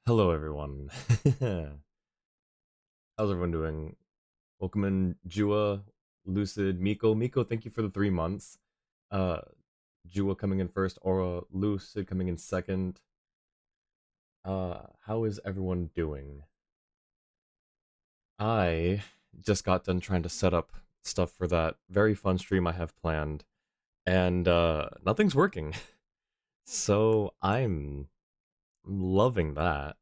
Hello, everyone. How's everyone doing? Welcome in, Jua, Lucid, Miko. Miko, thank you for the 3 months. Uh, Jua coming in first, Aura, Lucid coming in second. How is everyone doing? I just got done trying to set up stuff for that very fun stream I have planned, and nothing's working. So I'm loving that.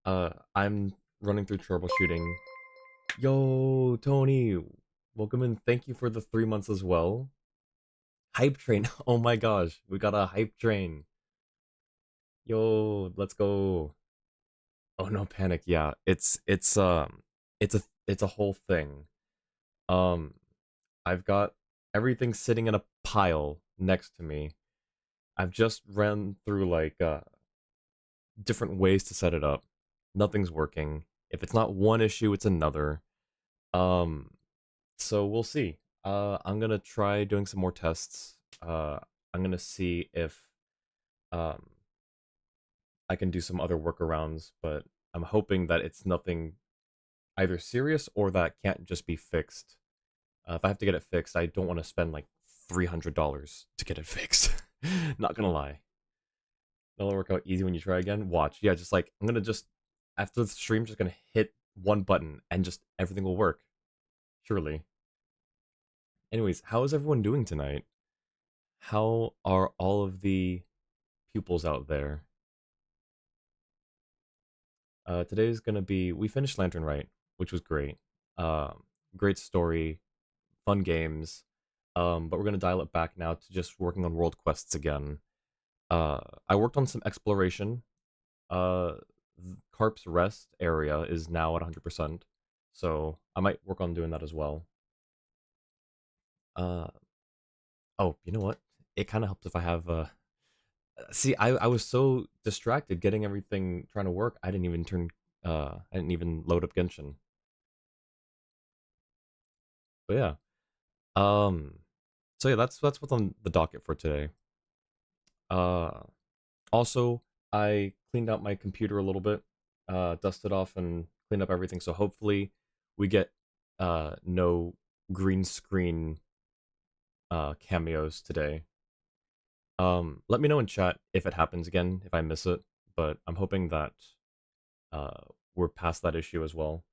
I'm running through troubleshooting. Yo, Tony, welcome in. Thank you for the 3 months as well. Hype train. Oh my gosh, we got a hype train. Yo, let's go. Oh no, panic. Yeah, it's a whole thing. Um, I've got everything sitting in a pile next to me. I've just ran through like different ways to set it up. Nothing's working. If it's not one issue, it's another. Um, so we'll see. I'm gonna try doing some more tests. I'm gonna see if um I can do some other workarounds, but I'm hoping that it's nothing either serious or that can't just be fixed. If I have to get it fixed, I don't want to spend like $300 to get it fixed. Not gonna lie, that'll work out easy when you try again. Watch, yeah, just like I'm gonna just after the stream, just gonna hit one button and just everything will work. Surely. Anyways, how is everyone doing tonight? How are all of the pupils out there? Today's gonna be we finished Lantern Right, which was great. Great story, fun games. But we're gonna dial it back now to just working on world quests again. I worked on some exploration. Uh, Carp's Rest area is now at 100%, so I might work on doing that as well. Uh, oh, you know what? It kind of helps if I have see, I was so distracted getting everything trying to work. I didn't even load up Genshin. But yeah. Um so yeah, that's what's on the docket for today. Uh Also, I cleaned out my computer a little bit, dusted off and cleaned up everything, so hopefully we get no green screen cameos today. Let me know in chat if it happens again, if I miss it, but I'm hoping that uh we're past that issue as well.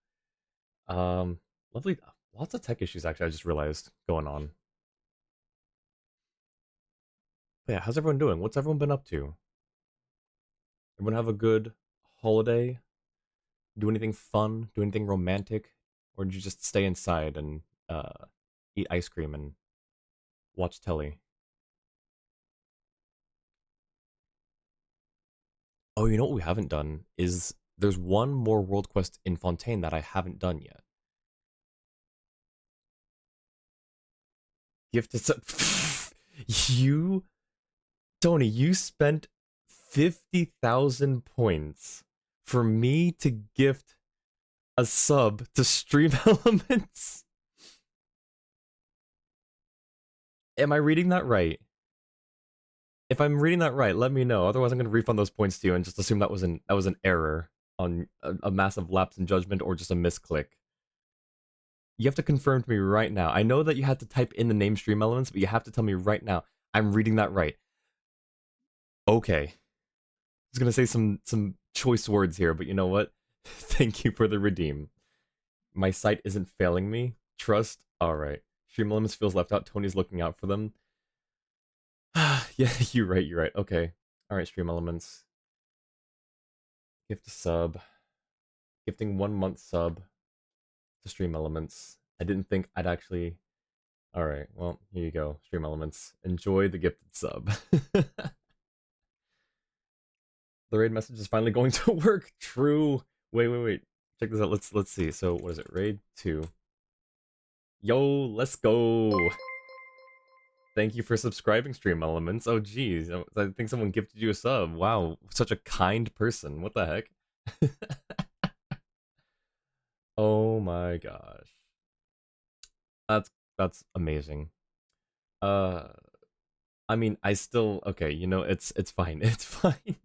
Um, Lovely, lots of tech issues actually. I just realized going on. But yeah, how's everyone doing? What's everyone been up to? Everyone have a good holiday? Do anything fun? Do anything romantic? Or did you just stay inside and eat ice cream and watch telly? Oh, you know what we haven't done is there's one more world quest in Fontaine that I haven't done yet. Gifted you, Tony, you spent 50,000 points for me to gift a sub to Stream Elements. Am I reading that right? If I'm reading that right, let me know. Otherwise, I'm going to refund those points to you and just assume that was an error on a massive lapse in judgment or just a misclick. You have to confirm to me right now. I know that you had to type in the name stream elements, but you have to tell me right now. I'm reading that right. Okay. I was gonna say some choice words here, but you know what? Thank you for the redeem. My site isn't failing me. Trust. Alright. Stream elements feels left out. Tony's looking out for them. Yeah, you're right, you're right. Okay. Alright, stream elements. Gift a sub. Gifting 1 month sub to stream elements. I didn't think I'd actually. Alright, well, here you go, stream elements. Enjoy the gifted sub. The raid message is finally going to work. True. Wait. Check this out. Let's see. So what is it? Raid 2. Yo, let's go. Thank you for subscribing, stream elements. Oh geez, I think someone gifted you a sub. Wow, such a kind person. What the heck? Oh my gosh. That's amazing. I mean, I still okay. You know, it's fine. It's fine.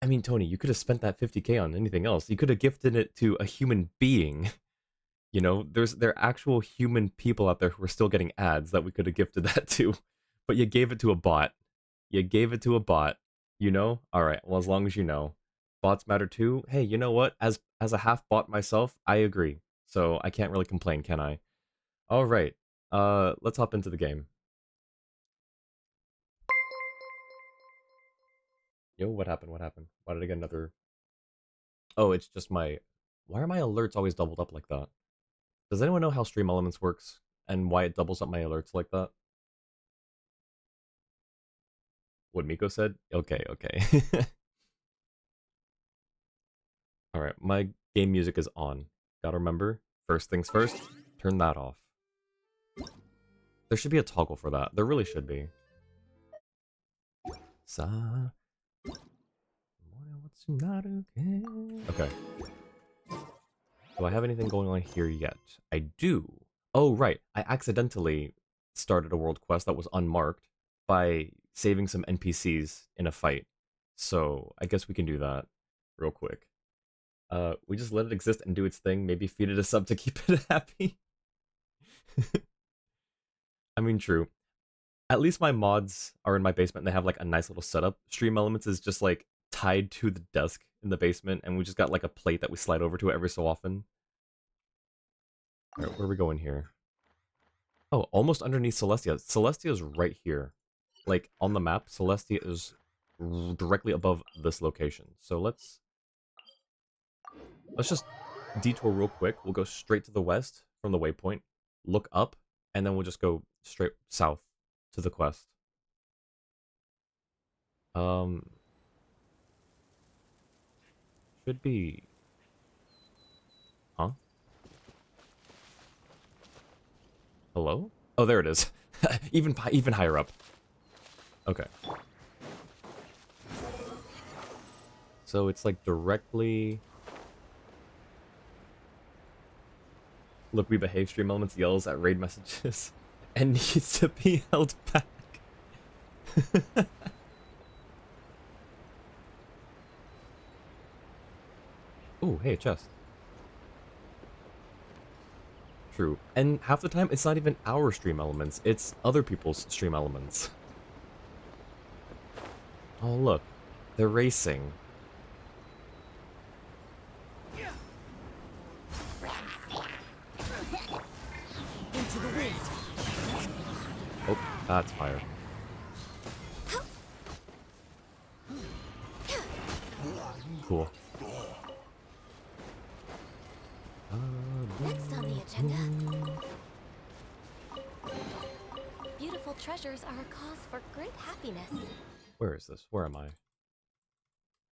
I mean, Tony, you could have spent that 50K on anything else. You could have gifted it to a human being. You know, there are actual human people out there who are still getting ads that we could have gifted that to. But you gave it to a bot. You gave it to a bot. You know? Alright, well, as long as you know. Bots matter too. Hey, you know what? As a half bot myself, I agree. So I can't really complain, can I? Alright. Let's hop into the game. Yo, what happened? What happened? Why did I get another... Oh, it's just my... Why are my alerts always doubled up like that? Does anyone know how Stream Elements works? And why it doubles up my alerts like that? What Miko said? Okay. Alright, my game music is on. Gotta remember, first things first, turn that off. There should be a toggle for that. There really should be. Okay. Do I have anything going on here yet? I do. Oh, right. I accidentally started a world quest that was unmarked by saving some NPCs in a fight. So I guess we can do that real quick. We just let it exist and do its thing. Maybe feed it a sub to keep it happy. I mean, true. At least my mods are in my basement and they have like a nice little setup. Stream Elements is just like tied to the desk in the basement and we just got like a plate that we slide over to every so often. Alright, where are we going here? Oh, almost underneath Celestia. Celestia is right here. Like, on the map, Celestia is directly above this location. So let's just detour real quick. We'll go straight to the west from the waypoint, look up, and then we'll just go straight south to the quest. Should be... Huh? Hello? Oh, there it is. even higher up. Okay. So it's like directly... Look, we behave. Stream Elements yells at raid messages and needs to be held back. Ooh, hey, a chest. True. And half the time, it's not even our stream elements. It's other people's stream elements. Oh, look. They're racing. Oh, that's fire. Cool. Next on the agenda. Beautiful treasures are a cause for great happiness. Where is this? Where am I? If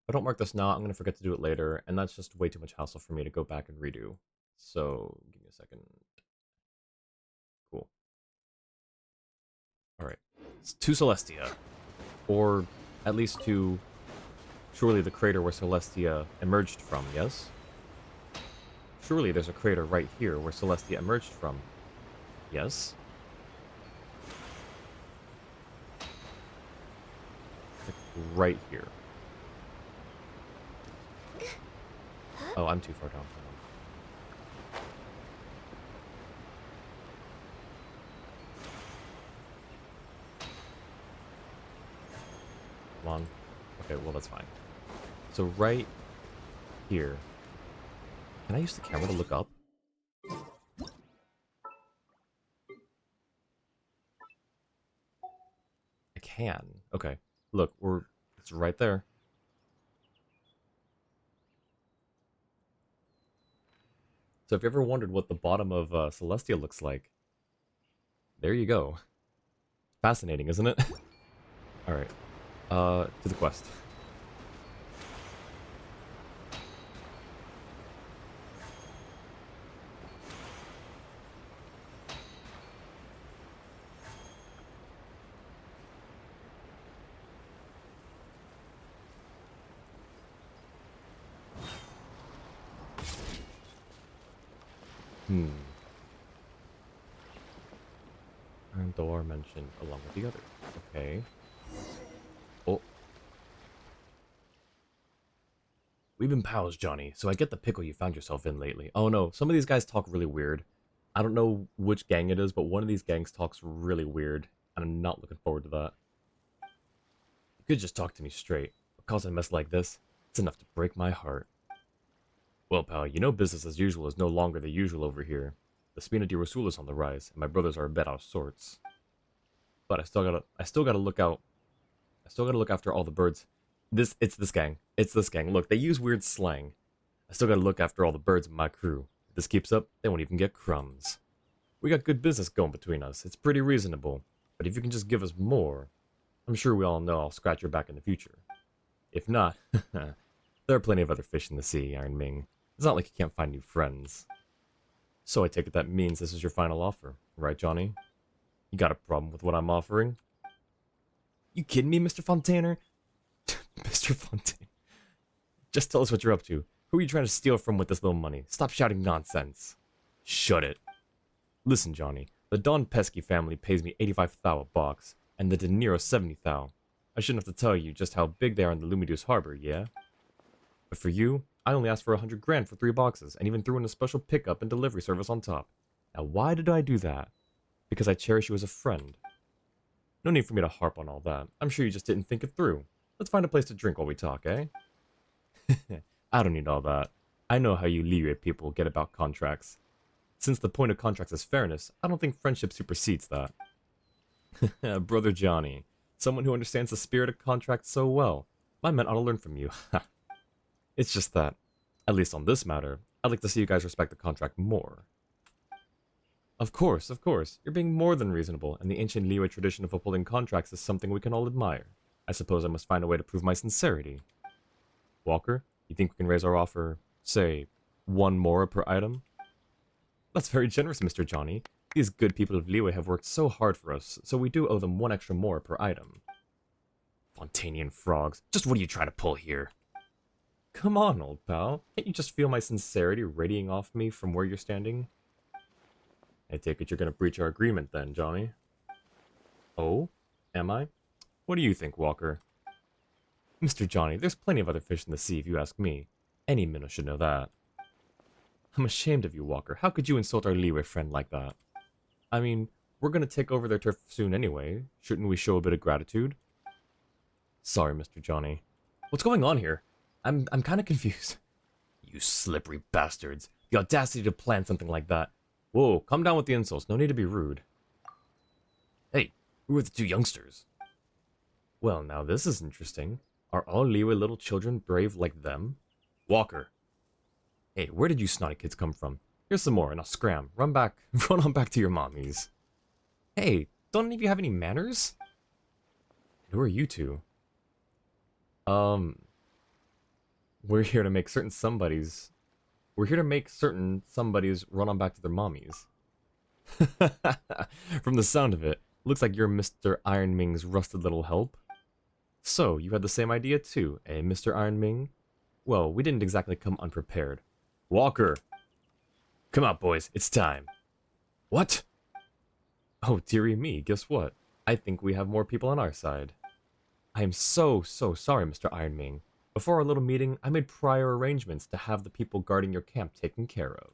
I don't mark this now, I'm going to forget to do it later, and that's just way too much hassle for me to go back and redo. So, give me a second. Cool. Alright. It's to Celestia. Or at least to... Surely the crater where Celestia emerged from, yes? Surely there's a crater right here where Celestia emerged from. Yes? right here. Oh, I'm too far down. Come on. Okay, well, that's fine. So right here. Can I use the camera to look up? I can. Okay. Look, it's right there. So if you ever wondered what the bottom of Celestia looks like, there you go. Fascinating, isn't it? Alright. To the quest. Hmm. And door mentioned along with the others. Okay. Oh. We've been pals, Johnny, so I get the pickle you found yourself in lately. Oh no, some of these guys talk really weird. I don't know which gang it is, but one of these gangs talks really weird, and I'm not looking forward to that. You could just talk to me straight, but causing a mess like this, it's enough to break my heart. Well, pal, you know business as usual is no longer the usual over here. The Spina di Rasul is on the rise, and my brothers are a bit out of sorts. But I still gotta look out. I still gotta look after all the birds. It's this gang. It's this gang. Look, they use weird slang. I still gotta look after all the birds in my crew. If this keeps up, they won't even get crumbs. We got good business going between us. It's pretty reasonable. But if you can just give us more, I'm sure we all know I'll scratch your back in the future. If not, there are plenty of other fish in the sea, Iron Ming. It's not like you can't find new friends. So I take it that means this is your final offer, right, Johnny? You got a problem with what I'm offering? You kidding me, Mr. Fontainer? Mr. Fontaine. Just tell us what you're up to. Who are you trying to steal from with this little money? Stop shouting nonsense. Shut it. Listen, Johnny. The Don Pesky family pays me 85 thou a box, and the De Niro 70 thou. I shouldn't have to tell you just how big they are in the Lumideus Harbor, yeah? But for you, I only asked for 100 grand for 3 boxes, and even threw in a special pickup and delivery service on top. Now why did I do that? Because I cherish you as a friend. No need for me to harp on all that. I'm sure you just didn't think it through. Let's find a place to drink while we talk, eh? I don't need all that. I know how you Liyue people get about contracts. Since the point of contracts is fairness, I don't think friendship supersedes that. Brother Johnny, someone who understands the spirit of contracts so well. My men ought to learn from you. It's just that, at least on this matter, I'd like to see you guys respect the contract more. Of course, of course. You're being more than reasonable, and the ancient Liyue tradition of upholding contracts is something we can all admire. I suppose I must find a way to prove my sincerity. Walker, you think we can raise our offer, say, 1 more per item? That's very generous, Mr. Johnny. These good people of Liyue have worked so hard for us, so we do owe them 1 extra more per item. Fontanian frogs, just what are you trying to pull here? Come on, old pal. Can't you just feel my sincerity radiating off me from where you're standing? I take it you're gonna breach our agreement then, Johnny. Oh? Am I? What do you think, Walker? Mr. Johnny, there's plenty of other fish in the sea if you ask me. Any minnow should know that. I'm ashamed of you, Walker. How could you insult our Liyue friend like that? I mean, we're gonna take over their turf soon anyway. Shouldn't we show a bit of gratitude? Sorry, Mr. Johnny. What's going on here? I'm kinda confused. You slippery bastards. The audacity to plan something like that. Whoa, calm down with the insults. No need to be rude. Hey, who are the 2 youngsters? Well, now this is interesting. Are all Liyue little children brave like them? Walker. Hey, where did you snotty kids come from? Here's some more, and I'll scram. Run on back to your mommies. Hey, don't any of you have any manners? Who are you 2? We're here to make certain somebodies... We're here to make certain somebodies run on back to their mommies. From the sound of it, looks like you're Mr. Iron Ming's rusted little help. So, you had the same idea too, eh, Mr. Iron Ming? Well, we didn't exactly come unprepared. Walker! Come out, boys, it's time. What? Oh, dearie me, guess what? I think we have more people on our side. I am so sorry, Mr. Ironming. Before our little meeting, I made prior arrangements to have the people guarding your camp taken care of.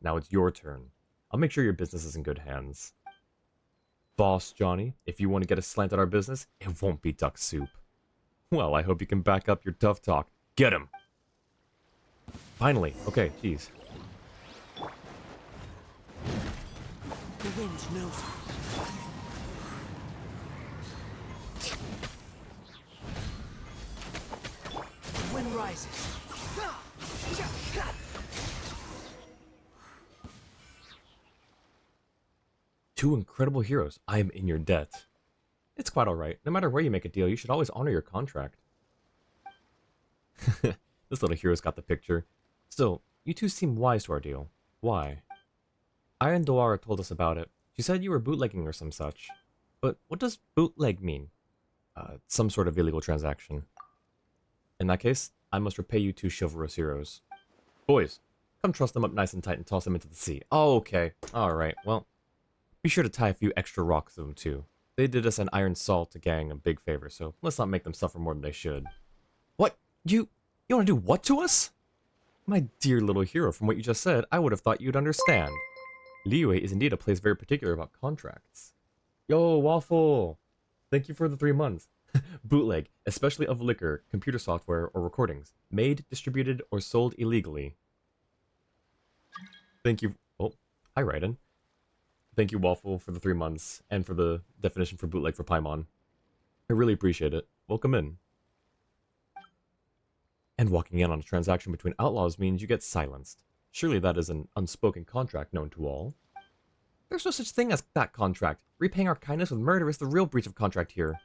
Now it's your turn. I'll make sure your business is in good hands. Boss Johnny, if you want to get a slant at our business, it won't be duck soup. Well, I hope you can back up your tough talk. Get him! Finally. Okay, jeez. The wind knows me. The wind rises. Two incredible heroes. I am in your debt. It's quite alright. No matter where you make a deal, you should always honor your contract. This little hero's got the picture. Still, you two seem wise to our deal. Why? Iron Doara told us about it. She said you were bootlegging or some such. But what does bootleg mean? Some sort of illegal transaction. In that case, I must repay you two chivalrous heroes. Boys, come truss them up nice and tight and toss them into the sea. Oh, okay. Alright, well, be sure to tie a few extra rocks to them too. They did us an Iron Salt gang a big favor, so let's not make them suffer more than they should. What? You want to do what to us? My dear little hero, from what you just said, I would have thought you'd understand. Liyue is indeed a place very particular about contracts. Yo, Waffle! Thank you for the 3 months. Bootleg, especially of liquor, computer software, or recordings, made, distributed, or sold illegally. Thank you. Oh, hi, Raiden. Thank you, Waffle, for the 3 months, and for the definition for bootleg for Paimon. I really appreciate it. Welcome in. And walking in on a transaction between outlaws means you get silenced. Surely that is an unspoken contract known to all. There's no such thing as that contract. Repaying our kindness with murder is the real breach of contract here.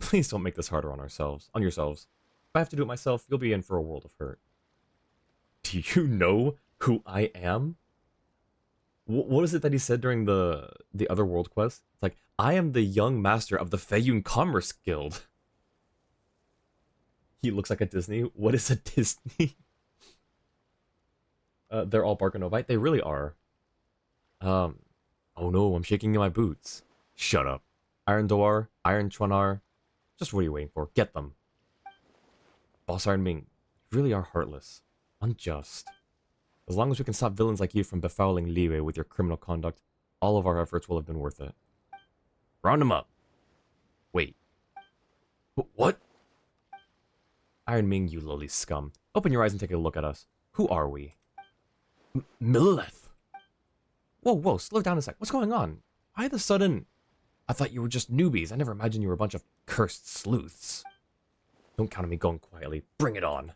Please don't make this harder on yourselves. If I have to do it myself, you'll be in for a world of hurt. Do you know who I am? What is it that he said during the other world quest? It's like, I am the young master of the Xianyun Commerce Guild. He looks like a Disney. What is a Disney? They're all Barkanovite. They really are. Oh no, I'm shaking in my boots. Shut up. Iron Doar, Iron Chuanar. Just what are you waiting for? Get them. Boss Iron Ming, you really are heartless. Unjust. As long as we can stop villains like you from befouling Liyue with your criminal conduct, all of our efforts will have been worth it. Round them up. Wait. What? Iron Ming, you lowly scum. Open your eyes and take a look at us. Who are we? Millilith. Whoa, slow down a sec. What's going on? Why the sudden... I thought you were just newbies. I never imagined you were a bunch of cursed sleuths. Don't count on me going quietly. Bring it on.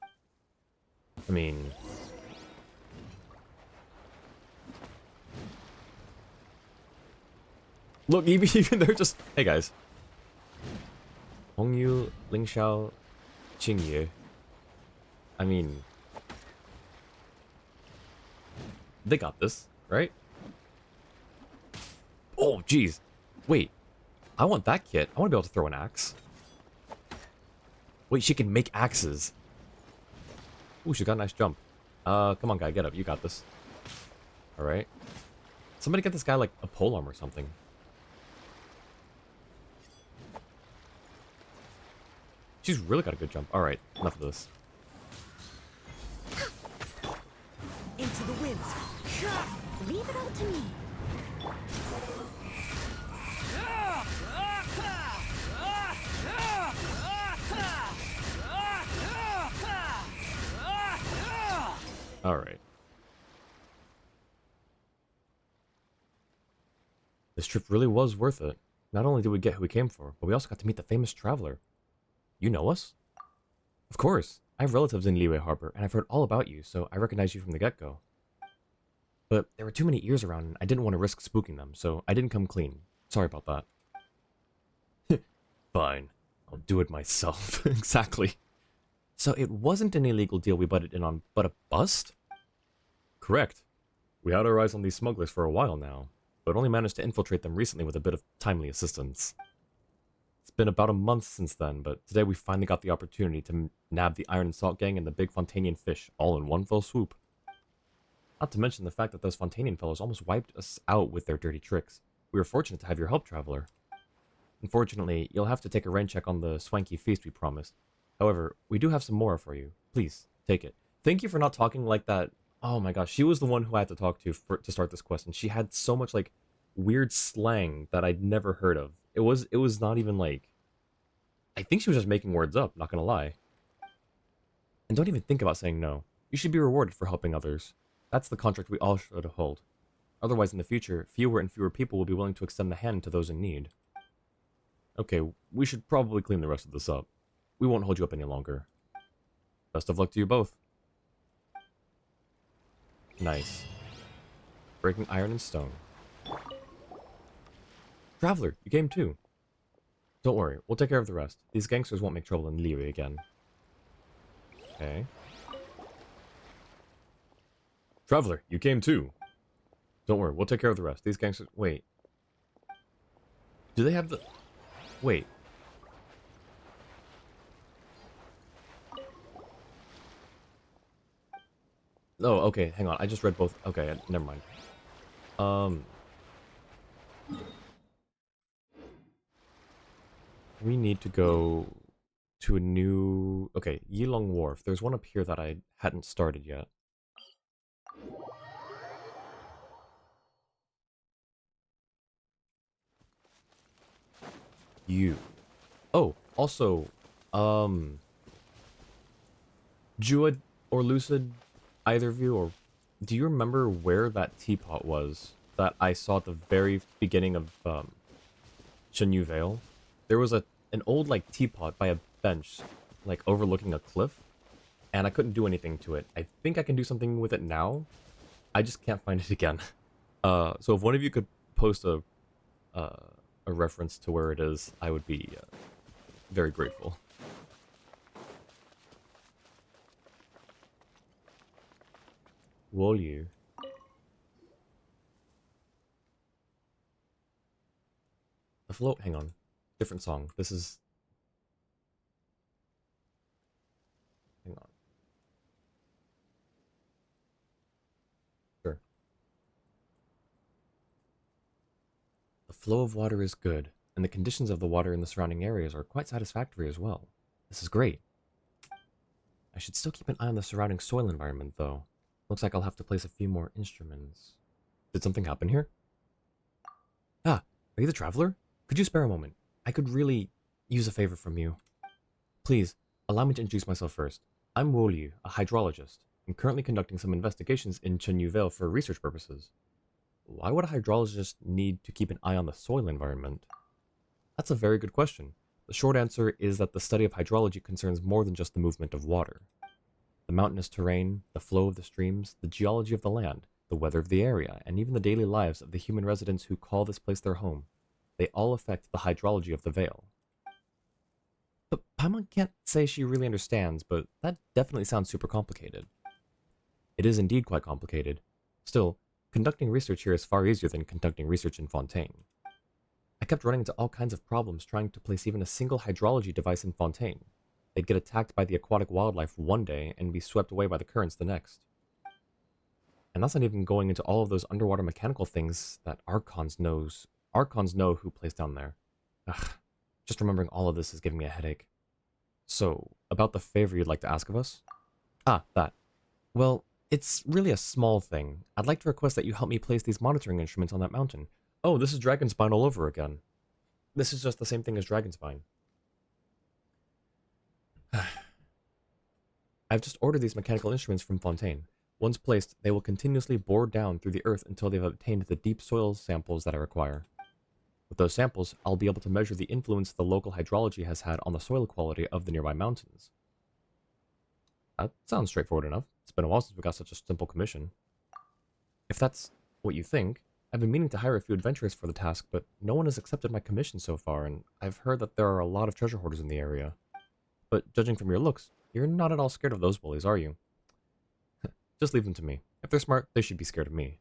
I mean... Look, even they're just... Hey, guys. Hongyu, Lingxiao, Qingyu. I mean... They got this, right? Oh, jeez. Wait. I want that kit. I want to be able to throw an axe. Wait, she can make axes. Ooh, she got a nice jump. Come on, guy. Get up. You got this. Alright. Somebody get this guy, like, a polearm or something. She's really got a good jump. Alright, enough of this. Into the wind. Leave it all to me. Alright. This trip really was worth it. Not only did we get who we came for, but we also got to meet the famous traveler. You know us? Of course. I have relatives in Liyue Harbor, and I've heard all about you, so I recognize you from the get-go. But there were too many ears around, and I didn't want to risk spooking them, so I didn't come clean. Sorry about that. Fine. I'll do it myself. Exactly. So it wasn't an illegal deal we butted in on, but a bust? Correct. We had our eyes on these smugglers for a while now, but only managed to infiltrate them recently with a bit of timely assistance. It's been about a month since then, but today we finally got the opportunity to nab the Iron Salt Gang and the big Fontanian fish, all in one fell swoop. Not to mention the fact that those Fontanian fellows almost wiped us out with their dirty tricks. We were fortunate to have your help, Traveler. Unfortunately, you'll have to take a rain check on the swanky feast we promised. However, we do have some more for you. Please, take it. Thank you for not talking like that. Oh my gosh, she was the one who I had to talk to start this quest, and she had so much like weird slang that I'd never heard of. It was not even like, I think she was just making words up, not gonna lie. And don't even think about saying no. You should be rewarded for helping others. That's the contract we all should hold. Otherwise, in the future, fewer and fewer people will be willing to extend the hand to those in need. Okay, we should probably clean the rest of this up. We won't hold you up any longer. Best of luck to you both. Nice. Breaking iron and stone. Traveler, you came too. Don't worry, we'll take care of the rest. These gangsters won't make trouble in Liyue again. Okay. Traveler, you came too. Don't worry, we'll take care of the rest. These gangsters... Wait. Do they have the... Wait. Oh, okay, hang on. I just read both. Okay, never mind. We need to go to a new... Okay, Yilong Wharf. There's one up here that I hadn't started yet. You. Oh, also, Jewed or Lucid, either of you, or do you remember where that teapot was that I saw at the very beginning of Xianyun Vale? There was an old like teapot by a bench, like overlooking a cliff, and I couldn't do anything to it. I think I can do something with it now. I just can't find it again. So if one of you could post a reference to where it is, I would be very grateful. Wolyu. The float. Hang on. Different song. This is. Hang on. Sure. The flow of water is good, and the conditions of the water in the surrounding areas are quite satisfactory as well. This is great. I should still keep an eye on the surrounding soil environment, though. Looks like I'll have to place a few more instruments. Did something happen here? Ah, are you the traveler? Could you spare a moment? I could really use a favor from you. Please, allow me to introduce myself first. I'm Wolyu, a hydrologist. I'm currently conducting some investigations in Xianyun Vale for research purposes. Why would a hydrologist need to keep an eye on the soil environment? That's a very good question. The short answer is that the study of hydrology concerns more than just the movement of water. The mountainous terrain, the flow of the streams, the geology of the land, the weather of the area, and even the daily lives of the human residents who call this place their home. They all affect the hydrology of the Vale. But Paimon can't say she really understands, but that definitely sounds super complicated. It is indeed quite complicated. Still, conducting research here is far easier than conducting research in Fontaine. I kept running into all kinds of problems trying to place even a single hydrology device in Fontaine. They'd get attacked by the aquatic wildlife one day and be swept away by the currents the next. And that's not even going into all of those underwater mechanical things that Archons know who placed down there. Ugh, just remembering all of this is giving me a headache. So, about the favor you'd like to ask of us? Ah, that. Well, it's really a small thing. I'd like to request that you help me place these monitoring instruments on that mountain. Oh, this is Dragonspine all over again. This is just the same thing as Dragonspine. I've just ordered these mechanical instruments from Fontaine. Once placed, they will continuously bore down through the earth until they've obtained the deep soil samples that I require. With those samples, I'll be able to measure the influence the local hydrology has had on the soil quality of the nearby mountains. That sounds straightforward enough. It's been a while since we got such a simple commission. If that's what you think, I've been meaning to hire a few adventurers for the task, but no one has accepted my commission so far, and I've heard that there are a lot of treasure hoarders in the area. But judging from your looks, you're not at all scared of those bullies, are you? Just leave them to me. If they're smart, they should be scared of me.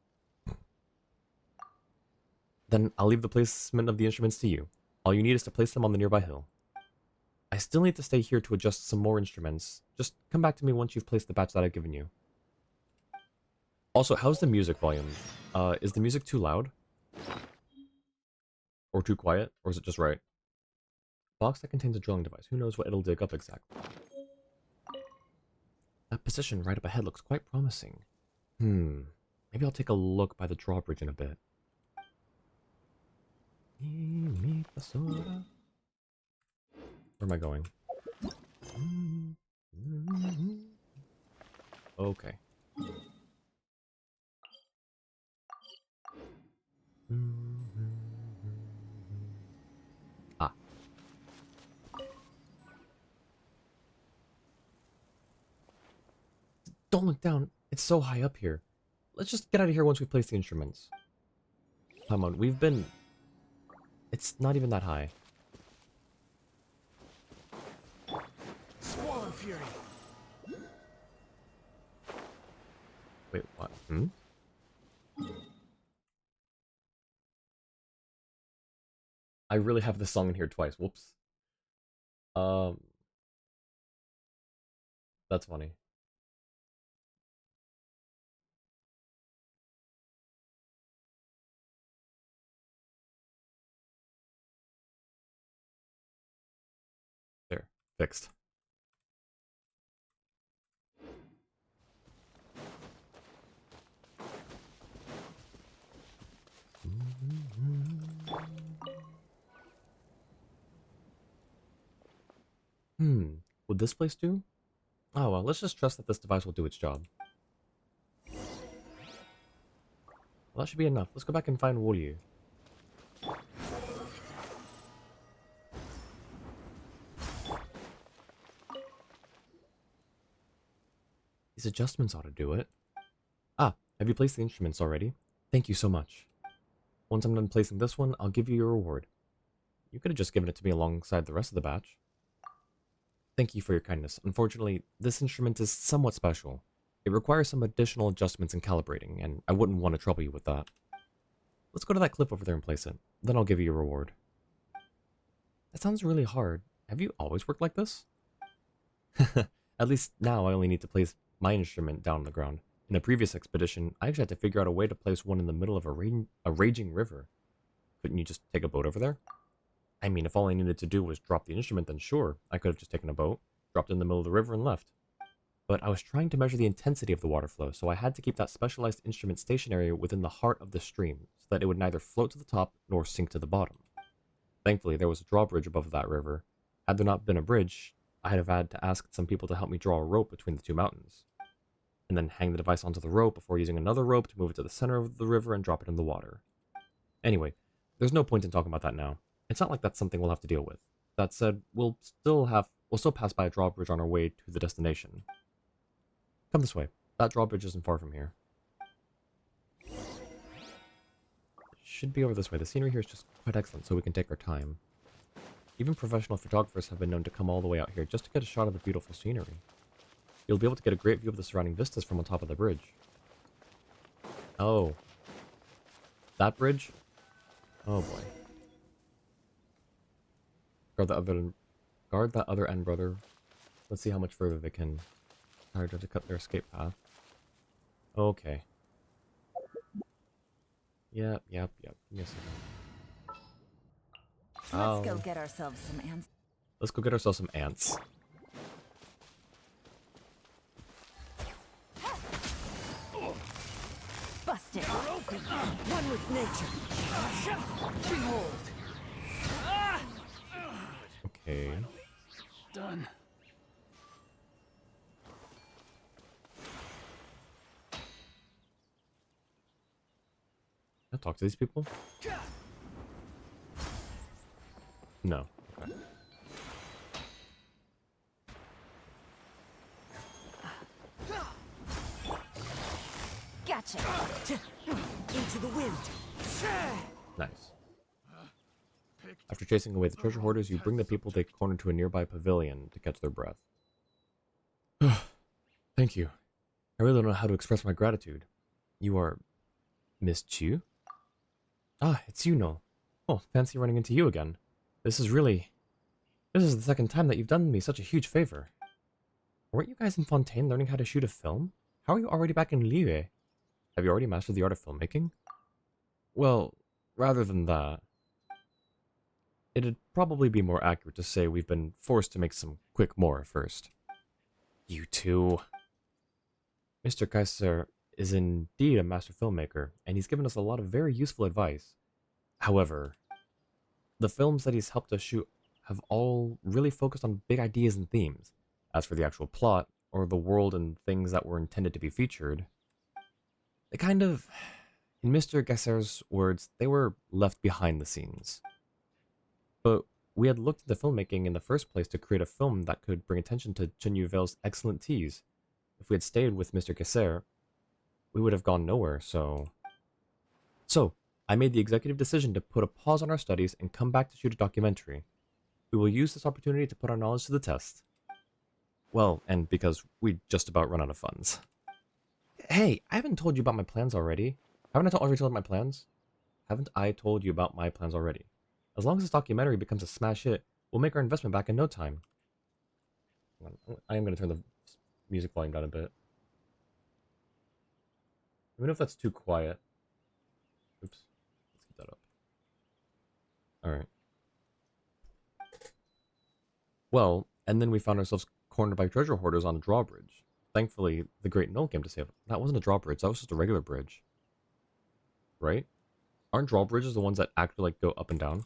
Then I'll leave the placement of the instruments to you. All you need is to place them on the nearby hill. I still need to stay here to adjust some more instruments. Just come back to me once you've placed the batch that I've given you. Also, how's the music volume? Is the music too loud? Or too quiet? Or is it just right? Box that contains a drilling device. Who knows what it'll dig up exactly? That position right up ahead looks quite promising. Maybe I'll take a look by the drawbridge in a bit. Where am I going? Okay. Ah. Don't look down. It's so high up here. Let's just get out of here once we place the instruments. Come on, we've been... It's not even that high. Swallow Fury. Wait, what? I really have this song in here twice. Whoops. That's funny. There. Fixed. Would this place do? Oh well, let's just trust that this device will do its job. Well, that should be enough. Let's go back and find Wolyu. These adjustments ought to do it. Ah, have you placed the instruments already? Thank you so much. Once I'm done placing this one, I'll give you your reward. You could have just given it to me alongside the rest of the batch. Thank you for your kindness. Unfortunately, this instrument is somewhat special. It requires some additional adjustments and calibrating, and I wouldn't want to trouble you with that. Let's go to that cliff over there and place it. Then I'll give you your reward. That sounds really hard. Have you always worked like this? At least now I only need to place my instrument down on the ground. In a previous expedition, I actually had to figure out a way to place one in the middle of a raging river. Couldn't you just take a boat over there? I mean, if all I needed to do was drop the instrument, then sure, I could have just taken a boat, dropped it in the middle of the river, and left. But I was trying to measure the intensity of the water flow, so I had to keep that specialized instrument stationary within the heart of the stream, so that it would neither float to the top nor sink to the bottom. Thankfully, there was a drawbridge above that river. Had there not been a bridge, I'd have had to ask some people to help me draw a rope between the two mountains, and then hang the device onto the rope before using another rope to move it to the center of the river and drop it in the water. Anyway, there's no point in talking about that now. It's not like that's something we'll have to deal with. That said, we'll still pass by a drawbridge on our way to the destination. Come this way. That drawbridge isn't far from here. It should be over this way. The scenery here is just quite excellent, so we can take our time. Even professional photographers have been known to come all the way out here just to get a shot of the beautiful scenery. You'll be able to get a great view of the surrounding vistas from on top of the bridge. Oh. That bridge? Oh boy. Guard that other end, brother. Let's see how much further they can try to cut their escape path. Okay. Yep. Give me a second. Let's go get ourselves some ants. Let's go get ourselves some ants. Busted. One with nature. Behold. Okay. Done. Can I talk to these people? No. Okay. Gotcha. Into the wind. Nice. After chasing away the treasure hoarders, you bring the people they cornered to a nearby pavilion to catch their breath. Thank you. I really don't know how to express my gratitude. You are... Miss Chu? Ah, it's you, No. Oh, fancy running into you again. This is the second time that you've done me such a huge favor. Weren't you guys in Fontaine learning how to shoot a film? How are you already back in Liyue? Have you already mastered the art of filmmaking? Well, rather than that... it'd probably be more accurate to say we've been forced to make some quick more at first. You two. Mr. Kaiser is indeed a master filmmaker, and he's given us a lot of very useful advice. However, the films that he's helped us shoot have all really focused on big ideas and themes. As for the actual plot, or the world and things that were intended to be featured, they kind of, in Mr. Gasser's words, they were left behind the scenes. But we had looked into filmmaking in the first place to create a film that could bring attention to Chen Yuvel's excellent teas. If we had stayed with Mr. Gasser, we would have gone nowhere, so... So, I made the executive decision to put a pause on our studies and come back to shoot a documentary. We will use this opportunity to put our knowledge to the test. Well, and because we just about run out of funds. Hey, I haven't told you about my plans already. Haven't I already told my plans? Haven't I told you about my plans already? As long as this documentary becomes a smash hit, we'll make our investment back in no time. I am going to turn the music volume down a bit. Even if that's too quiet. Oops. Let's keep that up. Alright. Well, and then we found ourselves cornered by treasure hoarders on a drawbridge. Thankfully, the Great Knoll came to save us. That wasn't a drawbridge, that was just a regular bridge. Right? Aren't drawbridges the ones that actually like go up and down?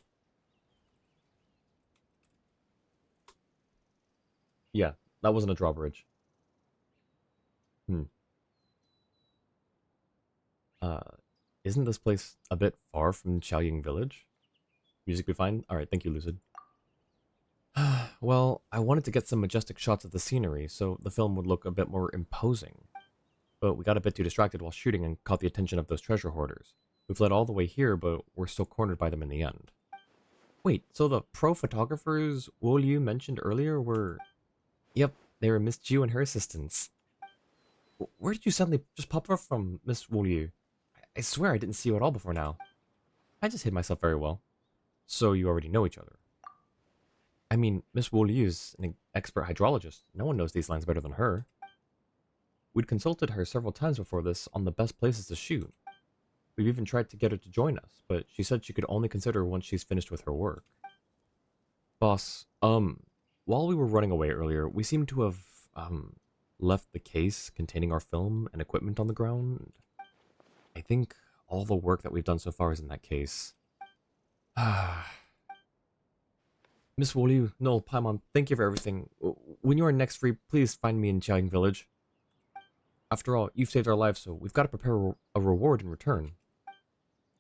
Yeah, that wasn't a drawbridge. Uh, isn't this place a bit far from Xianyun village? Music be fine? Alright, thank you, Lucid. Well, I wanted to get some majestic shots of the scenery, so the film would look a bit more imposing. But we got a bit too distracted while shooting and caught the attention of those treasure hoarders. We fled all the way here, but we're still cornered by them in the end. Wait, so the pro photographers Wu Liu mentioned earlier were... Yep, they were Miss Ju and her assistants. Where did you suddenly just pop up from, Miss Wu Liu? I swear I didn't see you at all before now. I just hid myself very well. So you already know each other. I mean, Miss Wu Liu is an expert hydrologist. No one knows these lines better than her. We'd consulted her several times before this on the best places to shoot. We've even tried to get her to join us, but she said she could only consider once she's finished with her work. Boss, while we were running away earlier, we seem to have, left the case containing our film and equipment on the ground. I think all the work that we've done so far is in that case. Miss Wu Liu, Noel, Paimon, thank you for everything. When you are next free, please find me in Xianyun village. After all, you've saved our lives, so we've got to prepare a reward in return.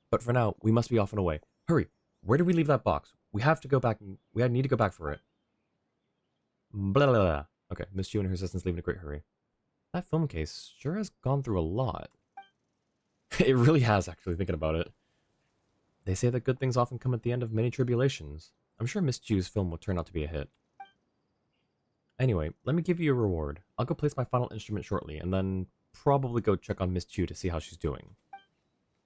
But for now, we must be off and away. Hurry! Where did we leave that box? We have to go back. We need to go back for it. Blah, blah, blah. Okay, Miss Ju and her assistants leave in a great hurry. That film case sure has gone through a lot. It really has, actually, thinking about it. They say that good things often come at the end of many tribulations. I'm sure Miss Ju's film will turn out to be a hit. Anyway, let me give you a reward. I'll go place my final instrument shortly, and then probably go check on Miss Ju to see how she's doing.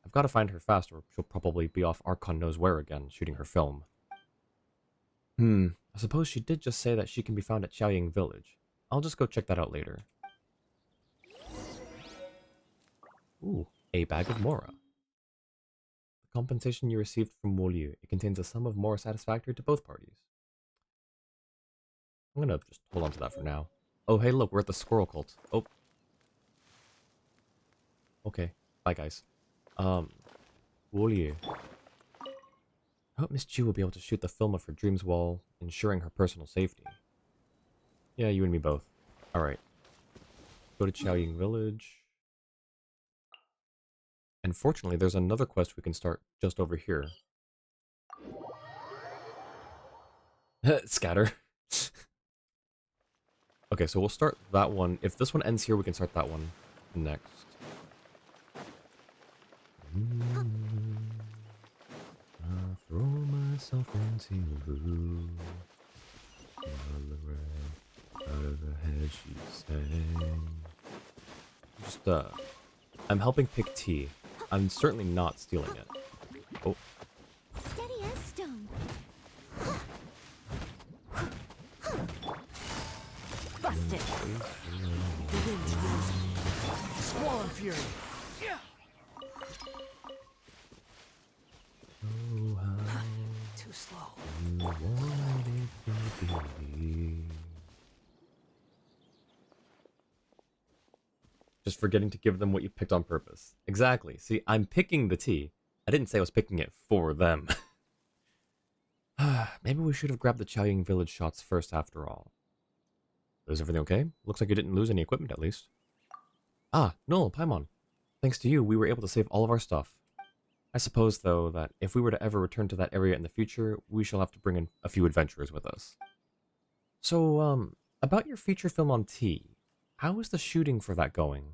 I've got to find her fast, or she'll probably be off Archon knows where again, shooting her film. I suppose she did just say that she can be found at Xianyun village. I'll just go check that out later. Ooh, a bag of Mora. The compensation you received from Wu Liu. It contains a sum of Mora satisfactory to both parties. I'm gonna just hold on to that for now. Oh, hey, look, we're at the squirrel cult. Oh. Okay, bye, guys. Wu Liu. I hope Miss Ju will be able to shoot the film of her dreams while ensuring her personal safety. Yeah, you and me both. Alright. Go to Xianyun village. And fortunately, there's another quest we can start just over here. Scatter. Okay, so we'll start that one. If this one ends here, we can start that one next. I'll throw myself into out of her head she sang. Just, I'm helping pick tea. I'm certainly not stealing it. Oh. Steady as stone. Busted. The wind's risen. Swan Fury. Oh, how too slow. Just forgetting to give them what you picked on purpose. Exactly. See, I'm picking the tea. I didn't say I was picking it for them. Maybe we should have grabbed the Xianyun village shots first after all. Is everything okay? Looks like you didn't lose any equipment at least. Ah, no, Paimon. Thanks to you, we were able to save all of our stuff. I suppose, though, that if we were to ever return to that area in the future, we shall have to bring in a few adventurers with us. So, about your feature film on tea, how is the shooting for that going?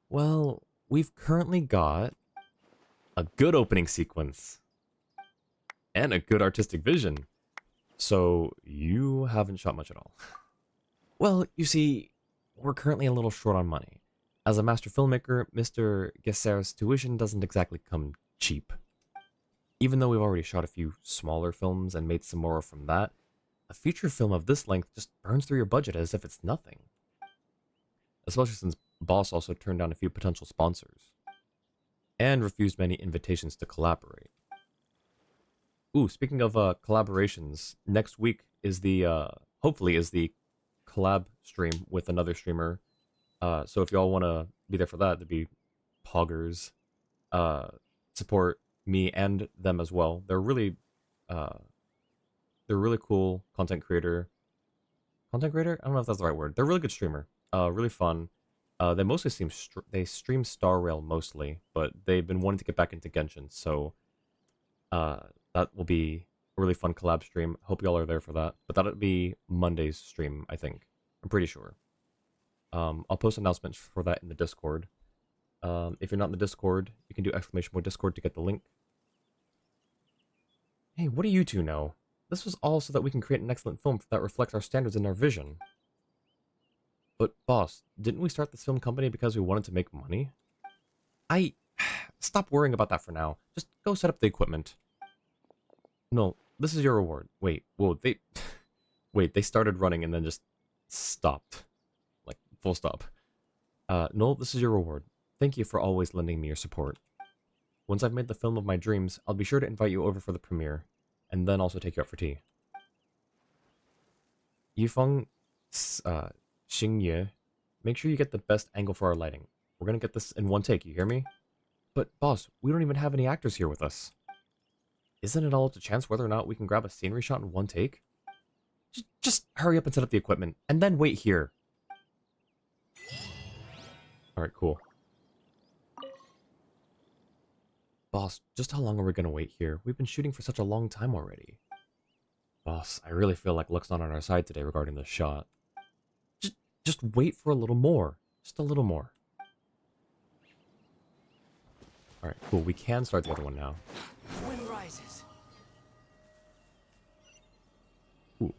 Well, we've currently got a good opening sequence and a good artistic vision. So, you haven't shot much at all. Well, you see, we're currently a little short on money. As a master filmmaker, Mr. Gesser's tuition doesn't exactly come cheap. Even though we've already shot a few smaller films and made some more from that, a feature film of this length just burns through your budget as if it's nothing. Especially since Boss also turned down a few potential sponsors. And refused many invitations to collaborate. Ooh, speaking of collaborations, next week is the, hopefully is the collab stream with another streamer. So if y'all want to be there for that, to be poggers, support me and them as well. Uh, they're really cool content creator. Content creator? I don't know if that's the right word. They're a really good streamer. Really fun. They mostly they stream Star Rail mostly, but they've been wanting to get back into Genshin, so that will be a really fun collab stream. Hope y'all are there for that. But that'll be Monday's stream, I think. I'm pretty sure. I'll post announcements for that in the Discord. If you're not in the Discord, you can do !Discord to get the link. Hey, what do you two know? This was all so that we can create an excellent film that reflects our standards and our vision. But boss, didn't we start this film company because we wanted to make money? Stop worrying about that for now. Just go set up the equipment. No, this is your reward. Wait, whoa, wait, they started running and then just stopped. Like, full stop. Noel, this is your reward. Thank you for always lending me your support. Once I've made the film of my dreams, I'll be sure to invite you over for the premiere, and then also take you out for tea. Yifeng, Xingye, make sure you get the best angle for our lighting. We're gonna get this in one take, you hear me? But, boss, we don't even have any actors here with us. Isn't it all up to chance whether or not we can grab a scenery shot in one take? Just hurry up and set up the equipment, and then wait here. Alright, cool. Boss, just how long are we gonna wait here? We've been shooting for such a long time already. Boss, I really feel like luck's not on our side today regarding this shot. Just wait for a little more. Just a little more. Alright, cool. We can start the other one now. Wind rises. Ooh.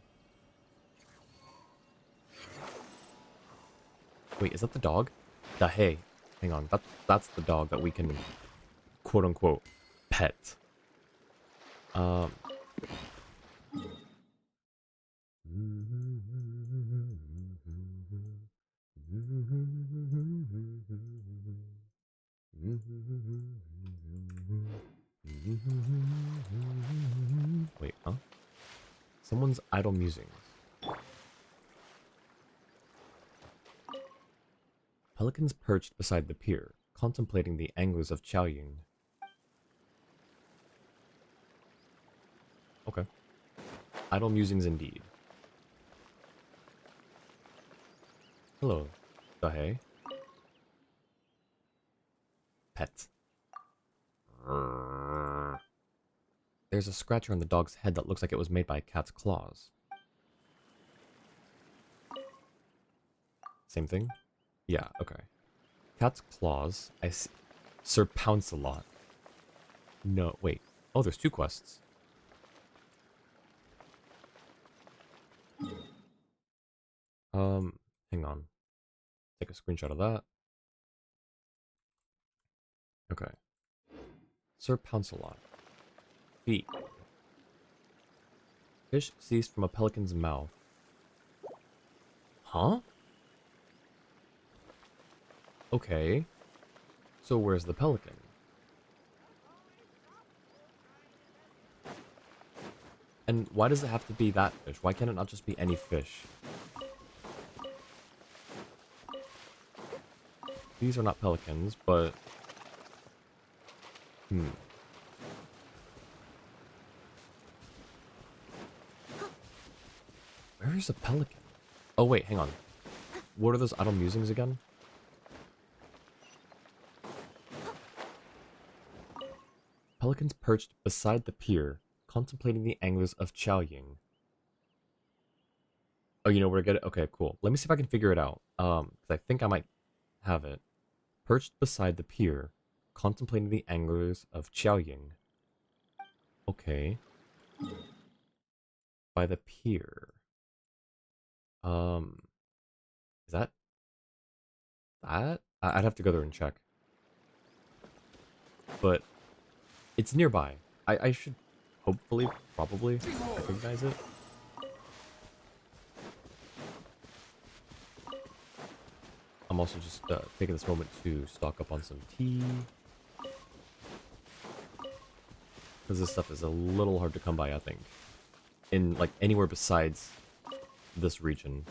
Wait, is that the dog? Hey, hang on. That's the dog that we can quote unquote pet. Wait, huh? Someone's idle musings. Pelicans perched beside the pier, contemplating the anglers of Xianyun. Okay. Idle musings indeed. Hello, Dahe. Pet. There's a scratcher on the dog's head that looks like it was made by a cat's claws. Same thing? Yeah, okay. Cat's claws. I see. Sir Pounce-a-Lot. No, wait. Oh, there's two quests. Hang on. Take a screenshot of that. Okay. Sir Pounce-a-Lot. Feet. Fish seized from a pelican's mouth. Huh? Okay. So where's the pelican? And why does it have to be that fish? Why can't it not just be any fish? These are not pelicans, but... Where is a pelican? Oh wait, hang on. What are those idle musings again? Pelicans perched beside the pier, contemplating the anglers of Xianyun. Oh, you know where to get it? Okay, cool. Let me see if I can figure it out. 'Cause I think I might have it. Perched beside the pier, contemplating the anglers of Xiaoying. Okay. By the pier. Is that that? I'd have to go there and check. But it's nearby. I should hopefully, probably recognize it. I'm also just taking this moment to stock up on some tea. Because this stuff is a little hard to come by, I think. In, like, anywhere besides this region.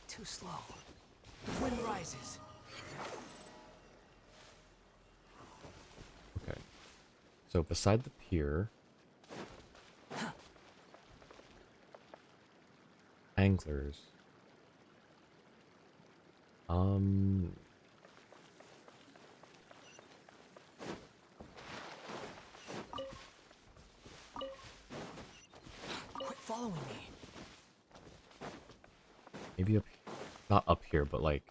Too slow. The wind rises. Okay. So, beside the pier... Anglers. Quit following me. Maybe up... Not up here, but, like...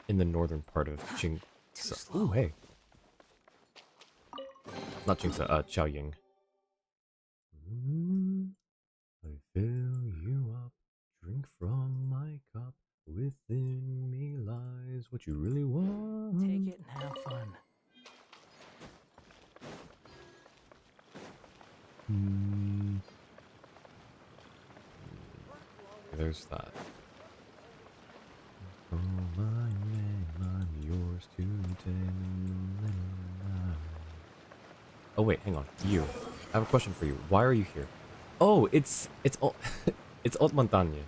in the northern part of Too Jingsa. slow. Ooh, hey. Not Jingsa, Xiaoying. I fill you up, drink from my cup. Within me lies what you really want. Take it and have fun. There's that. Oh my man, I'm yours to take. Oh wait, hang on. You. I have a question for you. Why are you here? Oh, it's it's Old Montagne.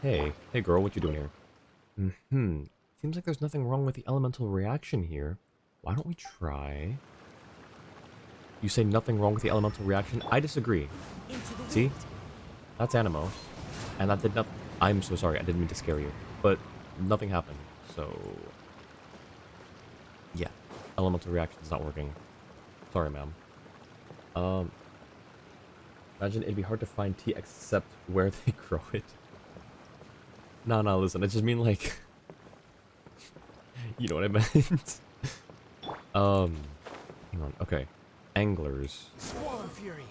Hey girl, what you doing here? Seems like there's nothing wrong with the elemental reaction here. Why don't we try? You say nothing wrong with the elemental reaction? I disagree. Into the See? wind. That's Animo. And that did not... I'm so sorry, I didn't mean to scare you. But nothing happened, so... Yeah. Elemental reaction is not working. Sorry, ma'am. Imagine it'd be hard to find tea except where they grow it. No, listen, I just mean like... you know what I meant? Hang on, okay. Anglers. Squall fury.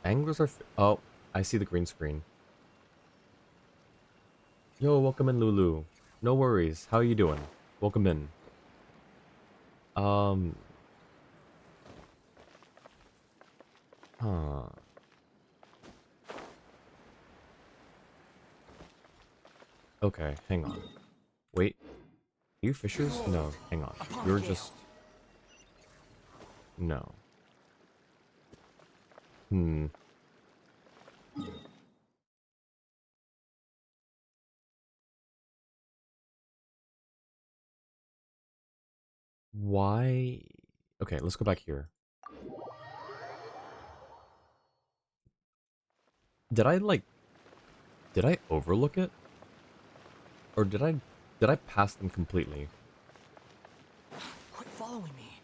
Anglers are... oh, I see the green screen. Yo, welcome in, Lulu. No worries. How you doing? Welcome in. Huh. Okay, hang on. Wait. Are you fishers? No, hang on. You're just... No. Why? Okay, let's go back here. Did I, like... Did I overlook it? Or did I pass them completely? Quit following me.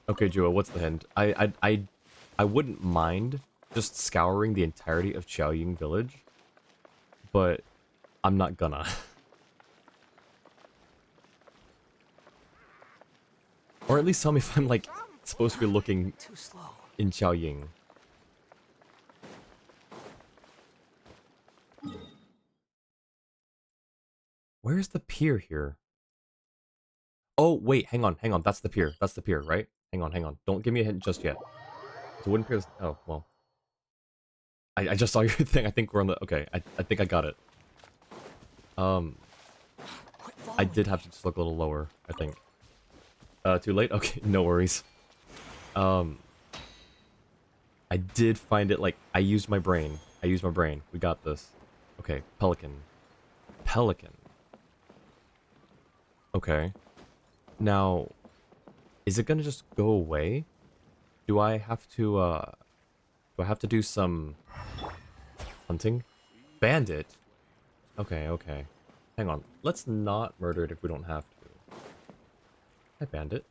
Okay, Jua, what's the hint? I wouldn't mind just scouring the entirety of Xiaoying village, but I'm not gonna. Or at least tell me if I'm, like, supposed to be looking Too slow. in Xiaoying. Where's the pier here? Oh, wait, hang on. That's the pier. That's the pier, right? Hang on. Don't give me a hint just yet. It's a wooden pier. Oh, well. I just saw your thing. I think we're on the... Okay, I think I got it. I following did me. have to just look a little lower, I think. Too late? Okay, no worries. Um, I did find it, like, I used my brain. I used my brain. We got this. Okay, pelican. Pelican. Okay. Now, is it gonna just go away? Do I have to, do I have to do some hunting? Bandit? Okay, okay. Hang on. Let's not murder it if we don't have to. Hi, bandit.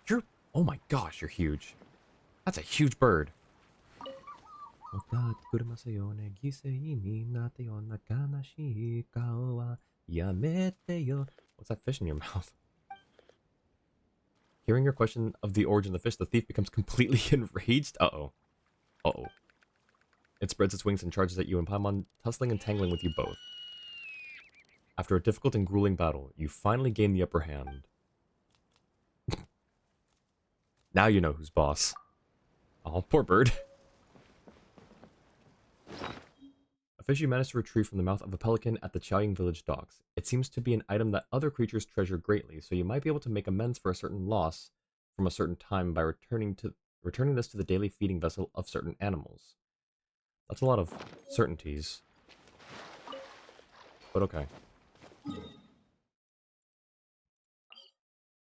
You're... Oh my gosh, you're huge. That's a huge bird. What's that fish in your mouth? Hearing your question of the origin of the fish, the thief becomes completely enraged. Uh-oh. Uh-oh. It spreads its wings and charges at you, and Paimon tussling and tangling with you both. After a difficult and grueling battle, you finally gain the upper hand. Now you know who's boss. Oh, poor bird. A fish you managed to retrieve from the mouth of a pelican at the Xianyun village docks. It seems to be an item that other creatures treasure greatly, so you might be able to make amends for a certain loss from a certain time by returning this to the daily feeding vessel of certain animals. That's a lot of certainties. But okay. I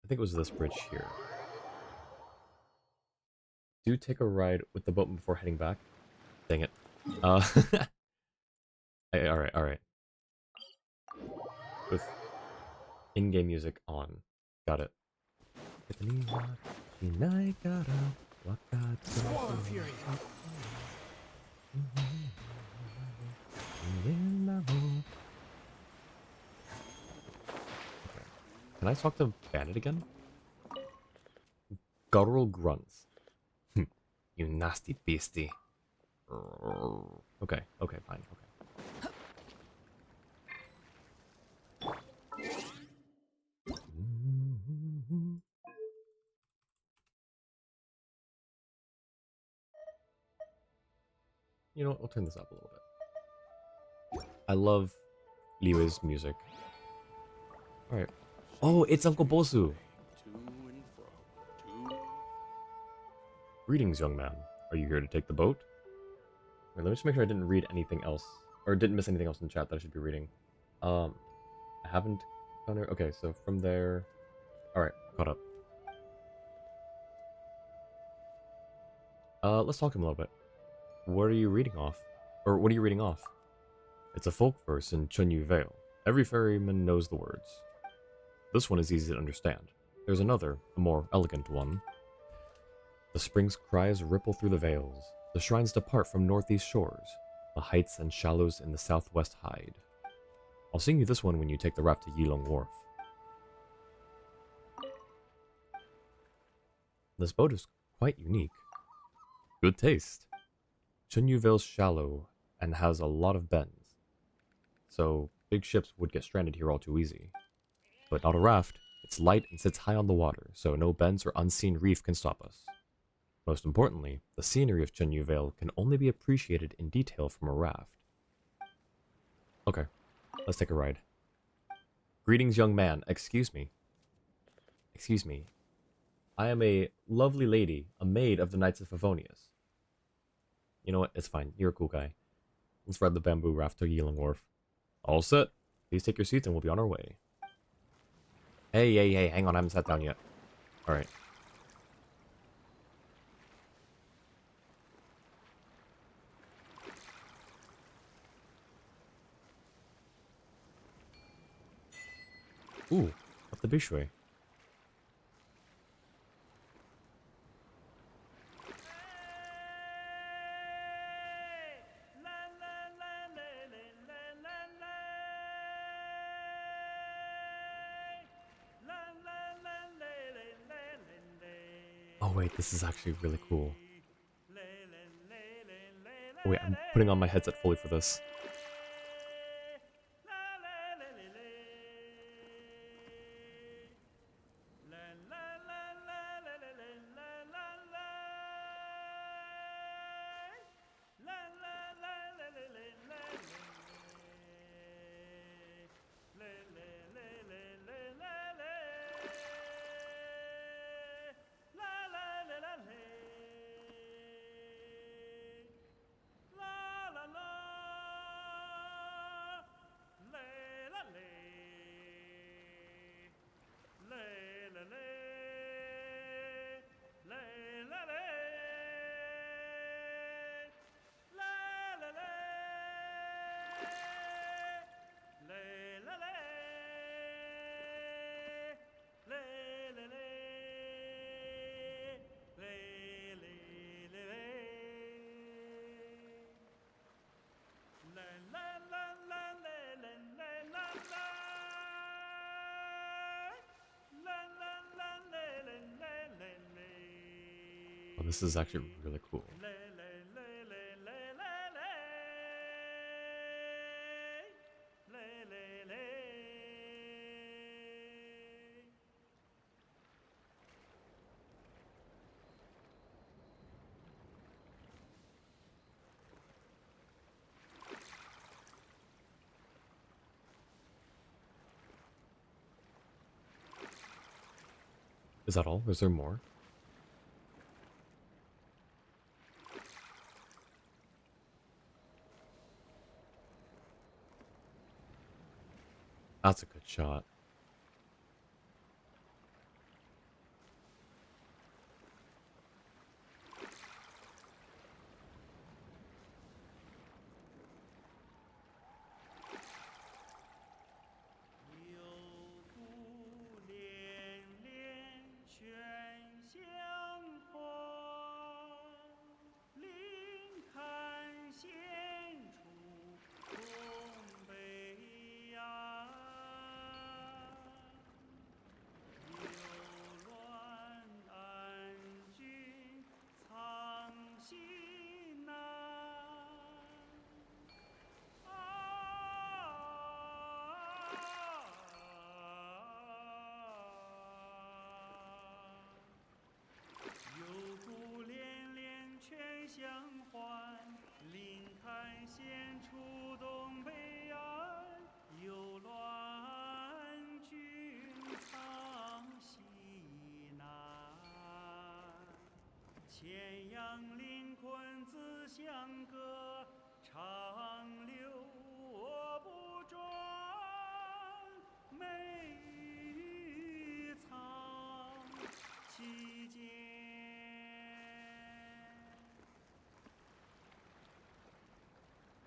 think it was this bridge here. Do take a ride with the boat before heading back. Dang it. Alright, alright. With in-game music on. Got it. Squall and Fury. Can I talk to Bandit again? Guttural grunts. You nasty beastie. Okay, okay, fine, okay. You know what, we'll turn this up a little bit. I love Liu's music. Alright. Oh, it's Uncle Bosu! Greetings, young man. Are you here to take the boat? Wait, let me just make sure I didn't read anything else. Or didn't miss anything else in chat that I should be reading. I haven't found her. Okay, so from there... Alright, caught up. Let's talk to him a little bit. What are you reading off? Or what are you reading off? It's a folk verse in Chunyu Vale. Every ferryman knows the words. This one is easy to understand. There's another, a more elegant one. The spring's cries ripple through the vales. The shrines depart from northeast shores. The heights and shallows in the southwest hide. I'll sing you this one when you take the raft to Yilong Wharf. This boat is quite unique. Good taste. Chunyu Vale's shallow and has a lot of bends, so big ships would get stranded here all too easy. But not a raft. It's light and sits high on the water, so no bends or unseen reef can stop us. Most importantly, the scenery of Chunyu Vale can only be appreciated in detail from a raft. Okay, let's take a ride. Greetings, young man. Excuse me. Excuse me. I am a lovely lady, a maid of the Knights of Favonius. You know what? It's fine. You're a cool guy. Let's ride the bamboo raft to Yilong Wharf. All set. Please take your seats and we'll be on our way. Hey, hey, hey, hang on. I haven't sat down yet. Alright. Ooh, up the Bishui. Oh wait, this is actually really cool. Oh, wait, I'm putting on my headset fully for this. this is actually really cool. Is that all? Is there more? That's a good shot.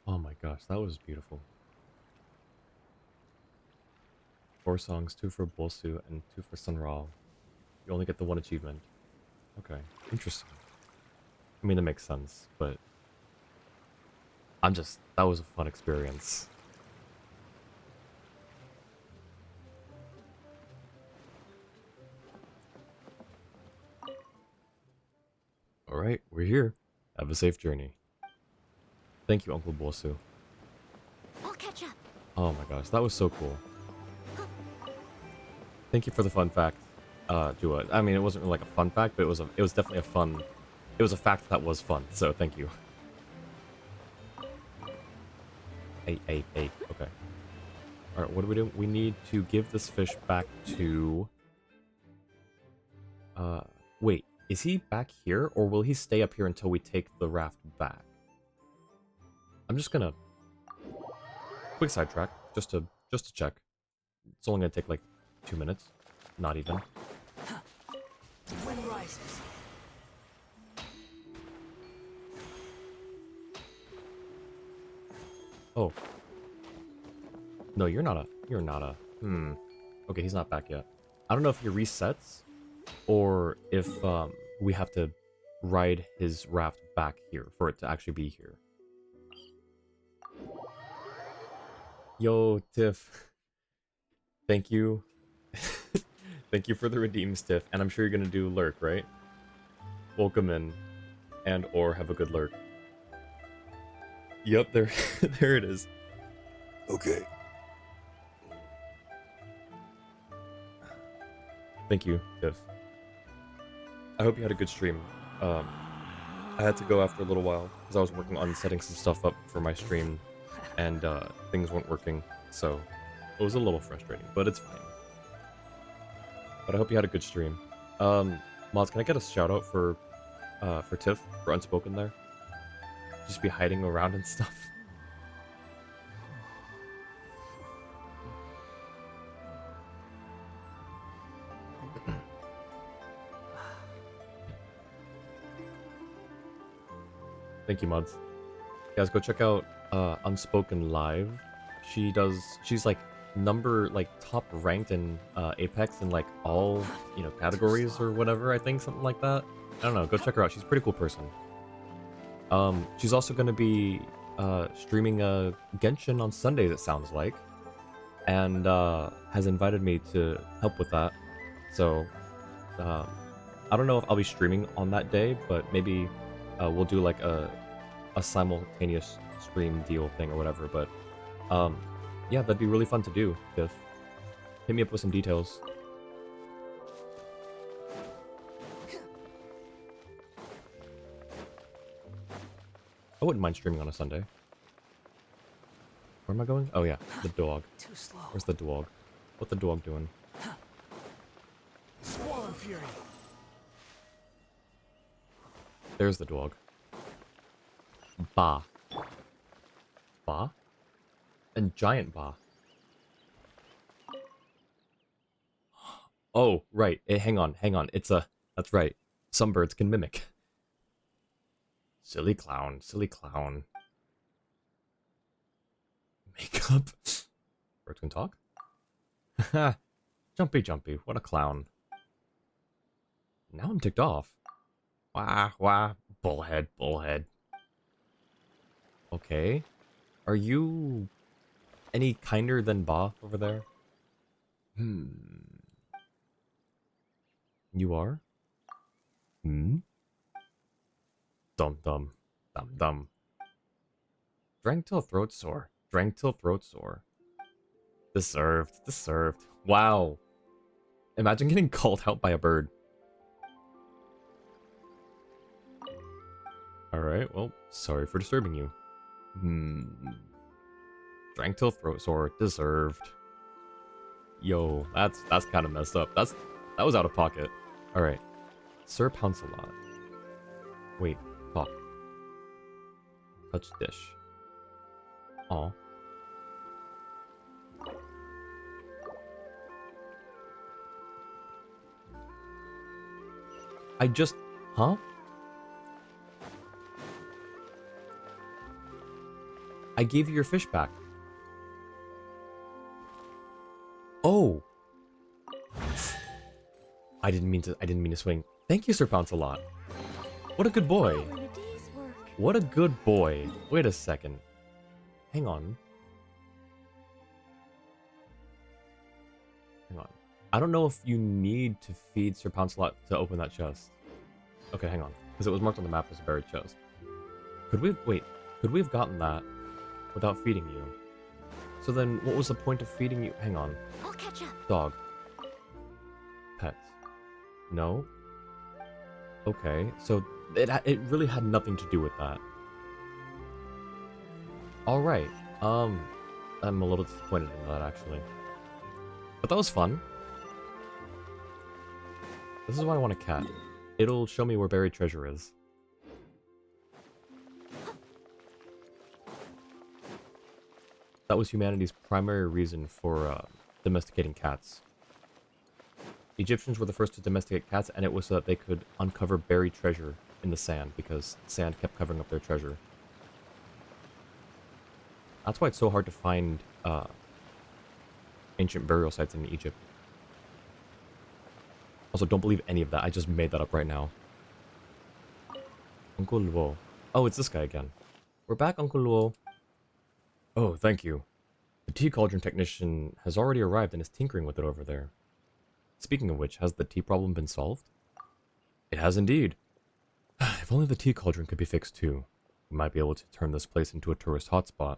Oh my gosh, that was beautiful. 4 songs, 2 for Bolsu and 2 for Sunral. You only get the 1 achievement. Okay, interesting. I mean, that makes sense, but that was a fun experience. Alright, we're here. Have a safe journey. Thank you, Uncle Bolsu. I'll catch up. Oh my gosh, that was so cool. Thank you for the fun fact, Jua. I mean, it wasn't really like a fun fact, but it was definitely a fun. It was a fact that was fun. So thank you. Hey. Okay. All right. What do we do? We need to give this fish back to. Wait. Is he back here, or will he stay up here until we take the raft back? I'm just gonna quick sidetrack just to check. It's only gonna take like 2 minutes, not even. The wind rises. Oh. No, you're not a... Okay, he's not back yet. I don't know if he resets, or if we have to ride his raft back here for it to actually be here. Yo, Tiff. Thank you. Thank you for the redeems, Tiff. And I'm sure you're gonna do lurk, right? Welcome in. And or have a good lurk. Yep, there there it is. Okay. Thank you, Tiff. I hope you had a good stream. I had to go after a little while because I was working on setting some stuff up for my stream, and things weren't working, so it was a little frustrating, but it's fine. But I hope you had a good stream. Mods, can I get a shout out for Tiff for Unspoken there? Just be hiding around and stuff. Thank you, mods. Guys, go check out Unspoken Live. She's like top ranked in Apex in like all, categories or whatever, I think, something like that. I don't know, go check her out. She's a pretty cool person. She's also going to be streaming Genshin on Sundays, it sounds like, and has invited me to help with that. So I don't know if I'll be streaming on that day, but maybe we'll do like a simultaneous stream deal thing or whatever. But yeah, that'd be really fun to do. If hit me up with some details. I wouldn't mind streaming on a Sunday. Where am I going? Oh yeah, the dog. Too slow. Where's the dog? What's the dog doing? Swollen fury. There's the dog. Ba. Ba? And giant ba. Oh, right. Hang on. It's a... That's right. Some birds can mimic. Silly clown. Makeup? Birds can talk? Haha. Jumpy. What a clown. Now I'm ticked off. Wah. Bullhead. Okay. Are you any kinder than Ba over there? You are? Dum. Drank till throat sore. Deserved. Wow. Imagine getting called out by a bird. Alright, well, sorry for disturbing you. Drank till throat sore. Deserved. Yo, that's kind of messed up. That was out of pocket. Alright. Sir Pouncelot. Wait, talk. Touch dish. Aw. I just... Huh? I gave you your fish back. Oh. I didn't mean to swing. Thank you, Sir Pouncelot. What a good boy. All in a day's work. What a good boy. Wait a second. Hang on. I don't know if you need to feed Sir Pouncelot to open that chest. Okay, hang on. Because it was marked on the map as a buried chest. Could we have gotten that without feeding you? So then, what was the point of feeding you? Hang on. I'll catch up. Dog. Pets. No? Okay, so it really had nothing to do with that. Alright, I'm a little disappointed in that, actually. But that was fun. This is why I want a cat. It'll show me where buried treasure is. That was humanity's primary reason for domesticating cats. Egyptians were the first to domesticate cats, and it was so that they could uncover buried treasure in the sand, because sand kept covering up their treasure. That's why it's so hard to find ancient burial sites in Egypt. Also, don't believe any of that. I just made that up right now. Uncle Luo. Oh, it's this guy again. We're back, Uncle Luo. Oh, thank you. The tea cauldron technician has already arrived and is tinkering with it over there. Speaking of which, has the tea problem been solved? It has indeed. If only the tea cauldron could be fixed too. We might be able to turn this place into a tourist hotspot.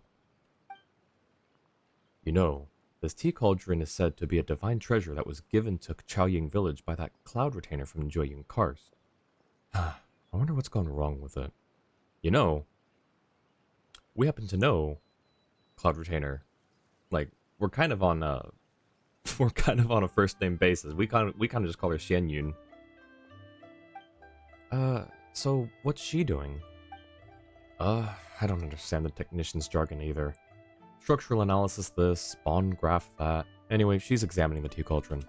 You know, this tea cauldron is said to be a divine treasure that was given to Xianyun village by that cloud retainer from Joyun Karst. I wonder what's gone wrong with it. You know, we happen to know Cloud Retainer. Like, we're kind of on a first name basis. We kind of just call her Xianyun. So what's she doing? I don't understand the technician's jargon either. Structural analysis this, spawn graph that. Anyway, she's examining the tea cauldron.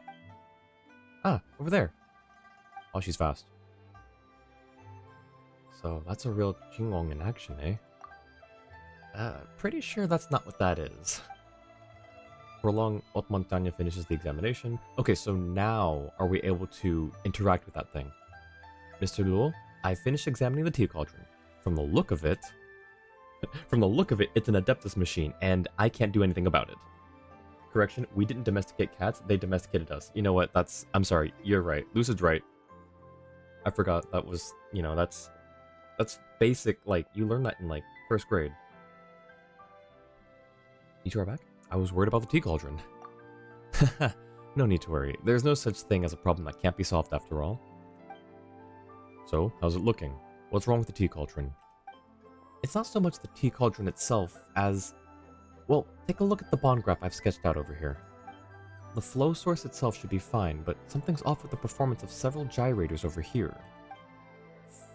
Ah, over there. Oh, she's fast. So that's a real Qinglong in action, eh? Pretty sure that's not what that is. For long, Haute Montagne finishes the examination. Okay, so now are we able to interact with that thing? Mr. Luo, I finished examining the tea cauldron. From the look of it, it's an Adeptus machine, and I can't do anything about it. Correction, we didn't domesticate cats, they domesticated us. You know what, I'm sorry, you're right. Lucid's right. I forgot that was, you know, that's basic, like, you learn that in, like, first grade. You two are back? I was worried about the tea cauldron. No need to worry. There's no such thing as a problem that can't be solved after all. So, how's it looking? What's wrong with the tea cauldron? It's not so much the tea cauldron itself as... Well, take a look at the bond graph I've sketched out over here. The flow source itself should be fine, but something's off with the performance of several gyrators over here.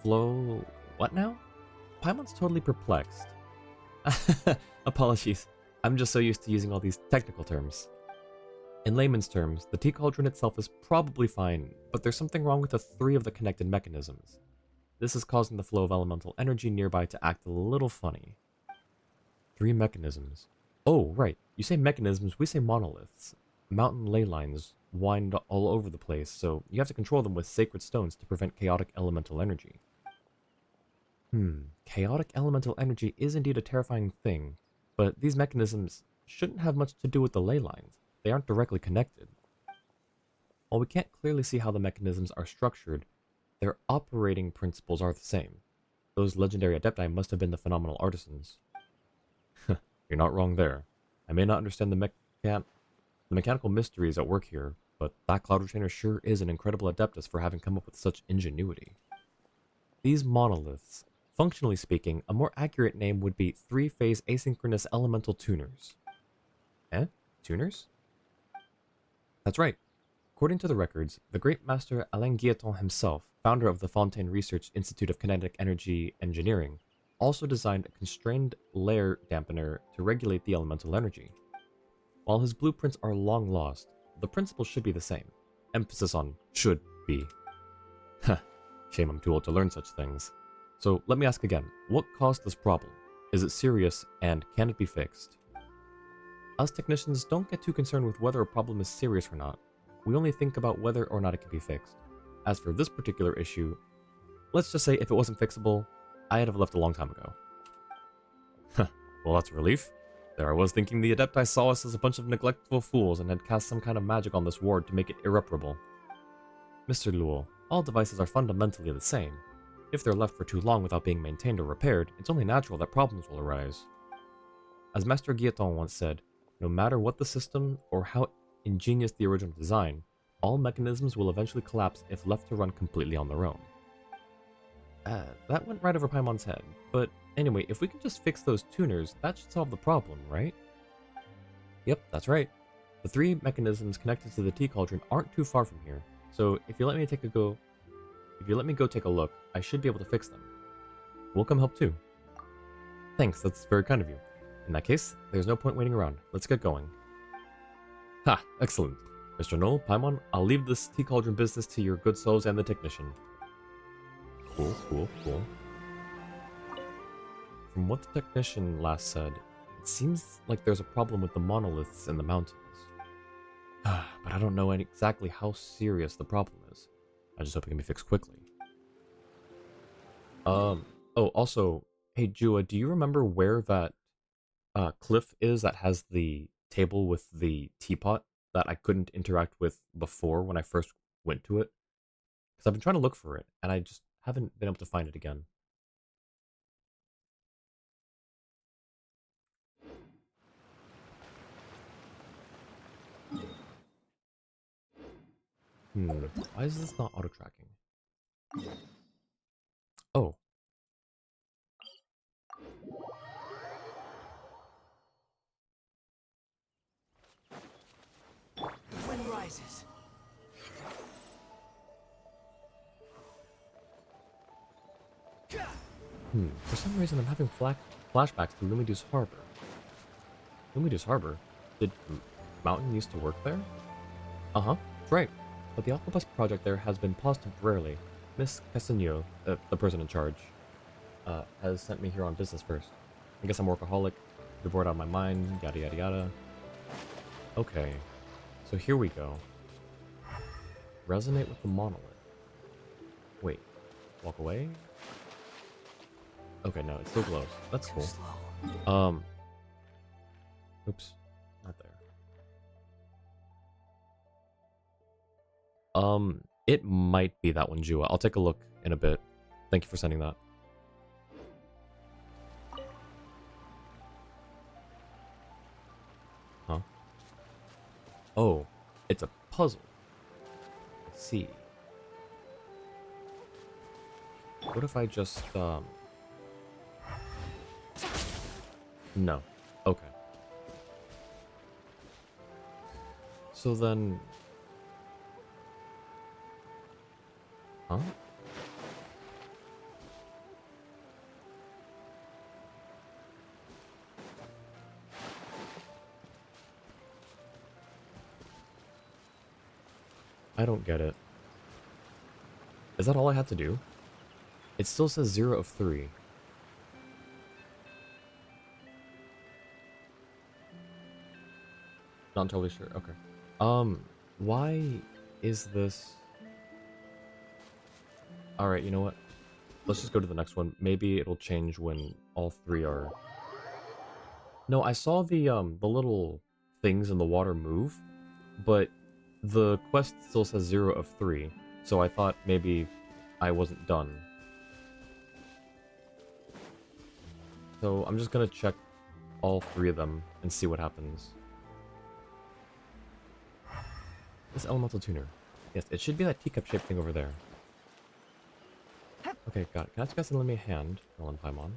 Flow... what now? Paimon's totally perplexed. Apologies. I'm just so used to using all these technical terms. In layman's terms, the tea cauldron itself is probably fine, but there's something wrong with the 3 of the connected mechanisms. This is causing the flow of elemental energy nearby to act a little funny. 3 mechanisms. Oh, right. You say mechanisms, we say monoliths. Mountain ley lines wind all over the place, so you have to control them with sacred stones to prevent chaotic elemental energy. Chaotic elemental energy is indeed a terrifying thing, but these mechanisms shouldn't have much to do with the ley lines. They aren't directly connected. While we can't clearly see how the mechanisms are structured, their operating principles are the same. Those legendary adepti must have been the phenomenal artisans. You're not wrong there. I may not understand the mechanical mysteries at work here, but that cloud retainer sure is an incredible adeptus for having come up with such ingenuity. These monoliths, functionally speaking, a more accurate name would be 3-phase asynchronous elemental tuners. Eh? Tuners? That's right. According to the records, the great master Alain Guillotin himself, founder of the Fontaine Research Institute of Kinetic Energy Engineering, also designed a constrained layer dampener to regulate the elemental energy. While his blueprints are long lost, the principle should be the same. Emphasis on should be. Shame I'm too old to learn such things. So let me ask again, what caused this problem? Is it serious, and can it be fixed? Us technicians don't get too concerned with whether a problem is serious or not. We only think about whether or not it can be fixed. As for this particular issue, let's just say if it wasn't fixable, I'd have left a long time ago. Well, that's a relief. There I was thinking the Adepti saw us as a bunch of neglectful fools and had cast some kind of magic on this ward to make it irreparable. Mr. Luel, all devices are fundamentally the same. If they're left for too long without being maintained or repaired, it's only natural that problems will arise. As Master Guillotin once said, no matter what the system or how ingenious the original design, all mechanisms will eventually collapse if left to run completely on their own. That went right over Paimon's head, but anyway, if we can just fix those tuners, that should solve the problem, right? Yep, that's right. The 3 mechanisms connected to the tea cauldron aren't too far from here, so if you let me go take a look, I should be able to fix them. We'll come help too. Thanks, that's very kind of you. In that case, there's no point waiting around. Let's get going. Ha! Excellent. Mr. Noel, Paimon, I'll leave this tea cauldron business to your good souls and the technician. Cool, cool, cool. From what the technician last said, it seems like there's a problem with the monoliths in the mountains. But I don't know exactly how serious the problem is. I just hope it can be fixed quickly. Oh, also, hey Jua, do you remember where that cliff is that has the table with the teapot that I couldn't interact with before when I first went to it? Because I've been trying to look for it, and I just haven't been able to find it again. Why is this not auto-tracking? Oh. The wind rises. For some reason I'm having flashbacks to Lumidu's Harbor. Lumidu's Harbor? Did Mountain used to work there? Uh-huh, that's right. But the Octopus project there has been paused temporarily. Miss Casino, the person in charge, has sent me here on business first. I guess I'm workaholic, bored out of my mind, yada yada yada. Okay, so here we go. Resonate with the monolith. Wait, walk away? Okay, no, it still glows. That's cool. Oops, not there. It might be that one, Jua. I'll take a look in a bit. Thank you for sending that. Huh? Oh, it's a puzzle. Let's see. What if I just, No. Okay. So then... Huh? I don't get it. Is that all I had to do? It still says 0 of 3. Not entirely sure. Okay. Why is this... Alright, you know what? Let's just go to the next one. Maybe it'll change when all 3 are... No, I saw the little things in the water move, but the quest still says 0 of 3, so I thought maybe I wasn't done. So I'm just gonna check all 3 of them and see what happens. This elemental tuner. Yes, it should be that teacup-shaped thing over there. Okay, got it. Can I ask you guys to lend me a hand while I'm Paimon?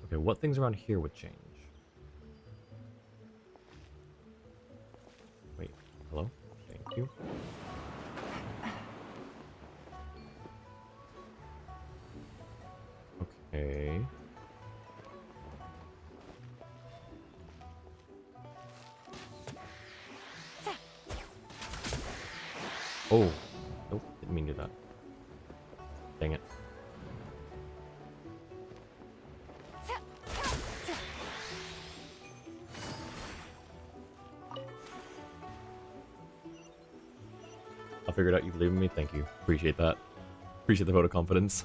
Okay, what things around here would change? Wait, hello? Thank you. Okay. Oh. Nope, didn't mean to do that. Dang it. I figured out you believe in me. Thank you. Appreciate that. Appreciate the vote of confidence.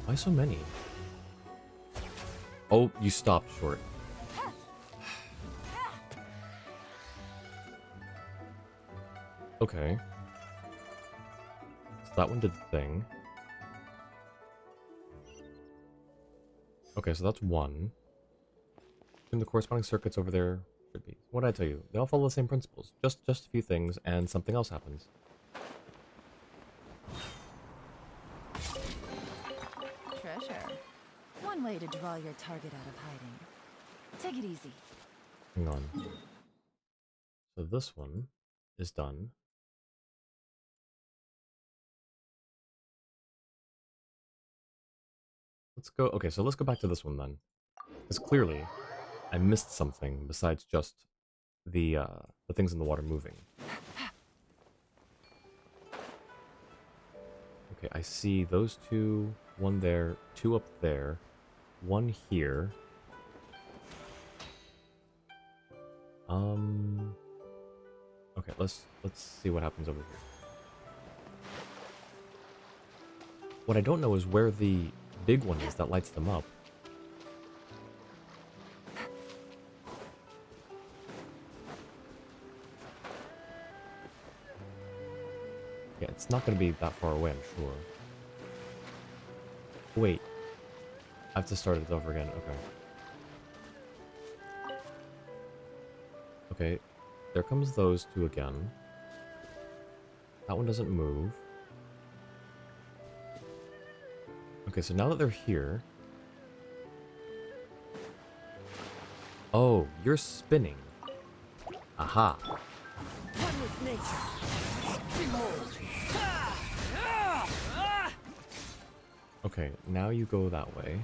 Why so many? Oh, you stopped short. Okay. So that one did the thing. Okay, so that's one. And the corresponding circuits over there should be. What did I tell you? They all follow the same principles. Just a few things, and something else happens. Treasure. One way to draw your target out of hiding. Take it easy. Hang on. So this one is done. Let's go. Okay, so let's go back to this one then. Because clearly, I missed something besides just the things in the water moving. Okay, I see those two, one there, two up there, one here. Okay, let's see what happens over here. What I don't know is where the big one is that lights them up. Yeah, it's not going to be that far away, I'm sure. Wait. I have to start it over again. Okay. Okay. There comes those two again. That one doesn't move. Okay, so now that they're here... Oh, you're spinning. Aha. One with nature. Behold. Okay, now you go that way.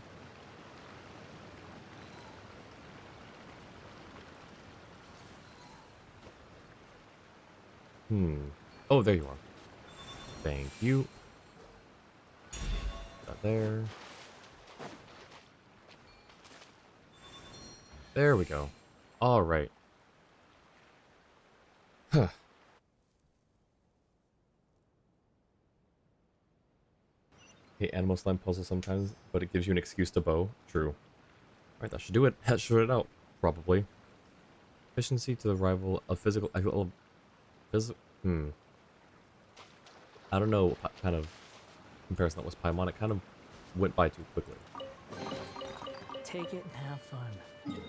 Oh, there you are. Thank you. That there. There we go. Alright. Huh. Hate animal slime puzzle sometimes, but it gives you an excuse to bow. True. Alright, that should do it. That should it out. Probably. Efficiency to the rival of physical... I don't know what kind of comparison that was Paimon. It kind of went by too quickly. Take it and have fun. Alright,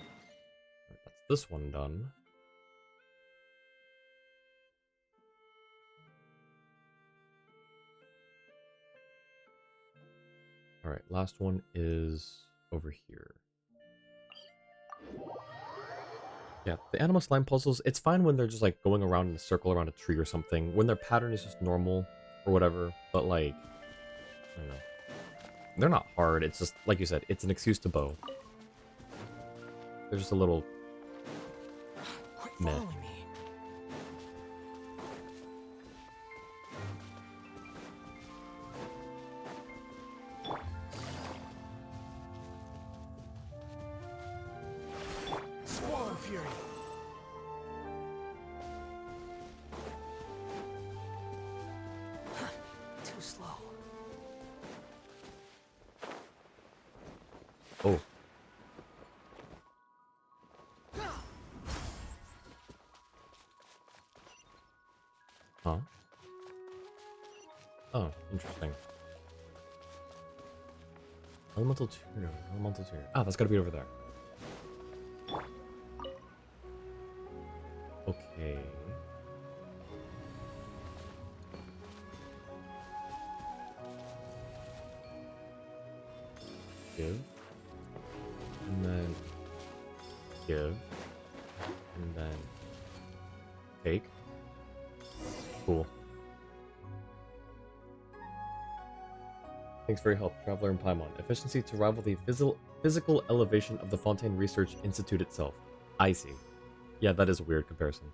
that's this one done. Alright, last one is over here. Yeah, the animal slime puzzles, it's fine when they're just like going around in a circle around a tree or something, when their pattern is just normal or whatever, but like, I don't know. They're not hard, it's just, like you said, it's an excuse to bow. They're just a little Quit meh. following me. Squall Fury. Too slow. Oh. Huh? Oh, interesting. Elemental tuner, elemental tuner. Ah, that's gotta be over there. Okay. Give. And then give. And then take. Cool. Thanks for your help, Traveler and Paimon. Efficiency to rival the physical elevation of the Fontaine Research Institute itself. I see. Yeah, that is a weird comparison.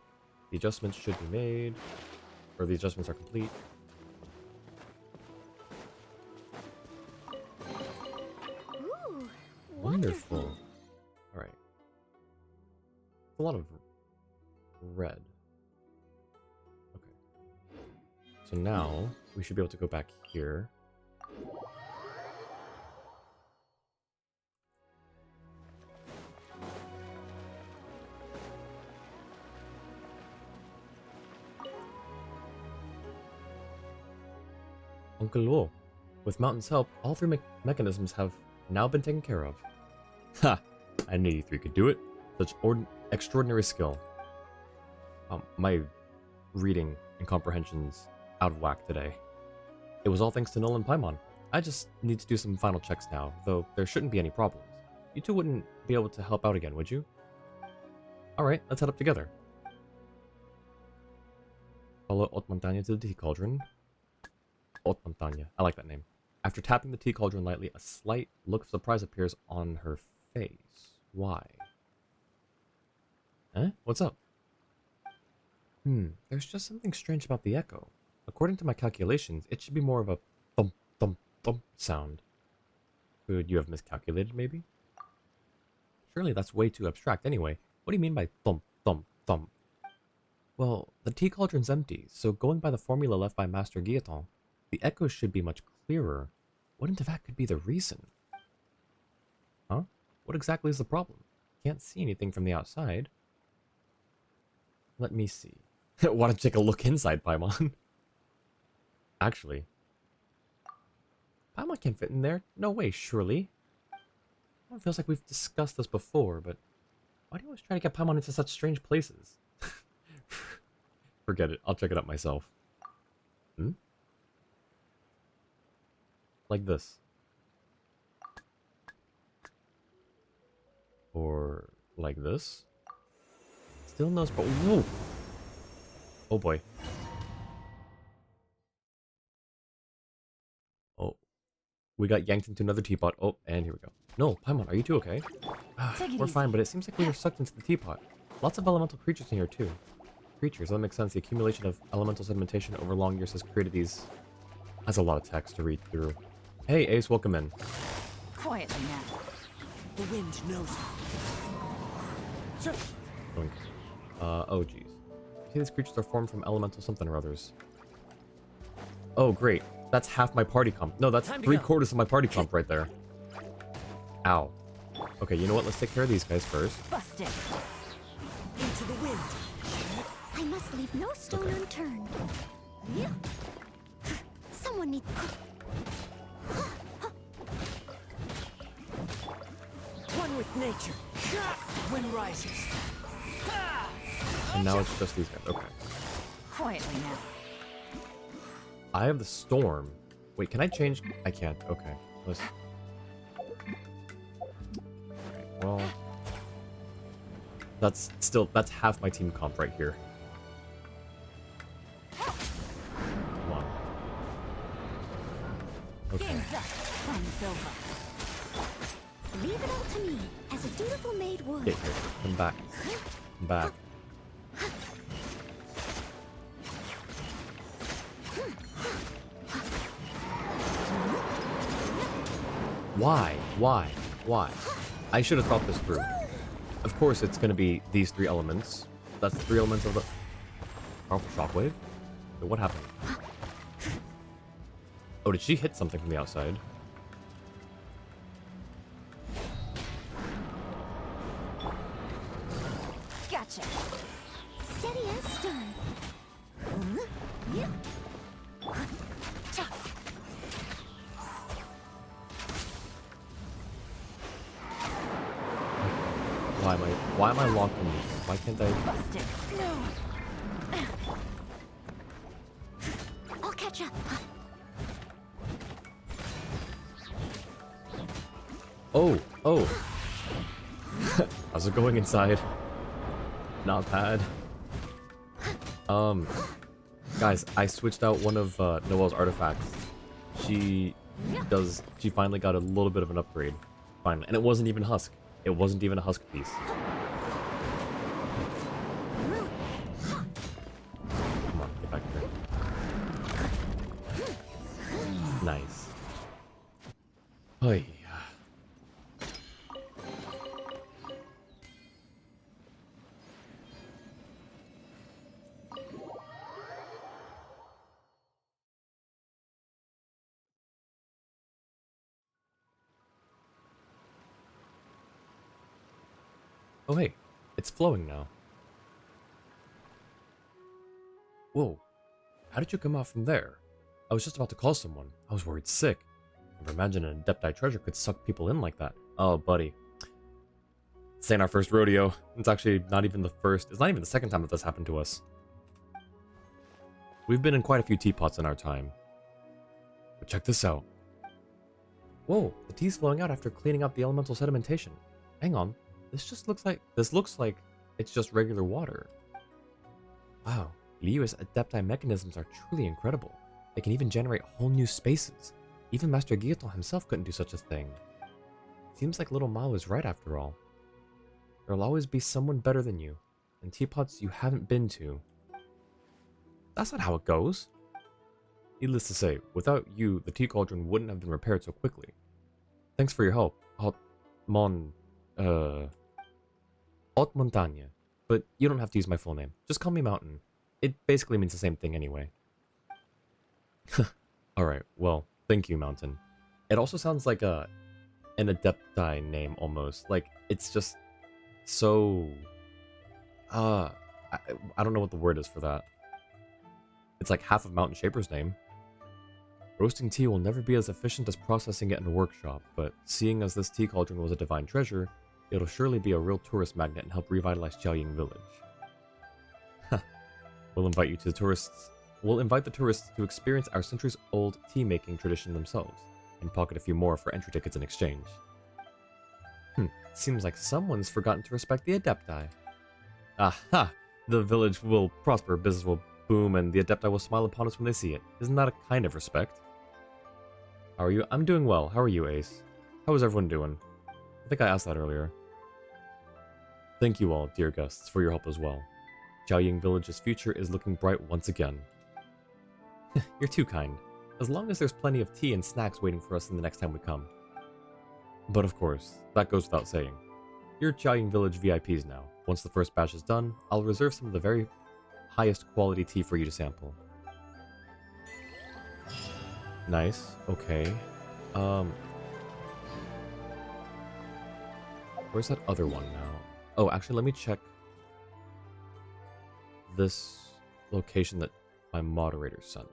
The adjustments should be made, or the adjustments are complete. Ooh, Wonderful. Alright. A lot of red. Okay. So now, we should be able to go back here. Uncle Luo, with Mountain's help, all three mechanisms have now been taken care of. Ha! I knew you three could do it. Such extraordinary skill. My reading and comprehension's out of whack today. It was all thanks to Null and Paimon. I just need to do some final checks now, though there shouldn't be any problems. You two wouldn't be able to help out again, would you? Alright, let's head up together. Follow Haute Montagne to the tea cauldron. Haute Montagne. I like that name. After tapping the tea cauldron lightly, a slight look of surprise appears on her face. Why? Eh? What's up? There's just something strange about the echo. According to my calculations, it should be more of a thump, thump, thump sound. Could you have miscalculated, maybe? Surely that's way too abstract anyway. What do you mean by thump, thump, thump? Well, the tea cauldron's empty, so going by the formula left by Master Guillotin, the echoes should be much clearer. What in fact could be the reason? Huh? What exactly is the problem? Can't see anything from the outside. Let me see. Want to take a look inside, Paimon? Actually, Paimon can't fit in there. No way, surely. It feels like we've discussed this before, but why do you always try to get Paimon into such strange places? Forget it. I'll check it out myself. Like this. Or like this. Still no spot. Whoa! Oh boy. Oh. We got yanked into another teapot. Oh, and here we go. No, Paimon, are you two okay? We're fine, but it seems like we were sucked into the teapot. Lots of elemental creatures in here too. Creatures, that makes sense. The accumulation of elemental sedimentation over long years has created these... That's a lot of text to read through. Hey, Ace, welcome in. Quietly now. The wind knows. Doink. Oh geez. See, these creatures are formed from elemental something or others. Oh, great. That's half my party comp. No, that's Time to go. 3/4 of my party comp right there. Ow. Okay, you know what? Let's take care of these guys first. Busted. Into the wind. I must leave no stone unturned. Yeah. Someone needs. One with nature. Wind rises. And now it's just these guys. Okay. Quietly now. I have the storm. Wait, can I change? I can't. Okay. Let's... Alright, well... That's half my team comp right here. Come on. Okay. Game's up. Fun's over. Leave it all to me, as a dutiful maid would. Get here. Come back. Come back. Why? Why? Why? I should have thought this through. Of course, it's going to be these 3 elements. That's the 3 elements of the... Powerful shockwave? Wait, what happened? Oh, did she hit something from the outside? Gotcha. Steady as stone. Yeah. Chop. Why am I locked in these? Why can't I... Busted. No. I'll catch up. Oh, oh. How's it going inside? Not bad. Guys, I switched out one of Noelle's artifacts. She finally got a little bit of an upgrade. Finally. And it wasn't even Husk. It wasn't even a Husk piece. Come on, get back here. Nice. Oy. Oh hey, it's flowing now. Whoa, how did you come out from there? I was just about to call someone. I was worried sick. Never imagined an Adepti treasure could suck people in like that. Oh, buddy. This ain't our first rodeo. It's actually not even the first. It's not even the second time that this happened to us. We've been in quite a few teapots in our time. But check this out. Whoa, the tea's flowing out after cleaning up the elemental sedimentation. Hang on. This looks like it's just regular water. Wow, Liyue's Adepti mechanisms are truly incredible. They can even generate whole new spaces. Even Master Guillotin himself couldn't do such a thing. Seems like little Ma was right after all. There'll always be someone better than you, and teapots you haven't been to. That's not how it goes. Needless to say, without you, the tea cauldron wouldn't have been repaired so quickly. Thanks for your help, Haute Montagne. But you don't have to use my full name. Just call me Mountain. It basically means the same thing anyway. Alright, well, thank you, Mountain. It also sounds like an Adepti name, almost. Like, it's just so... I don't know what the word is for that. It's like half of Mountain Shaper's name. Roasting tea will never be as efficient as processing it in a workshop, but seeing as this tea cauldron was a divine treasure, it'll surely be a real tourist magnet and help revitalize Xianyun village. We'll invite the tourists to experience our centuries-old tea-making tradition themselves, and pocket a few more for entry tickets in exchange. Seems like someone's forgotten to respect the Adepti. Aha! The village will prosper, business will boom, and the Adepti will smile upon us when they see it. Isn't that a kind of respect? How are you? I'm doing well. How are you, Ace? How is everyone doing? I think I asked that earlier. Thank you all, dear guests, for your help as well. Xianyun Village's future is looking bright once again. You're too kind. As long as there's plenty of tea and snacks waiting for us the next time we come. But of course, that goes without saying. You're Xianyun Village VIPs now. Once the first batch is done, I'll reserve some of the very highest quality tea for you to sample. Nice. Okay. Um, where's that other one now? Oh, actually, let me check this location that my moderator sent.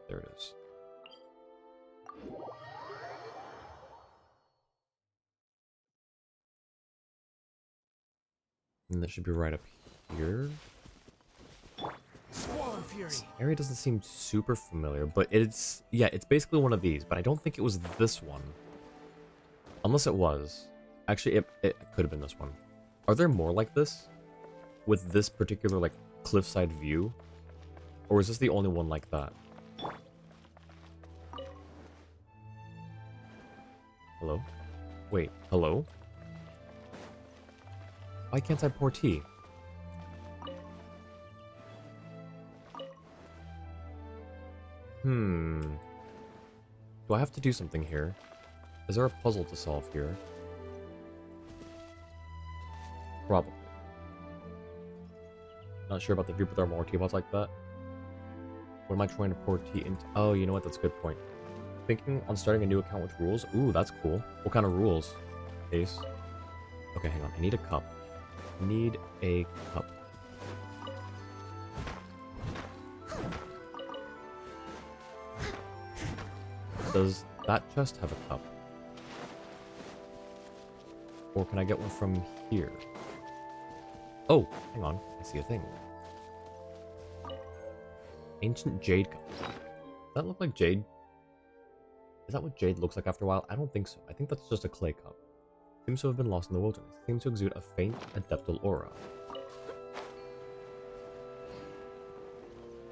There it is. And that should be right up here. Squall and Fury. This area doesn't seem super familiar, but it's... Yeah, it's basically one of these, but I don't think it was this one. Unless it was. Actually, it could have been this one. Are there more like this? With this particular, like, cliffside view? Or is this the only one like that? Hello? Wait, hello? Why can't I pour tea? Do I have to do something here? Is there a puzzle to solve here? Probably. Not sure about the view, but there are more teapots like that. What am I trying to pour tea into? Oh, you know what? That's a good point. Thinking on starting a new account with rules? Ooh, that's cool. What kind of rules? Ace. Okay, hang on. I need a cup. Need a cup. Does that chest have a cup? Or can I get one from here? Oh, hang on. I see a thing. Ancient jade cup. Does that look like jade? Is that what jade looks like after a while? I don't think so. I think that's just a clay cup. Seems to have been lost in the wilderness. Seems to exude a faint, adeptal aura.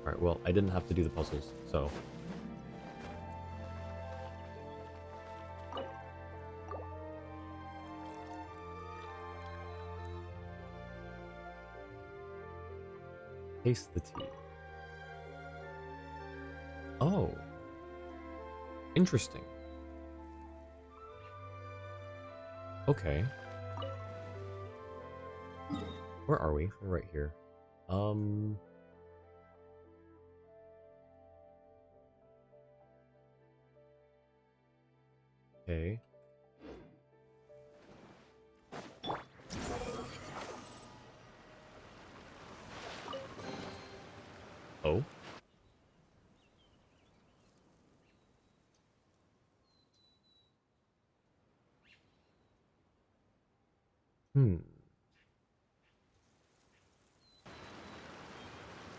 Alright, well, I didn't have to do the puzzles, so... Taste the tea. Oh. Interesting. Okay. Where are we? We're right here. Okay. Oh.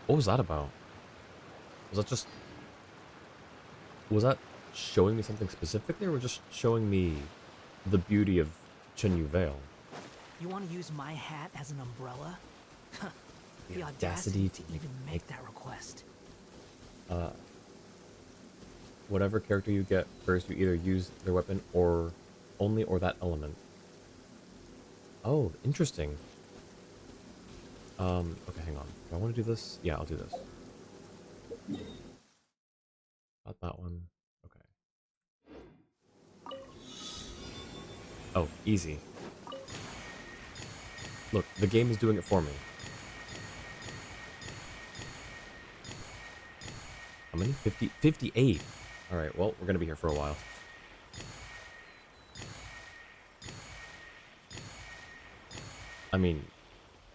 What was that about? Was that just... Was that showing me something specifically, or just showing me the beauty of Xianyun Vale? You want to use my hat as an umbrella? The audacity to even make that request. Whatever character you get first, you either use their weapon or that element. Oh, interesting. Okay, hang on. Do I want to do this? Yeah, I'll do this. Not that one. Okay. Oh, easy. Look, the game is doing it for me. How many? 50? 58! Alright, well, we're gonna be here for a while. I mean,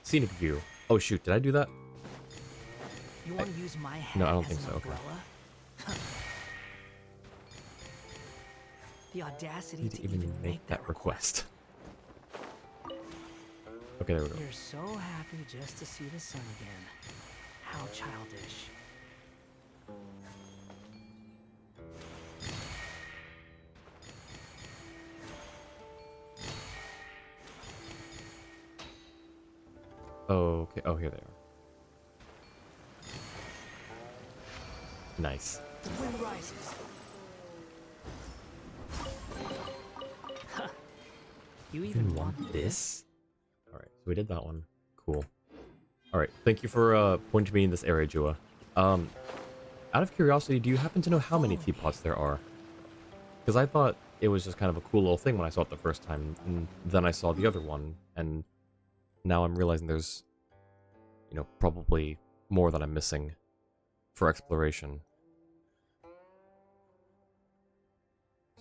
scenic view. Oh shoot, did I do that? You want to use my hat No, I don't as think an so, okay. umbrella? The audacity Need to even make that request. Okay, there we go. You're so happy just to see the sun again. How childish. Oh, okay. Oh, here they are. Nice. The wind rises. You even want this? Alright, so we did that one. Cool. Alright, thank you for pointing me in this area, Jua. Out of curiosity, do you happen to know how many teapots there are? Because I thought it was just kind of a cool little thing when I saw it the first time, and then I saw the other one, and now I'm realizing there's, you know, probably more that I'm missing for exploration.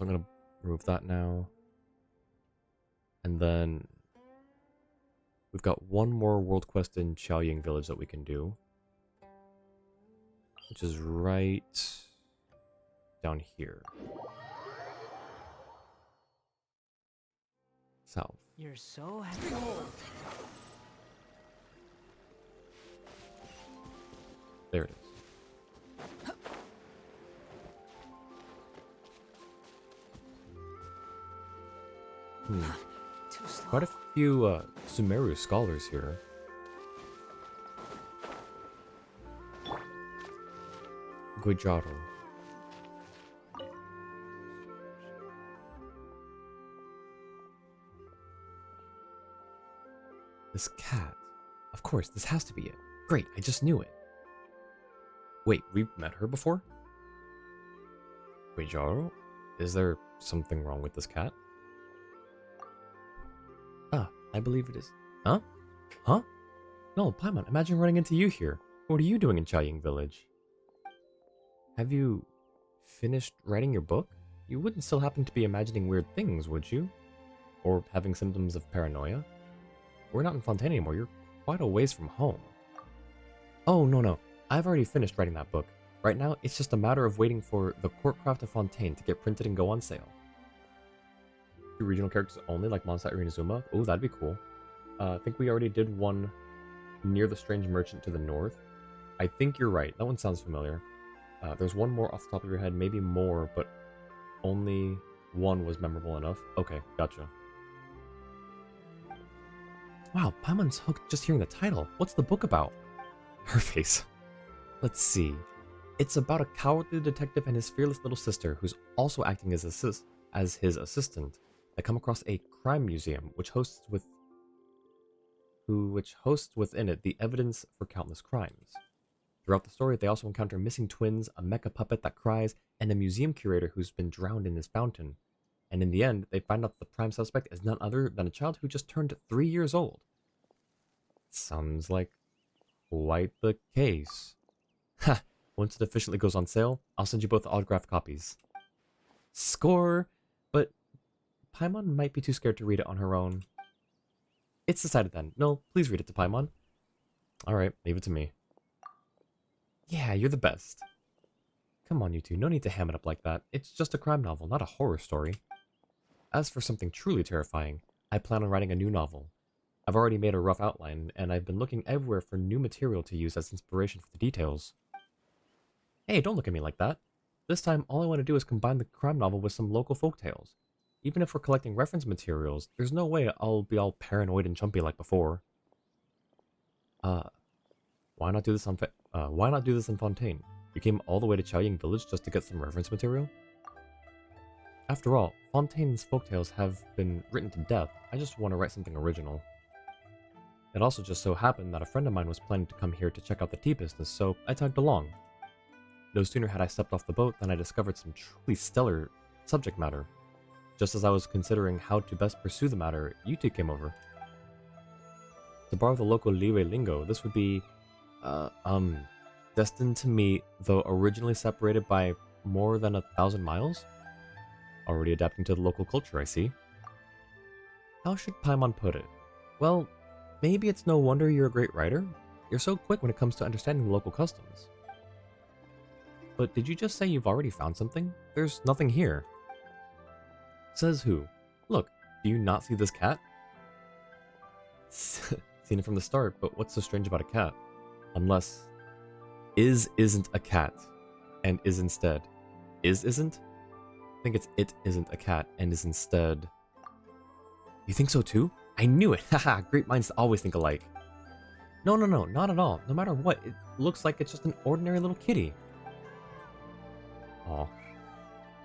So I'm gonna remove that now. And then we've got one more world quest in Xianyun village that we can do. Which is right down here. South. You're so happy. There it is. Too slow. Quite a few Sumeru scholars here. Guijaro. This cat. Of course, this has to be it. Great, I just knew it. Wait, we've met her before? Guijaro? Is there something wrong with this cat? Ah, I believe it is. Huh? Huh? No, Paimon, imagine running into you here. What are you doing in Xianyun village? Have you finished writing your book? You wouldn't still happen to be imagining weird things, would you? Or having symptoms of paranoia? We're not in Fontaine anymore, you're quite a ways from home. Oh, no. I've already finished writing that book. Right now, it's just a matter of waiting for the Courtcraft of Fontaine to get printed and go on sale. 2 regional characters only, like Mondstadt or Inazuma? Oh, that'd be cool. I think we already did one near the Strange Merchant to the north. I think you're right, that one sounds familiar. There's one more off the top of your head, maybe more, but only one was memorable enough. Okay, gotcha. Wow, Paimon's hooked just hearing the title. What's the book about? Her face. Let's see. It's about a cowardly detective and his fearless little sister, who's also acting as his assistant. They come across a crime museum, which hosts within it the evidence for countless crimes. Throughout the story, they also encounter missing twins, a mecha puppet that cries, and a museum curator who's been drowned in this fountain. And in the end, they find out the prime suspect is none other than a child who just turned 3 years old. Sounds like quite the case. Ha! Once it officially goes on sale, I'll send you both autographed copies. Score! But Paimon might be too scared to read it on her own. It's decided then. No, please read it to Paimon. Alright, leave it to me. Yeah, you're the best. Come on, you two, no need to ham it up like that. It's just a crime novel, not a horror story. As for something truly terrifying, I plan on writing a new novel. I've already made a rough outline, and I've been looking everywhere for new material to use as inspiration for the details. Hey, don't look at me like that. This time, all I want to do is combine the crime novel with some local folktales. Even if we're collecting reference materials, there's no way I'll be all paranoid and jumpy like before. Why not do this in Fontaine? You came all the way to Xianyun village just to get some reference material? After all, Fontaine's folktales have been written to death. I just want to write something original. It also just so happened that a friend of mine was planning to come here to check out the tea business, so I tagged along. No sooner had I stepped off the boat than I discovered some truly stellar subject matter. Just as I was considering how to best pursue the matter, you two came over. To borrow the local Liyue lingo, this would be, destined to meet, though originally separated by more than 1,000 miles? Already adapting to the local culture, I see. How should Paimon put it? Well, maybe it's no wonder you're a great writer. You're so quick when it comes to understanding the local customs. But did you just say you've already found something? There's nothing here. Says who? Look, do you not see this cat? Seen it from the start, but what's so strange about a cat? Unless isn't a cat, and is instead. Isn't? I think it's it isn't a cat, and is instead. You think so too? I knew it! Haha, great minds always think alike. No, not at all. No matter what, it looks like it's just an ordinary little kitty. Aw.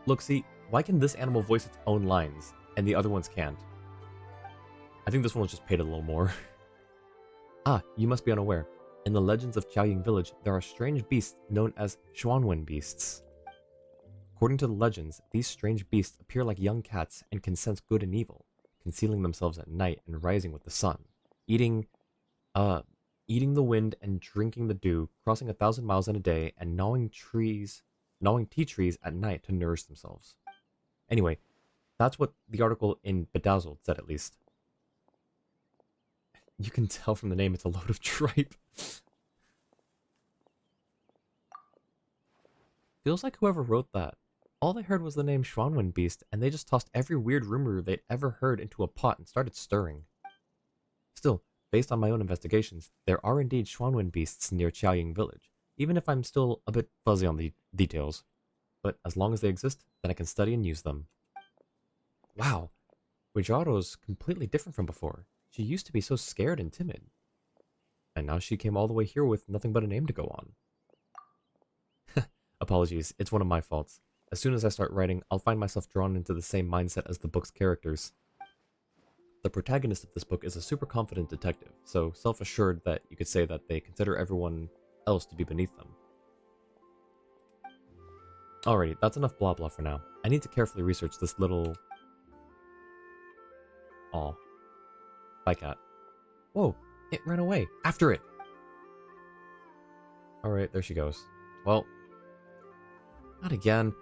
Look, see, why can this animal voice its own lines, and the other ones can't? I think this one was just paid a little more. Ah, you must be unaware. In the legends of Xianyun village, there are strange beasts known as Xianyun beasts. According to the legends, these strange beasts appear like young cats and can sense good and evil, concealing themselves at night and rising with the sun, eating the wind and drinking the dew, crossing 1,000 miles in a day, and gnawing tea trees at night to nourish themselves. Anyway, that's what the article in Bedazzled said, at least. You can tell from the name it's a load of tripe. Feels like whoever wrote that, all they heard was the name Xianyun Beast, and they just tossed every weird rumor they'd ever heard into a pot and started stirring. Still, based on my own investigations, there are indeed Xianyun Beasts near Xianyun Village, even if I'm still a bit fuzzy on the details. But as long as they exist, then I can study and use them. Wow, Guijaro's completely different from before. She used to be so scared and timid. And now she came all the way here with nothing but a name to go on. Apologies, it's one of my faults. As soon as I start writing, I'll find myself drawn into the same mindset as the book's characters. The protagonist of this book is a super confident detective, so self-assured that you could say that they consider everyone else to be beneath them. Alrighty, that's enough blah blah for now. I need to carefully research this little... Aw. Bye, cat. Whoa, it ran away. After it! Alright, there she goes. Well, not again.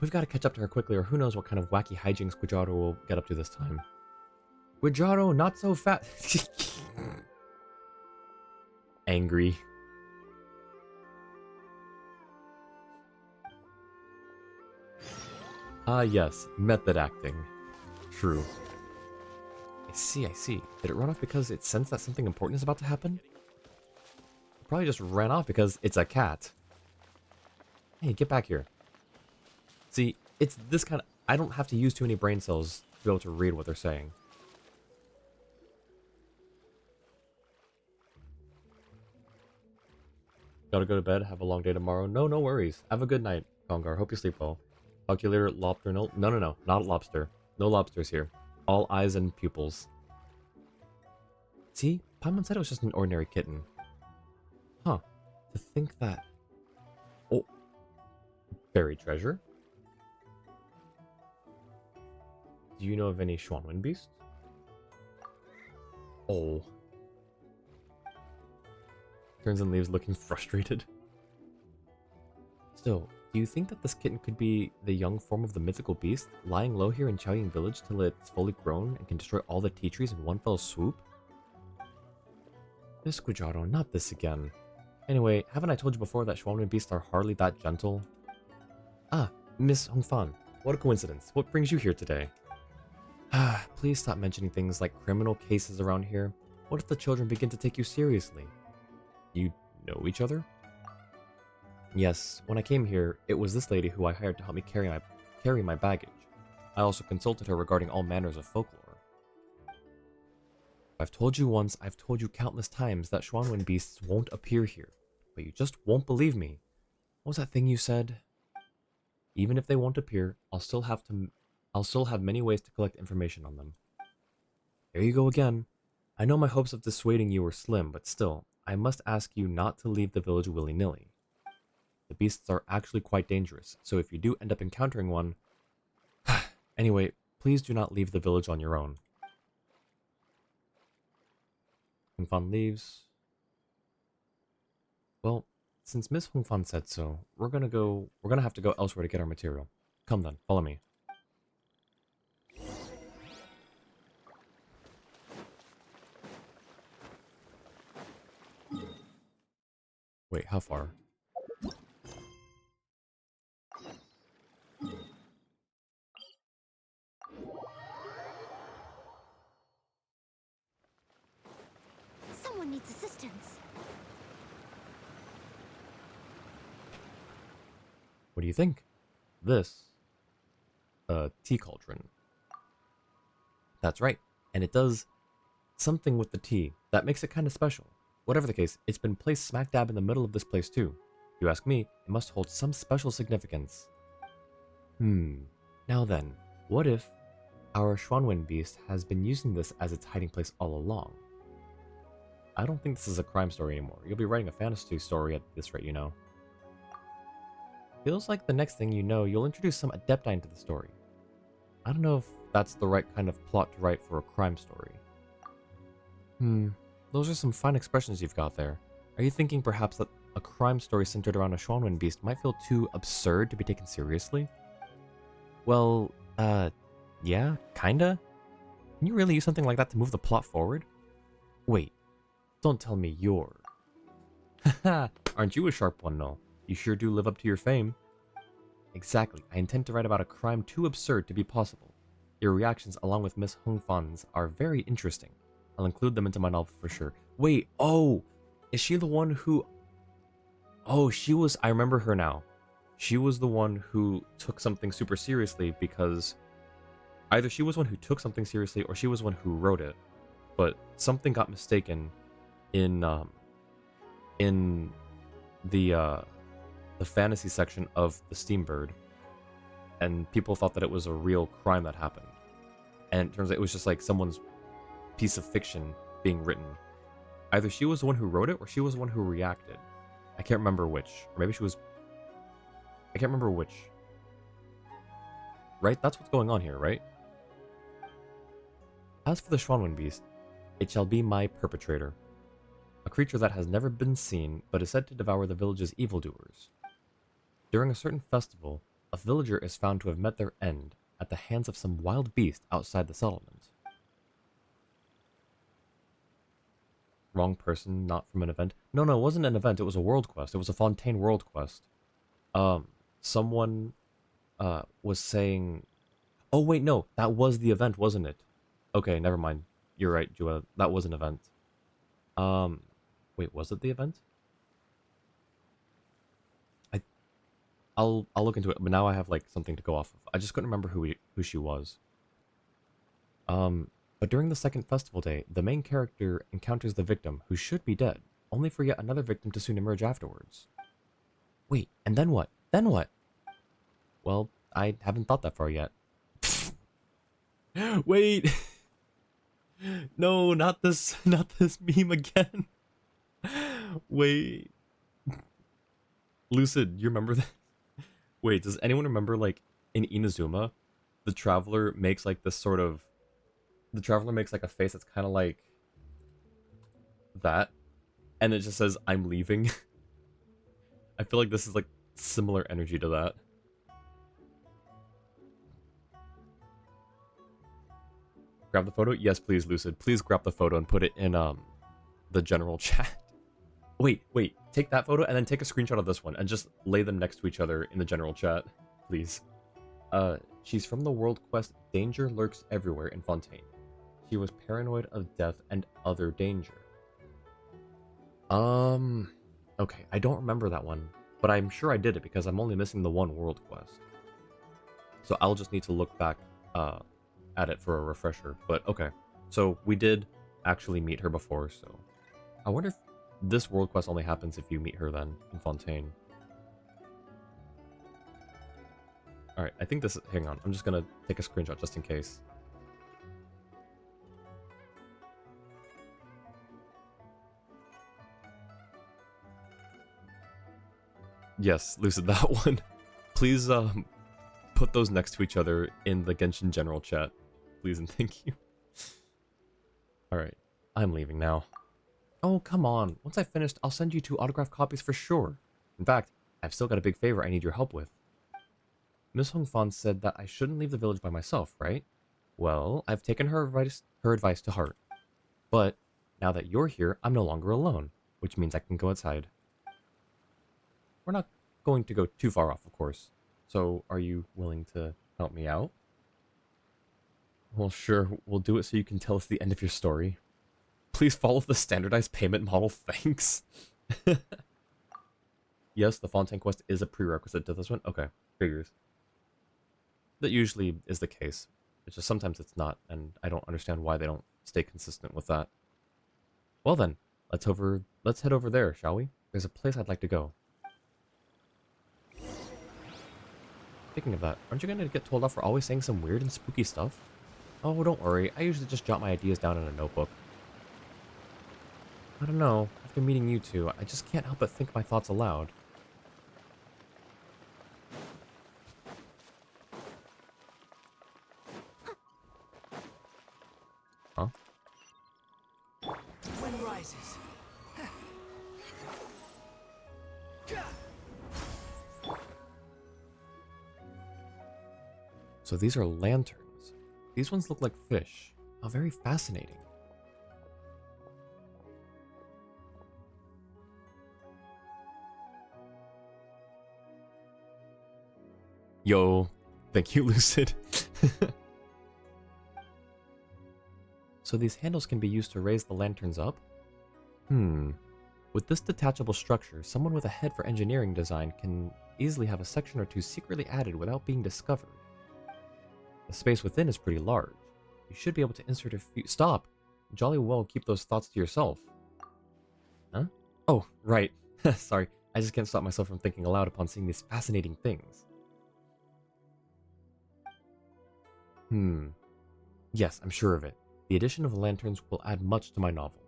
We've got to catch up to her quickly, or who knows what kind of wacky hijinks Guijaro will get up to this time. Guijaro, not so fast! Angry. Ah, yes, method acting. True. I see, I see. Did it run off because it sensed that something important is about to happen? It probably just ran off because it's a cat. Hey, get back here. See, it's this kind of... I don't have to use too many brain cells to be able to read what they're saying. Gotta go to bed, have a long day tomorrow. No, no worries. Have a good night, Kongar. Hope you sleep well. Talk to you later, lobster. No, not lobster. No lobsters here. All eyes and pupils. See? Paimon said it was just an ordinary kitten. Huh. To think that... Oh. Buried treasure? Do you know of any Xianyun beasts? Oh. Turns and leaves looking frustrated. Still, do you think that this kitten could be the young form of the mythical beast, lying low here in Xianyun Village till it's fully grown and can destroy all the tea trees in one fell swoop? Miss Guijaro, not this again. Anyway, haven't I told you before that Xianyun beasts are hardly that gentle? Ah, Miss Hongfan, what a coincidence. What brings you here today? Ah, please stop mentioning things like criminal cases around here. What if the children begin to take you seriously? You know each other? Yes, when I came here, it was this lady who I hired to help me carry my baggage. I also consulted her regarding all manners of folklore. I've told you once, I've told you countless times that Xianyun beasts won't appear here, but you just won't believe me. What was that thing you said? Even if they won't appear, I'll still have many ways to collect information on them. There you go again. I know my hopes of dissuading you were slim, but still, I must ask you not to leave the village willy-nilly. The beasts are actually quite dangerous, so if you do end up encountering one... Anyway, please do not leave the village on your own. Hongfan leaves. Well, since Miss Hongfan said so, we're gonna have to go elsewhere to get our material. Come then, follow me. Wait, how far? Someone needs assistance. What do you think? This? Tea cauldron. That's right, and it does something with the tea that makes it kind of special. Whatever the case, it's been placed smack dab in the middle of this place too. If you ask me, it must hold some special significance. Now then, what if our Xianyun beast has been using this as its hiding place all along? I don't think this is a crime story anymore. You'll be writing a fantasy story at this rate, you know. Feels like the next thing you know, you'll introduce some Adepti into the story. I don't know if that's the right kind of plot to write for a crime story. Those are some fine expressions you've got there. Are you thinking perhaps that a crime story centered around a Xianyun beast might feel too absurd to be taken seriously? Well, yeah, kinda? Can you really use something like that to move the plot forward? Wait, don't tell me you're... Haha, aren't you a sharp one, no? You sure do live up to your fame. Exactly, I intend to write about a crime too absurd to be possible. Your reactions, along with Miss Hung Fan's, are very interesting. I'll include them into my novel for sure. Wait, oh! Is she the one who... Oh, she was... I remember her now. She was the one who took something super seriously because... Either she was one who took something seriously or she was one who wrote it. But something got mistaken in the fantasy section of the Steambird, and people thought that it was a real crime that happened. And it turns out it was just like someone's piece of fiction being written. Either she was the one who wrote it or she was the one who reacted. I can't remember which. Or maybe she was... I can't remember which. Right? That's what's going on here, right? As for the Xianyun beast, it shall be my perpetrator. A creature that has never been seen, but is said to devour the village's evildoers. During a certain festival, a villager is found to have met their end at the hands of some wild beast outside the settlement. Wrong person, not from an event. No, it wasn't an event, it was a world quest. It was a Fontaine world quest. Someone, was saying... Oh, wait, no, that was the event, wasn't it? Okay, never mind. You're right, Jua. That was an event. Wait, was it the event? I'll look into it, but now I have like something to go off of. I just couldn't remember who she was. But during the second festival day, the main character encounters the victim, who should be dead, only for yet another victim to soon emerge afterwards. Wait, and then what? Then what? Well, I haven't thought that far yet. Wait! No, not this meme again. Wait. Lucid, you remember that? Wait, does anyone remember, like, in Inazuma, the Traveler makes, like, this sort of... The Traveler makes, like, a face that's kind of like... that. And it just says, I'm leaving. I feel like this is, like, similar energy to that. Grab the photo? Yes, please, Lucid. Please grab the photo and put it in, the general chat. Wait. Take that photo and then take a screenshot of this one and just lay them next to each other in the general chat, please. She's from the world quest Danger Lurks Everywhere in Fontaine. She was paranoid of death and other danger. Okay, I don't remember that one, but I'm sure I did it because I'm only missing the one world quest. So I'll just need to look back, at it for a refresher, but okay. So we did actually meet her before, so... I wonder if this world quest only happens if you meet her then, in Fontaine. Alright, I think this is... Hang on, I'm just gonna take a screenshot just in case. Yes, Lucid, that one. Please, put those next to each other in the Genshin general chat. Please and thank you. Alright, I'm leaving now. Oh, come on. Once I've finished, I'll send you 2 autographed copies for sure. In fact, I've still got a big favor I need your help with. Miss Hong Fan said that I shouldn't leave the village by myself, right? Well, I've taken her advice to heart. But, now that you're here, I'm no longer alone, which means I can go outside. We're not going to go too far off, of course. So, are you willing to help me out? Well, sure, we'll do it so you can tell us the end of your story. Please follow the standardized payment model, thanks. Yes, the Fontaine quest is a prerequisite to this one. Okay, figures. That usually is the case. It's just sometimes it's not, and I don't understand why they don't stay consistent with that. Well then, let's head over there, shall we? There's a place I'd like to go. Speaking of that, aren't you gonna get told off for always saying some weird and spooky stuff? Oh, don't worry, I usually just jot my ideas down in a notebook. I don't know, after meeting you two, I just can't help but think my thoughts aloud. Huh? Wind rises. So these are lanterns. These ones look like fish. How very fascinating. Yo, thank you, Lucid. So these handles can be used to raise the lanterns up? With this detachable structure, someone with a head for engineering design can easily have a section or two secretly added without being discovered. The space within is pretty large. You should be able to insert a few— Stop! Jolly well keep those thoughts to yourself. Huh? Oh, right. Sorry, I just can't stop myself from thinking aloud upon seeing these fascinating things. Yes, I'm sure of it. The addition of lanterns will add much to my novel.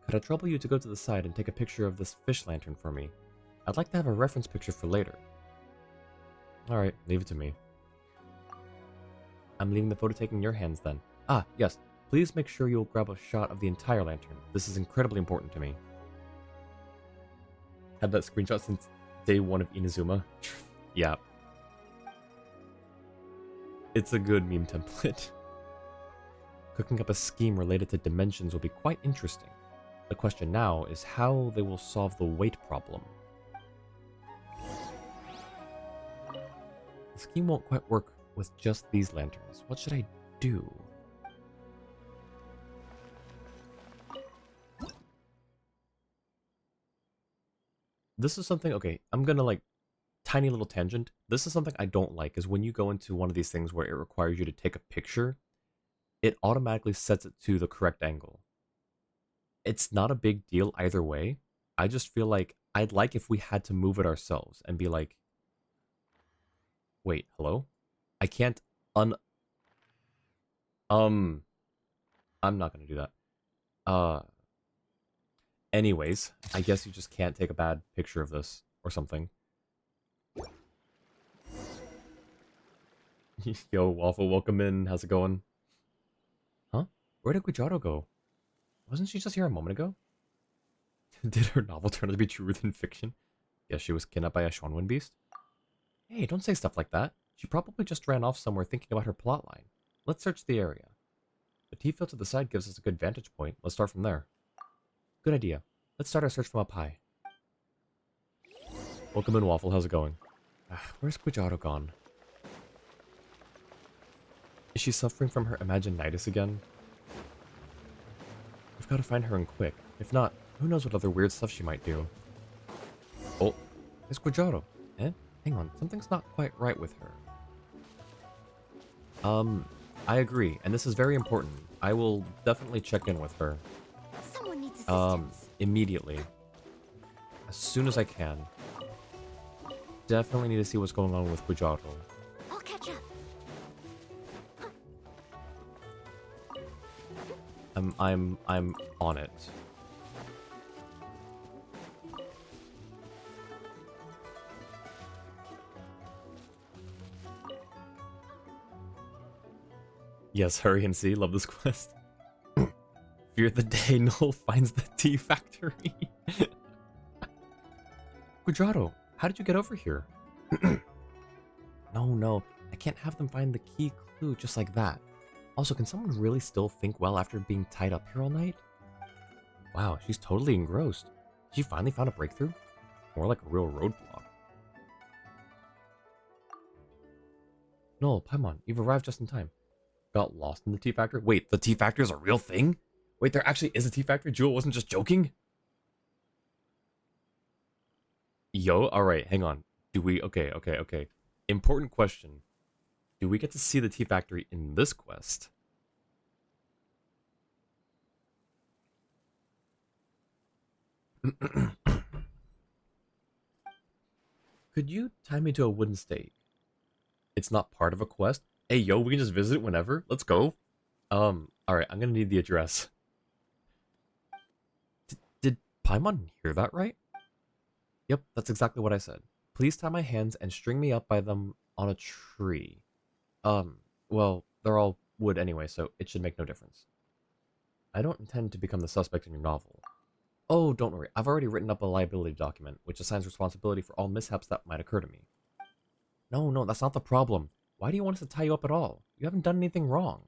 Could I trouble you to go to the side and take a picture of this fish lantern for me? I'd like to have a reference picture for later. Alright, leave it to me. I'm leaving the photo taking in your hands then. Ah, yes. Please make sure you'll grab a shot of the entire lantern. This is incredibly important to me. Had that screenshot since day 1 of Inazuma. Yeah. It's a good meme template. Cooking up a scheme related to dimensions will be quite interesting. The question now is how they will solve the weight problem. The scheme won't quite work with just these lanterns. What should I do? This is something— okay, I'm gonna like— tiny little tangent. This is something I don't like, is when you go into one of these things where it requires you to take a picture, it automatically sets it to the correct angle. It's not a big deal either way. I just feel like I'd like if we had to move it ourselves and be like, wait, hello? I can't I'm not gonna do that. Anyways, I guess you just can't take a bad picture of this or something. Yo, Waffle, welcome in. How's it going? Huh? Where did Guijardo go? Wasn't she just here a moment ago? Did her novel turn out to be truer than fiction? Yes, she was kidnapped by a Xianyun beast? Hey, don't say stuff like that. She probably just ran off somewhere thinking about her plotline. Let's search the area. The tea field to the side gives us a good vantage point. Let's start from there. Good idea. Let's start our search from up high. Welcome in, Waffle. How's it going? Where's Guijardo gone? Is she suffering from her imaginitis again? We've got to find her and quick. If not, who knows what other weird stuff she might do. Oh, it's Guijardo. Eh? Hang on, something's not quite right with her. I agree, and this is very important. I will definitely check in with her. Someone needs assistance. Immediately. As soon as I can. Definitely need to see what's going on with Guijardo. I'll catch up. I'm on it. Yes, hurry and see. Love this quest. Fear the day Noel finds the tea factory. Guijardo, how did you get over here? No, I can't have them find the key clue just like that. Also, can someone really still think well after being tied up here all night? Wow, she's totally engrossed. She finally found a breakthrough? More like a real roadblock. Noel, Paimon, you've arrived just in time. Got lost in the tea factory? Wait, the tea factory is a real thing? Wait, there actually is a tea factory? Jewel wasn't just joking? Yo, alright, hang on. Do we— okay. Important question. Do we get to see the tea factory in this quest? Could you tie me to a wooden stake? It's not part of a quest? Hey, yo, we can just visit whenever. Let's go. Alright, I'm gonna need the address. Did Paimon hear that right? Yep, that's exactly what I said. Please tie my hands and string me up by them on a tree. Well, they're all wood anyway, so it should make no difference. I don't intend to become the suspect in your novel. Oh, don't worry. I've already written up a liability document, which assigns responsibility for all mishaps that might occur to me. No, no, that's not the problem. Why do you want us to tie you up at all? You haven't done anything wrong.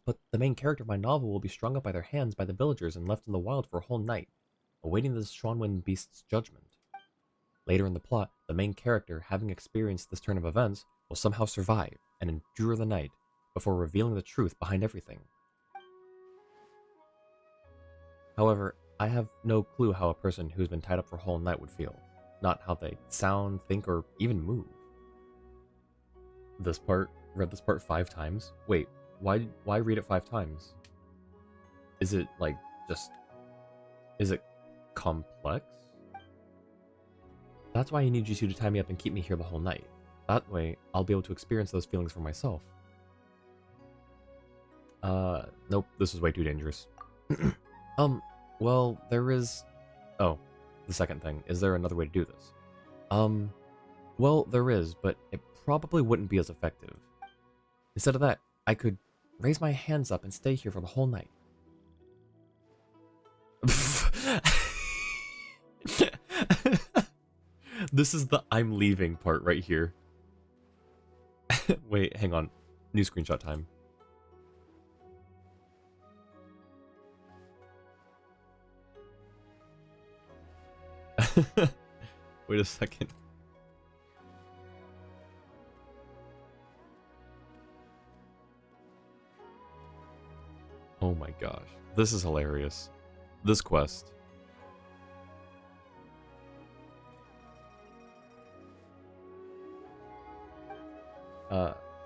But the main character of my novel will be strung up by their hands by the villagers and left in the wild for a whole night, awaiting the Xianyun beast's judgment. Later in the plot, the main character, having experienced this turn of events, will somehow survive and endure the night before revealing the truth behind everything. However, I have no clue how a person who's been tied up for a whole night would feel, not how they sound, think, or even move. Read this part 5 times. Wait, why read it 5 times? Is it like is it complex? That's why I need you two to tie me up and keep me here the whole night. That way, I'll be able to experience those feelings for myself. Nope, this is way too dangerous. Well, there is... Oh, the second thing. Is there another way to do this? Well, there is, but it probably wouldn't be as effective. Instead of that, I could raise my hands up and stay here for the whole night. This is the I'm leaving part right here. Wait, hang on. New screenshot time. Wait a second. Oh my gosh. This is hilarious. This quest.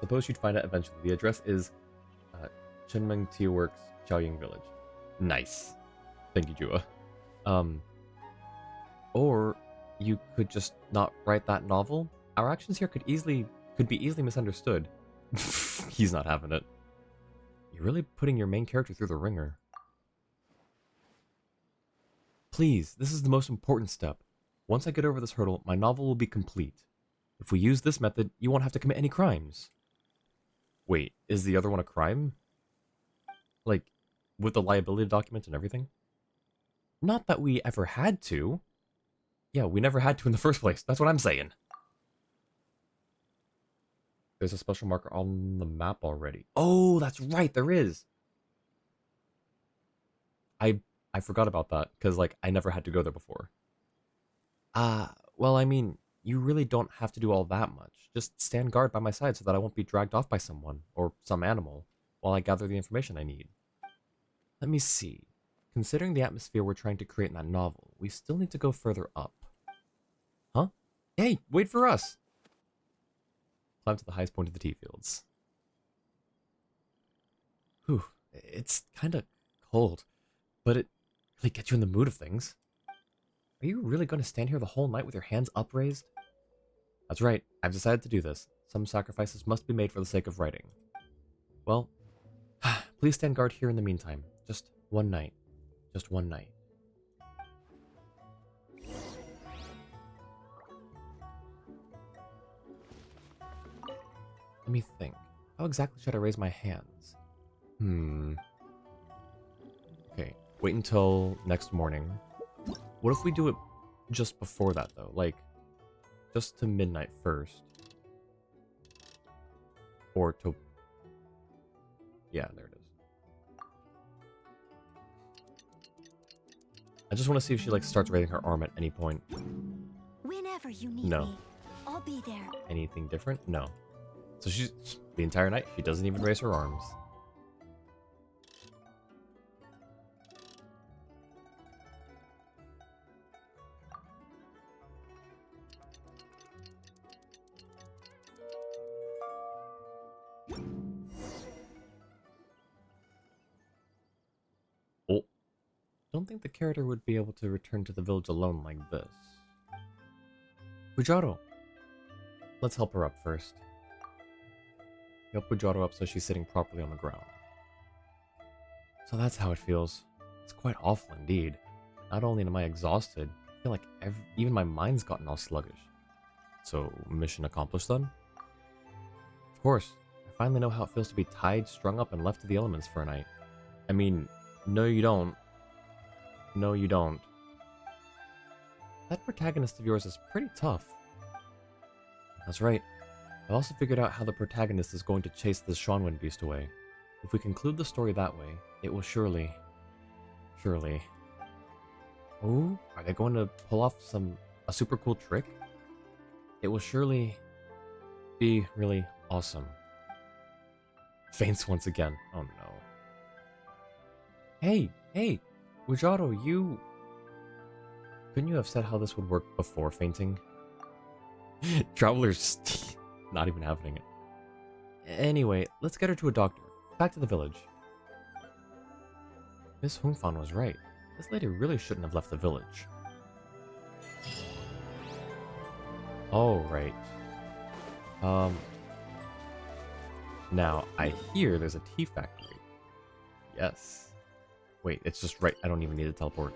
Suppose you'd find it eventually. The address is Chenmeng Tea Works, Xianyun Village. Nice. Thank you, Jua. Or you could just not write that novel. Our actions here could be easily misunderstood. He's not having it. You're really putting your main character through the ringer. Please, this is the most important step. Once I get over this hurdle, my novel will be complete. If we use this method, you won't have to commit any crimes. Wait, is the other one a crime? Like, with the liability document and everything? Not that we ever had to. Yeah, we never had to in the first place. That's what I'm saying. There's a special marker on the map already. Oh, that's right, there is. I forgot about that, because, like, I never had to go there before. Well, I mean, you really don't have to do all that much. Just stand guard by my side so that I won't be dragged off by someone, or some animal, while I gather the information I need. Let me see. Considering the atmosphere we're trying to create in that novel, we still need to go further up. Huh? Hey, wait for us! Climb to the highest point of the tea fields. Whew, it's kinda cold, but it really gets you in the mood of things. Are you really going to stand here the whole night with your hands upraised? That's right, I've decided to do this. Some sacrifices must be made for the sake of writing. Well, please stand guard here in the meantime. Just one night. Just one night. Let me think. How exactly should I raise my hands? Okay, wait until next morning. What if we do it just before that, though? Like, just to midnight first. Or to... Yeah, there it is. I just want to see if she, like, starts raising her arm at any point. Whenever you need No. me, I'll be there. Anything different? No. So she's... The entire night, she doesn't even raise her arms. Oh. Don't think the character would be able to return to the village alone like this. Bujaro! Let's help her up first. Help Bujaro up so she's sitting properly on the ground. So that's how it feels. It's quite awful indeed. Not only am I exhausted, I feel like even my mind's gotten all sluggish. So, mission accomplished then? Of course, I finally know how it feels to be tied, strung up, and left to the elements for a night. I mean, no you don't. No you don't. That protagonist of yours is pretty tough. That's right. I've also figured out how the protagonist is going to chase this Xianyun beast away. If we conclude the story that way, it will surely... Oh, are they going to pull off a super cool trick? It will surely be really awesome. Faints once again. Oh no. Hey, Ujaro, couldn't you have said how this would work before fainting? Traveler's not even having it. Anyway, let's get her to a doctor. Back to the village. Miss Hongfan was right. This lady really shouldn't have left the village. Oh, right. Now, I hear there's a tea factory. Yes. Wait, it's just right. I don't even need to teleport.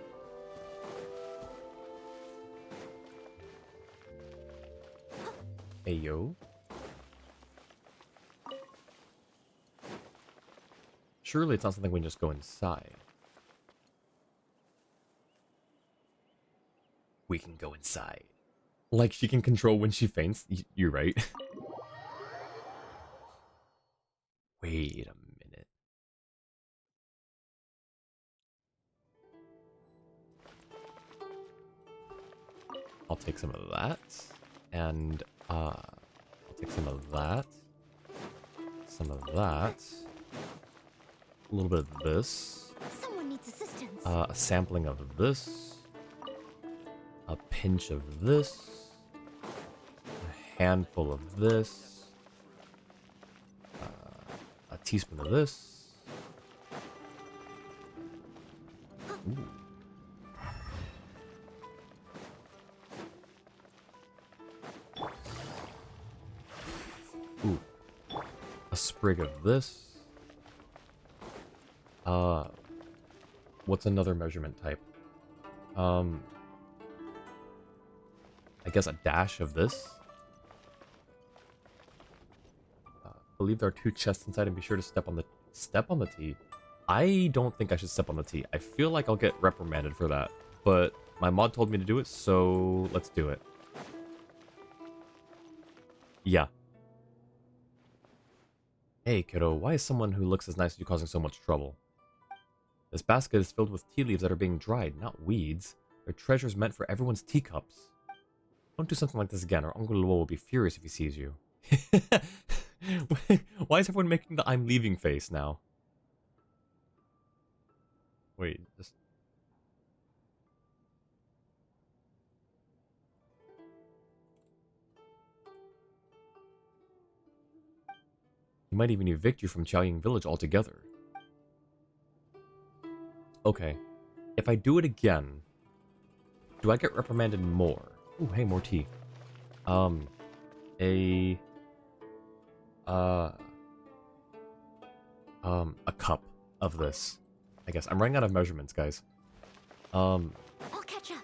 Hey, yo. Surely it's not something we can just go inside. We can go inside. Like she can control when she faints. You're right. Wait a minute. I'll take some of that. And, I'll take some of that. Some of that. A little bit of this. Someone needs assistance. A sampling of this. A pinch of this. A handful of this. A teaspoon of this. Ooh. Ooh. A sprig of this. What's another measurement type? I guess a dash of this. Believe there are 2 chests inside, and be sure to step on the tea. I don't think I should step on the tea. I feel like I'll get reprimanded for that, but my mod told me to do it, so let's do it. Yeah. Hey, kiddo, why is someone who looks as nice as you causing so much trouble? This basket is filled with tea leaves that are being dried, not weeds. They're treasures meant for everyone's teacups. Don't do something like this again, or Uncle Luo will be furious if he sees you. Why is everyone making the I'm leaving face now? Wait, just... He might even evict you from Xianyun village altogether. Okay. If I do it again, do I get reprimanded more? Ooh, hey, more tea. A cup of this. I guess. I'm running out of measurements, guys. I'll catch up.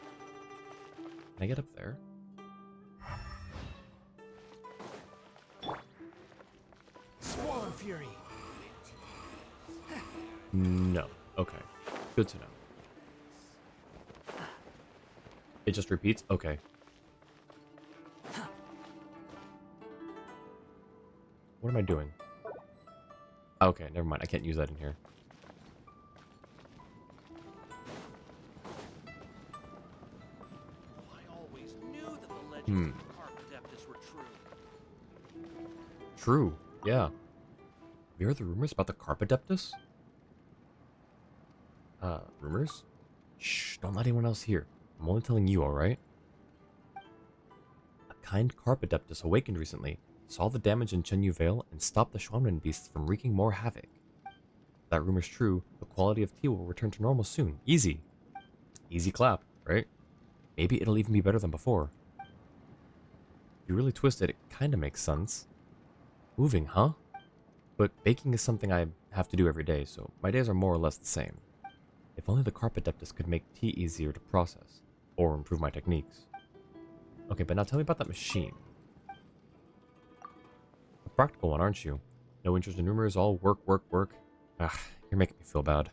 Can I get up there? Swan Fury. No. Okay. Good to know. It just repeats? Okay. What am I doing? Okay, never mind. I can't use that in here. I always knew that the legends of the Carpodeptus were true. True. Yeah. Have you heard the rumors about the Carpodeptus? Rumors? Shh, don't let anyone else hear. I'm only telling you, alright? A kind Carpodeptus awakened recently, saw the damage in Chenyu Vale, and stopped the Xianyun beasts from wreaking more havoc. If that rumor's true, the quality of tea will return to normal soon. Easy. Easy clap, right? Maybe it'll even be better than before. If you really twist it, it kinda makes sense. Moving, huh? But baking is something I have to do every day, so my days are more or less the same. If only the Carpodeptus could make tea easier to process, or improve my techniques. Okay, but now tell me about that machine. A practical one, aren't you? No interest in rumors, all work, work, work. Ah, you're making me feel bad.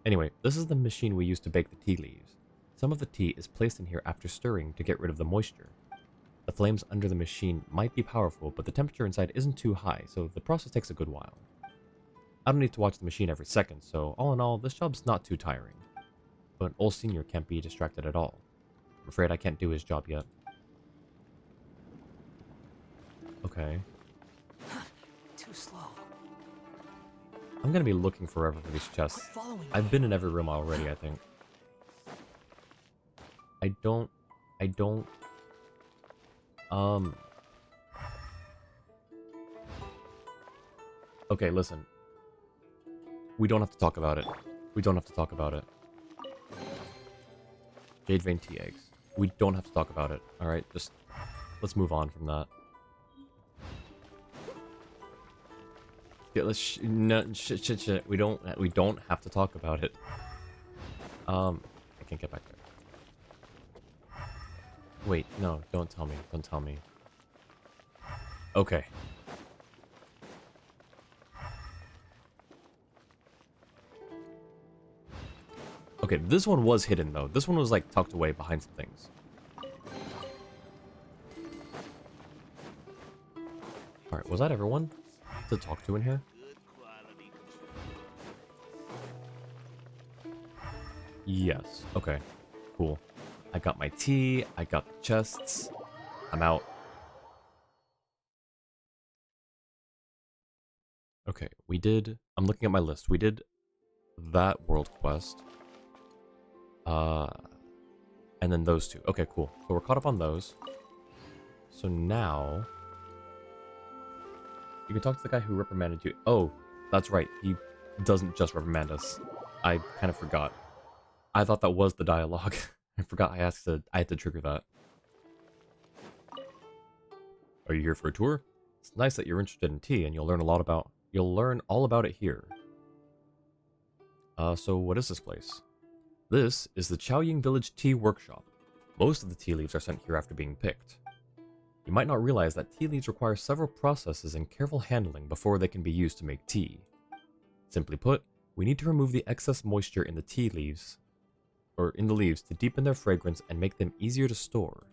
Anyway, this is the machine we use to bake the tea leaves. Some of the tea is placed in here after stirring to get rid of the moisture. The flames under the machine might be powerful, but the temperature inside isn't too high, so the process takes a good while. I don't need to watch the machine every second, so all in all, this job's not too tiring. But old Senior can't be distracted at all. I'm afraid I can't do his job yet. Okay. Too slow. I'm gonna be looking forever for these chests. Following me. I've been in every room already, I think. I don't... Okay, listen. We don't have to talk about it. We don't have to talk about it. Jade Vein tea eggs. We don't have to talk about it. Alright, just... let's move on from that. Yeah, let's no, shit. We don't have to talk about it. I can't get back there. Wait, no, don't tell me. Don't tell me. Okay. Okay, this one was hidden though. This one was like tucked away behind some things. Alright, was that everyone to talk to in here? Yes. Okay. Cool. I got my tea. I got the chests. I'm out. Okay, we did... I'm looking at my list. We did that world quest. And then those two. Okay, cool. So we're caught up on those. So now... you can talk to the guy who reprimanded you. Oh, that's right. He doesn't just reprimand us. I kind of forgot. I thought that was the dialogue. I forgot I had to trigger that. Are you here for a tour? It's nice that you're interested in tea, and you'll learn all about it here. So what is this place? This is the Xianyun Village Tea Workshop. Most of the tea leaves are sent here after being picked. You might not realize that tea leaves require several processes and careful handling before they can be used to make tea. Simply put, we need to remove the excess moisture in the tea leaves, or in the leaves, to deepen their fragrance and make them easier to store.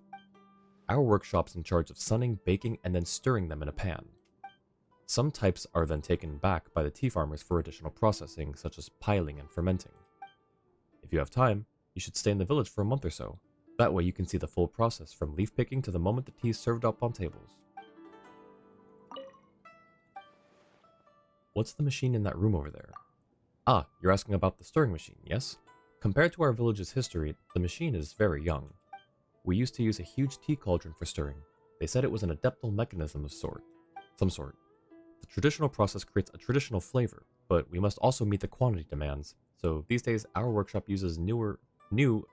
Our workshop's in charge of sunning, baking, and then stirring them in a pan. Some types are then taken back by the tea farmers for additional processing, such as piling and fermenting. If you have time, you should stay in the village for a month or so. That way you can see the full process from leaf picking to the moment the tea is served up on tables. What's the machine in that room over there? Ah, you're asking about the stirring machine, yes? Compared to our village's history, the machine is very young. We used to use a huge tea cauldron for stirring. They said it was an adeptal mechanism of some sort. The traditional process creates a traditional flavor, but we must also meet the quantity demands, so these days our workshop uses new,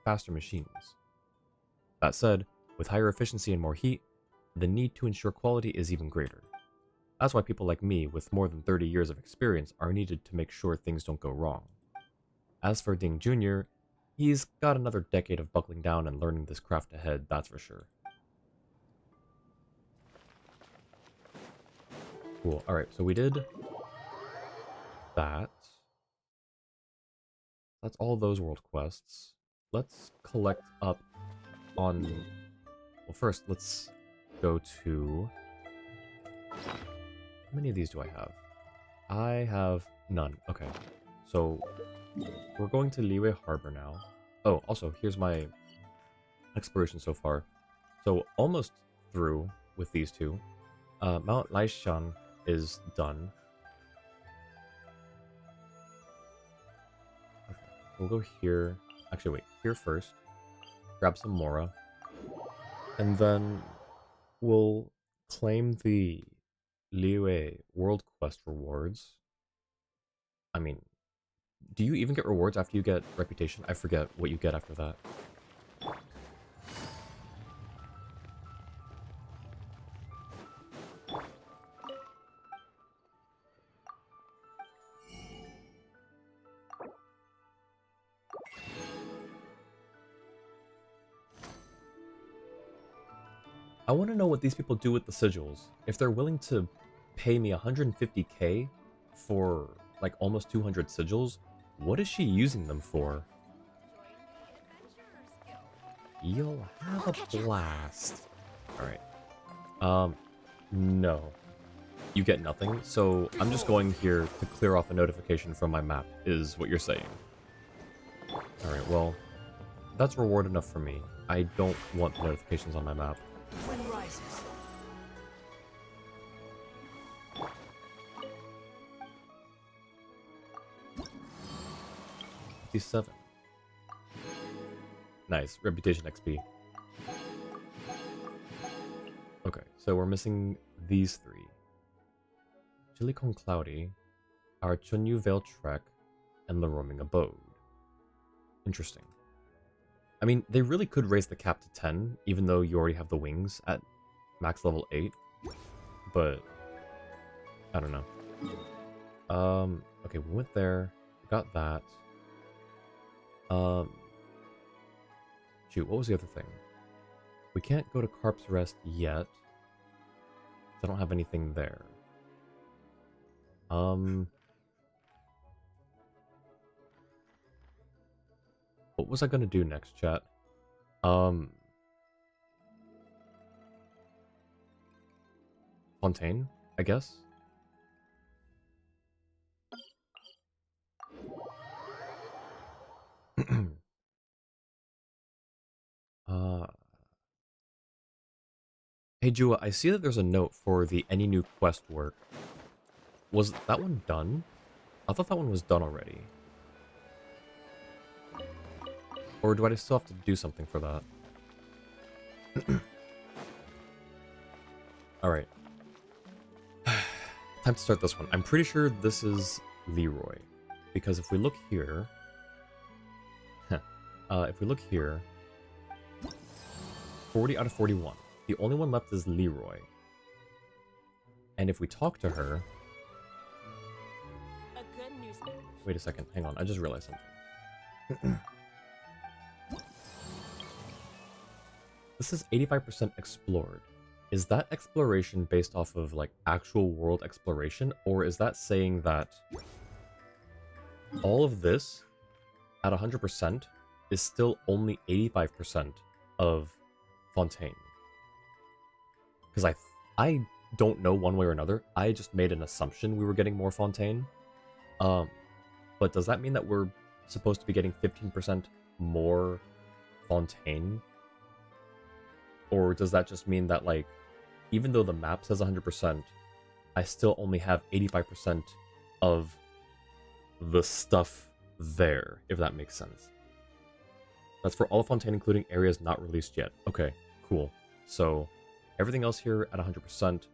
faster machines. That said, with higher efficiency and more heat, the need to ensure quality is even greater. That's why people like me, with more than 30 years of experience, are needed to make sure things don't go wrong. As for Ding Jr., he's got another decade of buckling down and learning this craft ahead, that's for sure. Cool, alright, so we did that. That's all those world quests. Let's collect up on... well, first, let's go to... how many of these do I have? I have none. Okay. So, we're going to Liyue Harbor now. Oh, also, here's my exploration so far. So, almost through with these two. Mount Laishan is done. Okay, we'll go here. Actually, wait. Here first. Grab some Mora. And then we'll claim the Liyue World Quest rewards. I mean, do you even get rewards after you get reputation? I forget what you get after that. I want to know what these people do with the sigils. If they're willing to pay me 150k for like almost 200 sigils, what is she using them for? You'll have a blast. Alright. No. You get nothing, so I'm just going here to clear off a notification from my map, is what you're saying. Alright, well, that's reward enough for me. I don't want notifications on my map. Wind rises. $57. Nice, reputation XP. Okay, so we're missing these three. Chilicon Cloudy, our Chunyu Vale Trek, and the Roaming Abode. Interesting. I mean, they really could raise the cap to 10, even though you already have the wings at max level 8. But, I don't know. Okay, we went there, we got that. Shoot, what was the other thing? We can't go to Carp's Rest yet. I don't have anything there. What was I gonna do next, chat? Fontaine, I guess? Hey Jua, I see that there's a note for the any new quest work. Was that one done? I thought that one was done already. Or do I still have to do something for that? Alright. Time to start this one. I'm pretty sure this is Leroy. Because if we look here... if we look here... 40 out of 41. The only one left is Leroy. And if we talk to her... Wait a second, hang on, I just realized something. This is 85% explored. Is that exploration based off of, like, actual world exploration? Or is that saying that all of this, at 100%, is still only 85% of Fontaine? Because I don't know one way or another. I just made an assumption we were getting more Fontaine. But does that mean that we're supposed to be getting 15% more Fontaine? Or does that just mean that, like, even though the map says 100%, I still only have 85% of the stuff there, if that makes sense. That's for all Fontaine, including areas not released yet. Okay, cool. So, everything else here at 100%,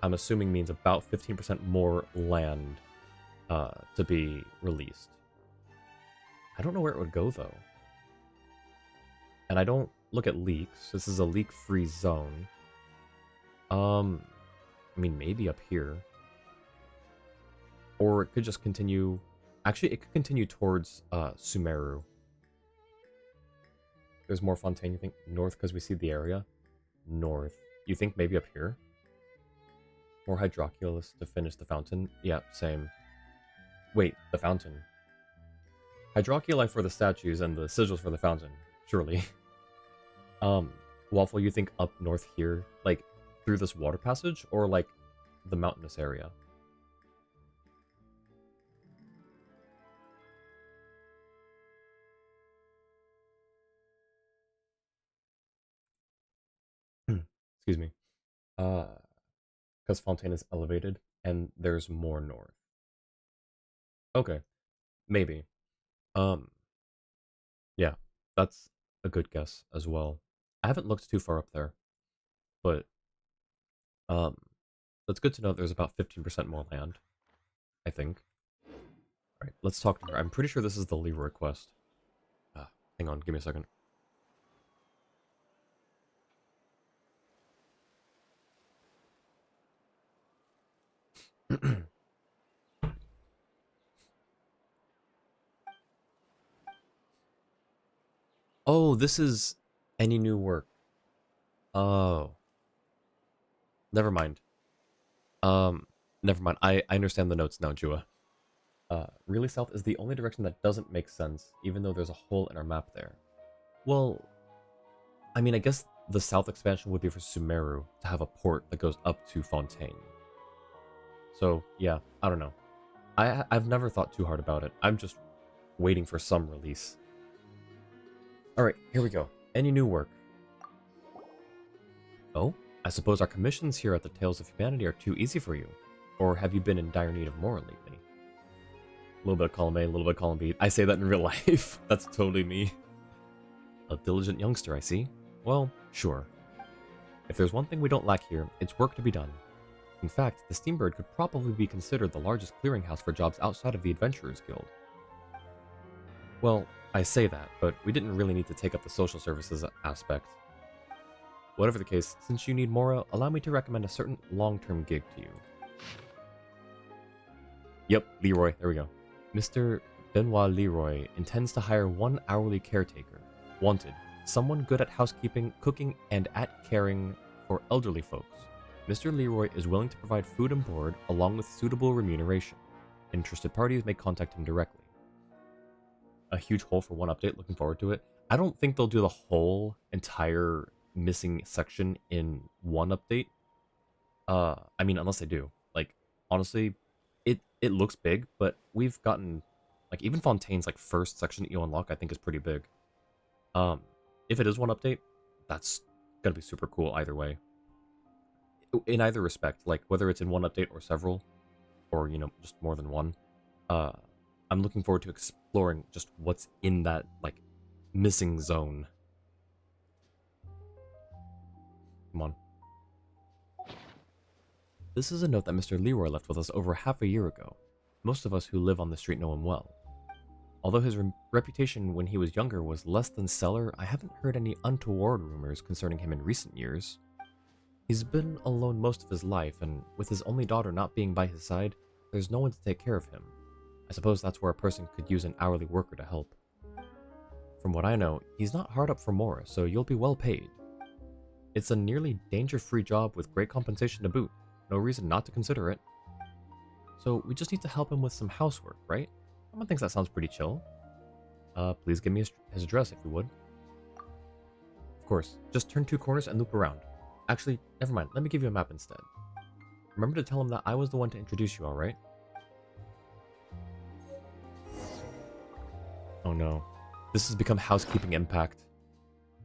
I'm assuming means about 15% more land to be released. I don't know where it would go, though. And I don't look at leaks. This is a leak-free zone. I mean, maybe up here. Or it could just continue... Actually, it could continue towards Sumeru. There's more Fontaine, you think? North, because we see the area? North. You think maybe up here? More Hydroculus to finish the fountain? Yeah, same. Wait, the fountain. Hydroculi for the statues and the sigils for the fountain. Surely. Waffle, you think up north here? Like, through this water passage? Or, like, the mountainous area? Excuse me. Because Fontaine is elevated, and there's more north. Okay. Maybe. Yeah. That's a good guess as well. I haven't looked too far up there. But, that's good to know there's about 15% more land. I think. Alright, let's talk to her. I'm pretty sure this is the Leroy quest. Hang on, give me a second. Oh, this is any new work. Oh. Never mind. Never mind. I understand the notes now, Jua. Really south is the only direction that doesn't make sense, even though there's a hole in our map there. Well, I mean, I guess the south expansion would be for Sumeru to have a port that goes up to Fontaine. So, yeah, I don't know. I've never thought too hard about it. I'm just waiting for some release. Alright, here we go. Any new work? Oh? I suppose our commissions here at the Tales of Humanity are too easy for you. Or have you been in dire need of more lately? A little bit of column A, a little bit of column B. I say that in real life. That's totally me. A diligent youngster, I see. Well, sure. If there's one thing we don't lack here, it's work to be done. In fact, the Steambird could probably be considered the largest clearinghouse for jobs outside of the Adventurers Guild. Well, I say that, but we didn't really need to take up the social services aspect. Whatever the case, since you need Mora, allow me to recommend a certain long-term gig to you. Yep, Leroy, there we go. Mr. Benoit Leroy intends to hire one hourly caretaker. Wanted, someone good at housekeeping, cooking, and at caring for elderly folks. Mr. Leroy is willing to provide food and board along with suitable remuneration. Interested parties may contact him directly. A huge hole for one update, looking forward to it. I don't think they'll do the whole entire missing section in one update. I mean, unless they do. Like, honestly, it looks big, but we've gotten, like, even Fontaine's, like, first section that you unlock, I think is pretty big. If it is one update, that's gonna be super cool either way. In either respect, like, whether it's in one update or several, or, you know, just more than one, I'm looking forward to exploring just what's in that, like, missing zone. Come on. This is a note that Mr. Leroy left with us over half a year ago. Most of us who live on the street know him well. Although his reputation when he was younger was less than stellar, I haven't heard any untoward rumors concerning him in recent years. He's been alone most of his life, and with his only daughter not being by his side, there's no one to take care of him. I suppose that's where a person could use an hourly worker to help. From what I know, he's not hard up for more, so you'll be well paid. It's a nearly danger-free job with great compensation to boot. No reason not to consider it. So we just need to help him with some housework, right? Someone thinks that sounds pretty chill. Please give me his address if you would. Of course, just turn 2 corners and loop around. Actually, never mind, let me give you a map instead. Remember to tell him that I was the one to introduce you, alright? Oh no. This has become Housekeeping Impact.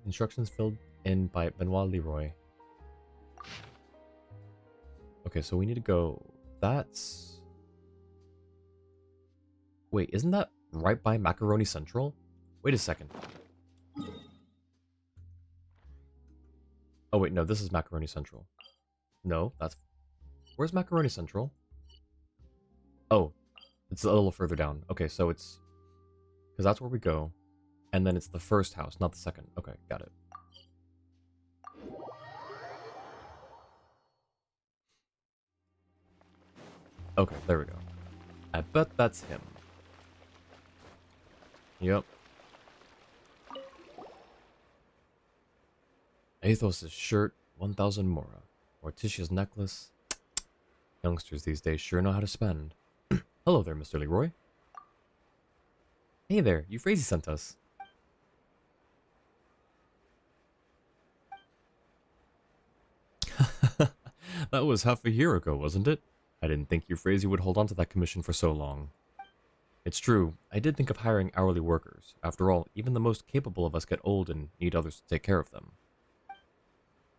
Instructions filled in by Benoit Leroy. Okay, so we need to go... That's... Wait, isn't that right by Macaroni Central? Wait a second. Oh wait, no, this is Macaroni Central. No, that's... Where's Macaroni Central? Oh, it's a little further down. Okay, so it's... Because that's where we go. And then it's the first house, not the second. Okay, got it. Okay, there we go. I bet that's him. Yep. Athos' shirt, 1,000 Mora. Morticia's necklace. Youngsters these days sure know how to spend. Hello there, Mr. Leroy. Hey there, Euphrasia sent us. That was half a year ago, wasn't it? I didn't think Euphrasia would hold on to that commission for so long. It's true, I did think of hiring hourly workers. After all, even the most capable of us get old and need others to take care of them.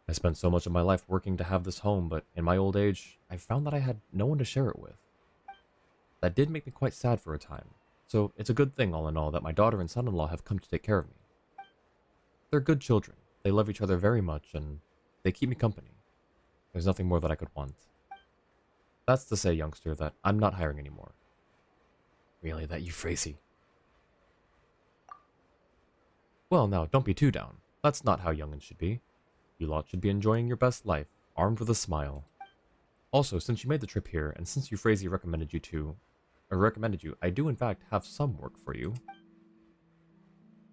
I spent so much of my life working to have this home, but in my old age, I found that I had no one to share it with. That did make me quite sad for a time, so it's a good thing, all in all, that my daughter and son-in-law have come to take care of me. They're good children, they love each other very much, and they keep me company. There's nothing more that I could want. That's to say, youngster, that I'm not hiring anymore. Really, that Euphrasia? Well, now, don't be too down. That's not how young'uns should be. You lot should be enjoying your best life, armed with a smile. Also, since you made the trip here, and since Euphrasia recommended you, I do in fact have some work for you.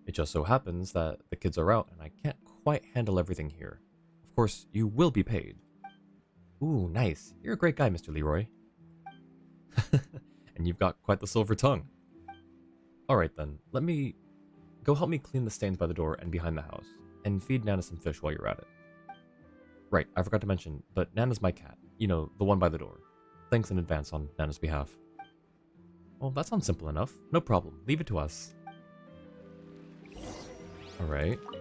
It just so happens that the kids are out, and I can't quite handle everything here. Of course, you will be paid. Ooh, nice. You're a great guy, Mr. Leroy. And you've got quite the silver tongue. Alright then, go help me clean the stains by the door and behind the house. and feed Nana some fish while you're at it. Right, I forgot to mention, but Nana's my cat. You know, the one by the door. Thanks in advance on Nana's behalf. Well, that sounds simple enough. No problem. Leave it to us. Alright. Did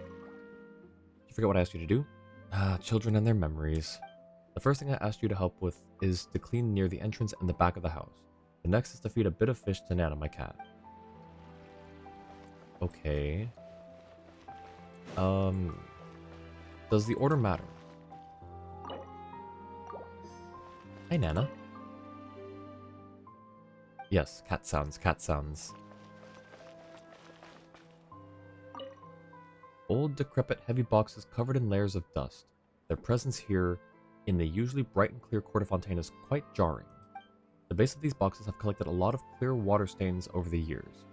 you forget what I asked you to do? Ah, children and their memories. The first thing I asked you to help with is to clean near the entrance and the back of the house. The next is to feed a bit of fish to Nana, my cat. Okay. Does the order matter? Hi, Nana. Yes, cat sounds, cat sounds. Old, decrepit, heavy boxes covered in layers of dust. Their presence here in the usually bright and clear Court of Fontaine is quite jarring. The base of these boxes have collected a lot of clear water stains over the years.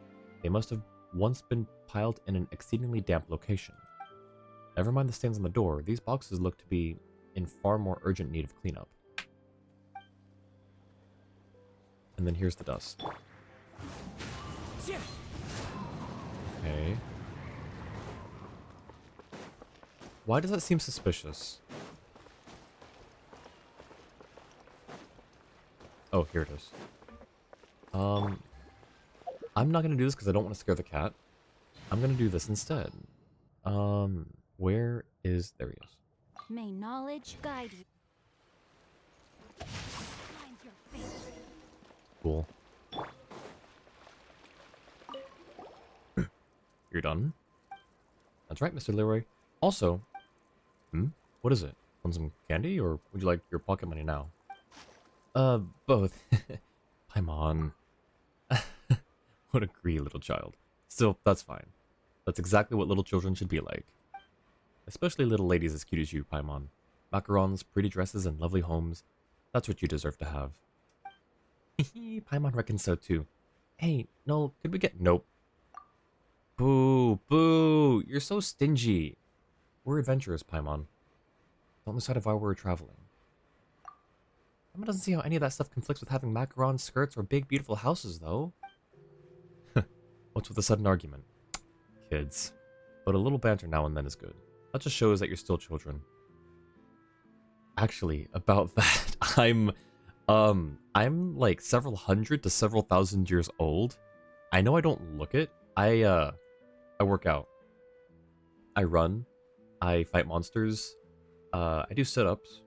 They must have once been piled in an exceedingly damp location. Never mind the stains on the door, these boxes look to be in far more urgent need of cleanup. And then here's the dust. Okay. Why does that seem suspicious? Oh, here it is. I'm not gonna do this because I don't want to scare the cat. I'm gonna do this instead. Where is... There he is. May knowledge guide you. Find your fate. Cool. You're done? That's right, Mr. Leroy. Also... What is it? Want some candy, or would you like your pocket money now? Both. Paimon. What a greedy little child. Still, that's fine. That's exactly what little children should be like. Especially little ladies as cute as you, Paimon. Macarons, pretty dresses, and lovely homes. That's what you deserve to have. Paimon reckons so too. Hey, no, could we get... Nope. Boo, boo, you're so stingy. We're adventurous, Paimon. Don't lose sight of why we're traveling. Paimon doesn't see how any of that stuff conflicts with having macarons, skirts, or big, beautiful houses, though. What's with the sudden argument? Kids. But a little banter now and then is good. That just shows that you're still children. Actually, about that, I'm like several hundred to several thousand years old. I know I don't look it. I work out. I run. I fight monsters. I do sit-ups.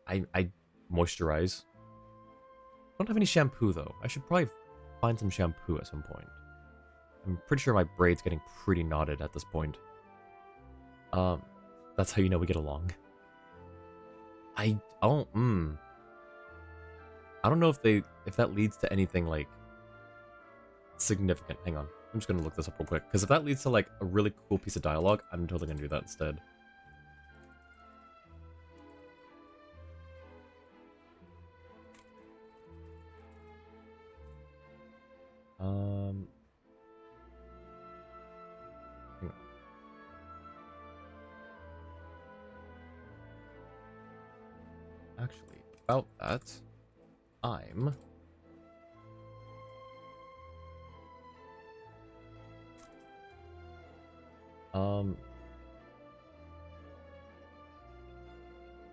I moisturize. I don't have any shampoo, though. I should probably find some shampoo at some point. I'm pretty sure my braid's getting pretty knotted at this point. That's how you know we get along. I don't know if that leads to anything, like, significant. Hang on. I'm just gonna look this up real quick. Because if that leads to, like, a really cool piece of dialogue, I'm totally gonna do that instead. Hang on. Actually, about that, I'm...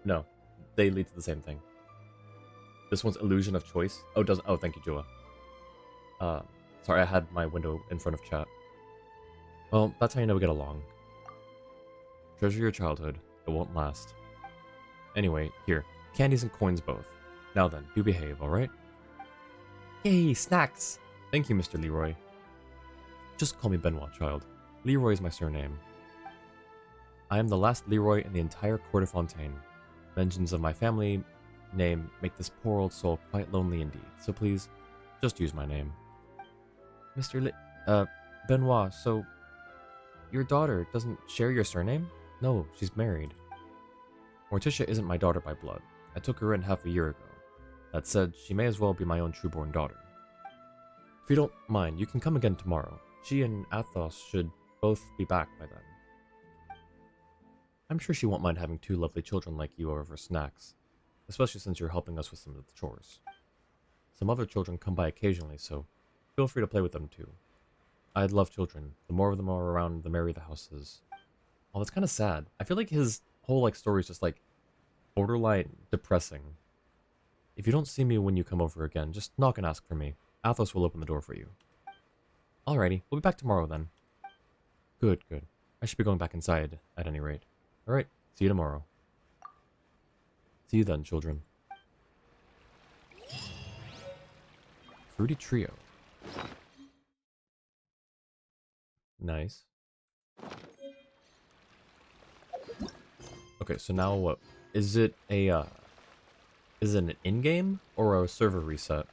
No. They lead to the same thing. This one's illusion of choice. Oh, doesn't... Oh, thank you, Joa. Sorry, I had my window in front of chat. Well, that's how you know we get along. Treasure your childhood. It won't last. Anyway, here. Candies and coins both. Now then, do behave, alright? Yay, snacks! Thank you, Mr. Leroy. Just call me Benoit, child. Leroy is my surname. I am the last Leroy in the entire Court of Fontaine. Mentions of my family name make this poor old soul quite lonely indeed, so please, just use my name. Benoit, so... Your daughter doesn't share your surname? No, she's married. Morticia isn't my daughter by blood. I took her in half a year ago. That said, she may as well be my own true-born daughter. If you don't mind, you can come again tomorrow. She and Athos should both be back by then. I'm sure she won't mind having two lovely children like you over snacks, especially since you're helping us with some of the chores. Some other children come by occasionally, so feel free to play with them too. I'd love children. The more of them are around, the merrier the house is. Oh, that's kind of sad. I feel like his whole like story is just like borderline depressing. If you don't see me when you come over again, just knock and ask for me. Athos will open the door for you. Alrighty, we'll be back tomorrow then. Good, good. I should be going back inside at any rate. Alright, see you tomorrow. See you then, children. Fruity Trio. Nice. Okay, so now what? Is it a, is it an in-game or a server reset?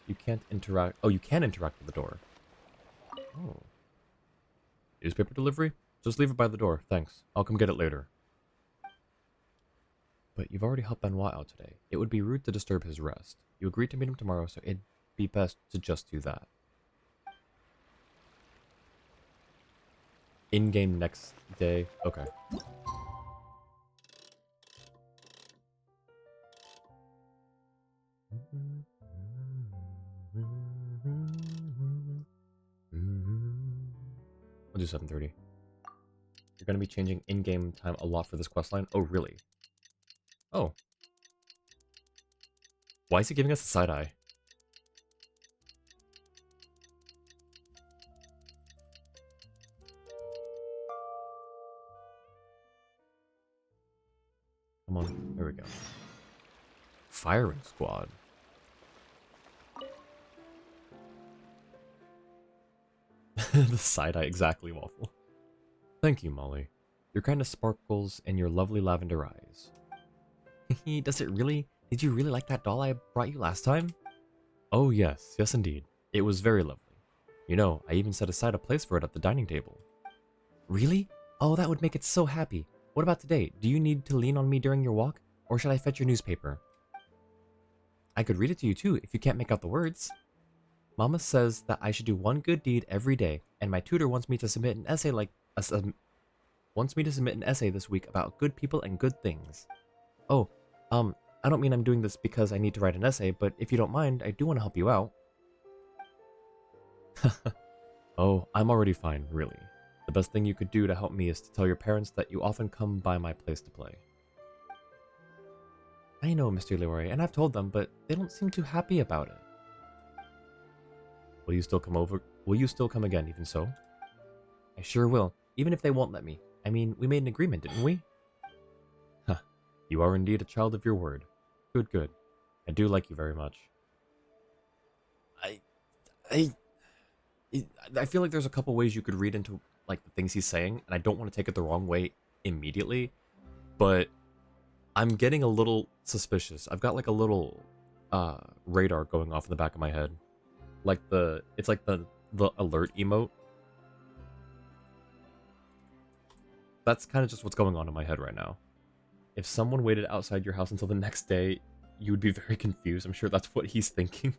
You can't interact. Oh, you can interact with the door. Oh. Newspaper delivery? Just leave it by the door, thanks. I'll come get it later. But you've already helped Benoit out today. It would be rude to disturb his rest. You agreed to meet him tomorrow, so it'd be best to just do that. In-game next day? Okay. I'll do 7:30. You're going to be changing in-game time a lot for this questline? Oh, really? Oh. Why is he giving us a side-eye? Come on. There we go. Firing squad. The side-eye, exactly, Waffle. Thank you, Molly. Your kindness sparkles in your lovely lavender eyes. Does it really? Did you really like that doll I brought you last time? Oh yes, yes indeed. It was very lovely. You know, I even set aside a place for it at the dining table. Really? Oh, that would make it so happy. What about today? Do you need to lean on me during your walk? Or should I fetch your newspaper? I could read it to you too, if you can't make out the words. Mama says that I should do one good deed every day, and my tutor wants me to submit an essay this week about good people and good things. Oh, I don't mean I'm doing this because I need to write an essay, but if you don't mind, I do want to help you out. Oh, I'm already fine, really. The best thing you could do to help me is to tell your parents that you often come by my place to play. I know, Mr. Leroy, and I've told them, but they don't seem too happy about it. Will you still come over? Will you still come again, even so? I sure will, even if they won't let me. I mean, we made an agreement, didn't we? Huh. You are indeed a child of your word. Good, good. I do like you very much. I feel like there's a couple ways you could read into like the things he's saying, and I don't want to take it the wrong way immediately, but I'm getting a little suspicious. I've got like a little radar going off in the back of my head. Like it's like the alert emote. That's kind of just what's going on in my head right now. If someone waited outside your house until the next day, you would be very confused. I'm sure that's what he's thinking.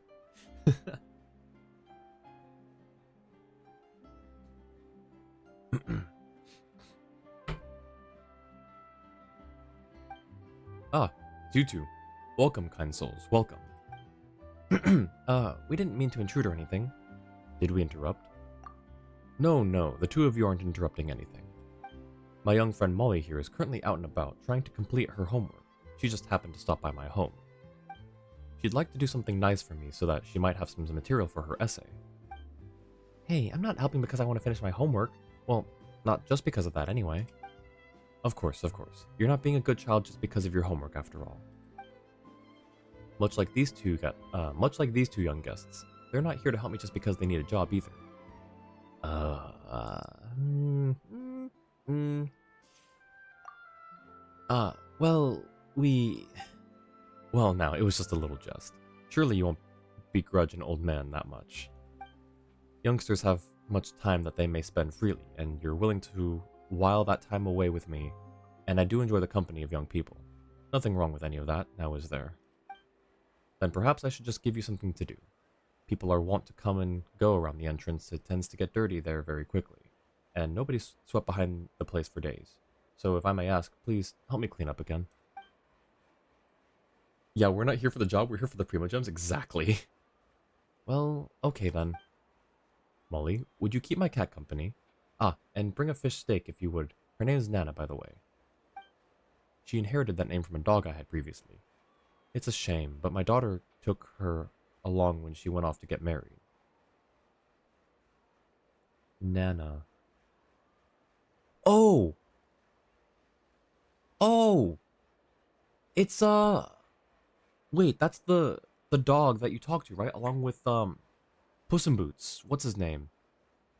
Ah, Tutu. Welcome, kind souls. Welcome. We didn't mean to intrude or anything. Did we interrupt? No, no, the two of you aren't interrupting anything. My young friend Molly here is currently out and about, trying to complete her homework. She just happened to stop by my home. She'd like to do something nice for me so that she might have some material for her essay. Hey, I'm not helping because I want to finish my homework. Well, not just because of that anyway. Of course, of course. You're not being a good child just because of your homework after all. Much like these two young guests, they're not here to help me just because they need a job either. Well, now, it was just a little jest. Surely you won't begrudge an old man that much. Youngsters have much time that they may spend freely, and you're willing to while that time away with me, and I do enjoy the company of young people. Nothing wrong with any of that, now is there? Then perhaps I should just give you something to do. People are wont to come and go around the entrance. It tends to get dirty there very quickly, and nobody's swept behind the place for days. So if I may ask, please help me clean up again. Yeah, we're not here for the job, we're here for the Primo Gems, exactly. Well, okay then. Molly, would you keep my cat company? Ah, and bring a fish steak if you would. Her name is Nana, by the way. She inherited that name from a dog I had previously. It's a shame, but my daughter took her along when she went off to get married. Nana. Oh! Oh! It's, wait, that's the dog that you talked to, right? Along with, Puss in Boots. What's his name?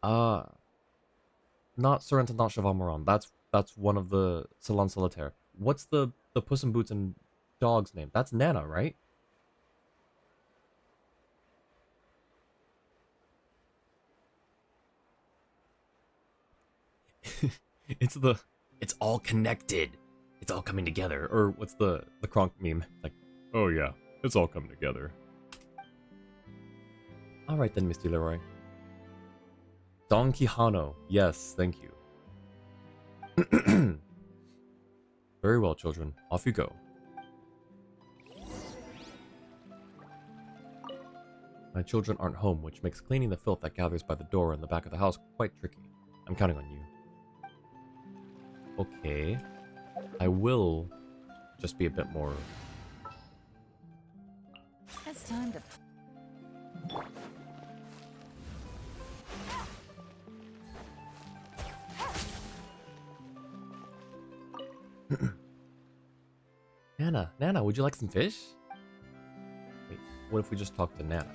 Uh, not Sorrento, not Cheval That's one of the Salon Solitaire. What's the Puss in Boots and dog's name? That's Nana, right? it's the it's all connected. It's all coming together. Or what's the Kronk meme? Like, oh yeah, it's all coming together. All right then, Mr. Leroy. Don Quijano. Yes, thank you. Very well, children. Off you go. My children aren't home, which makes cleaning the filth that gathers by the door in the back of the house quite tricky. I'm counting on you. Okay. I will just be a bit more... It's time to... Nana, would you like some fish? Wait, what if we just talk to Nana?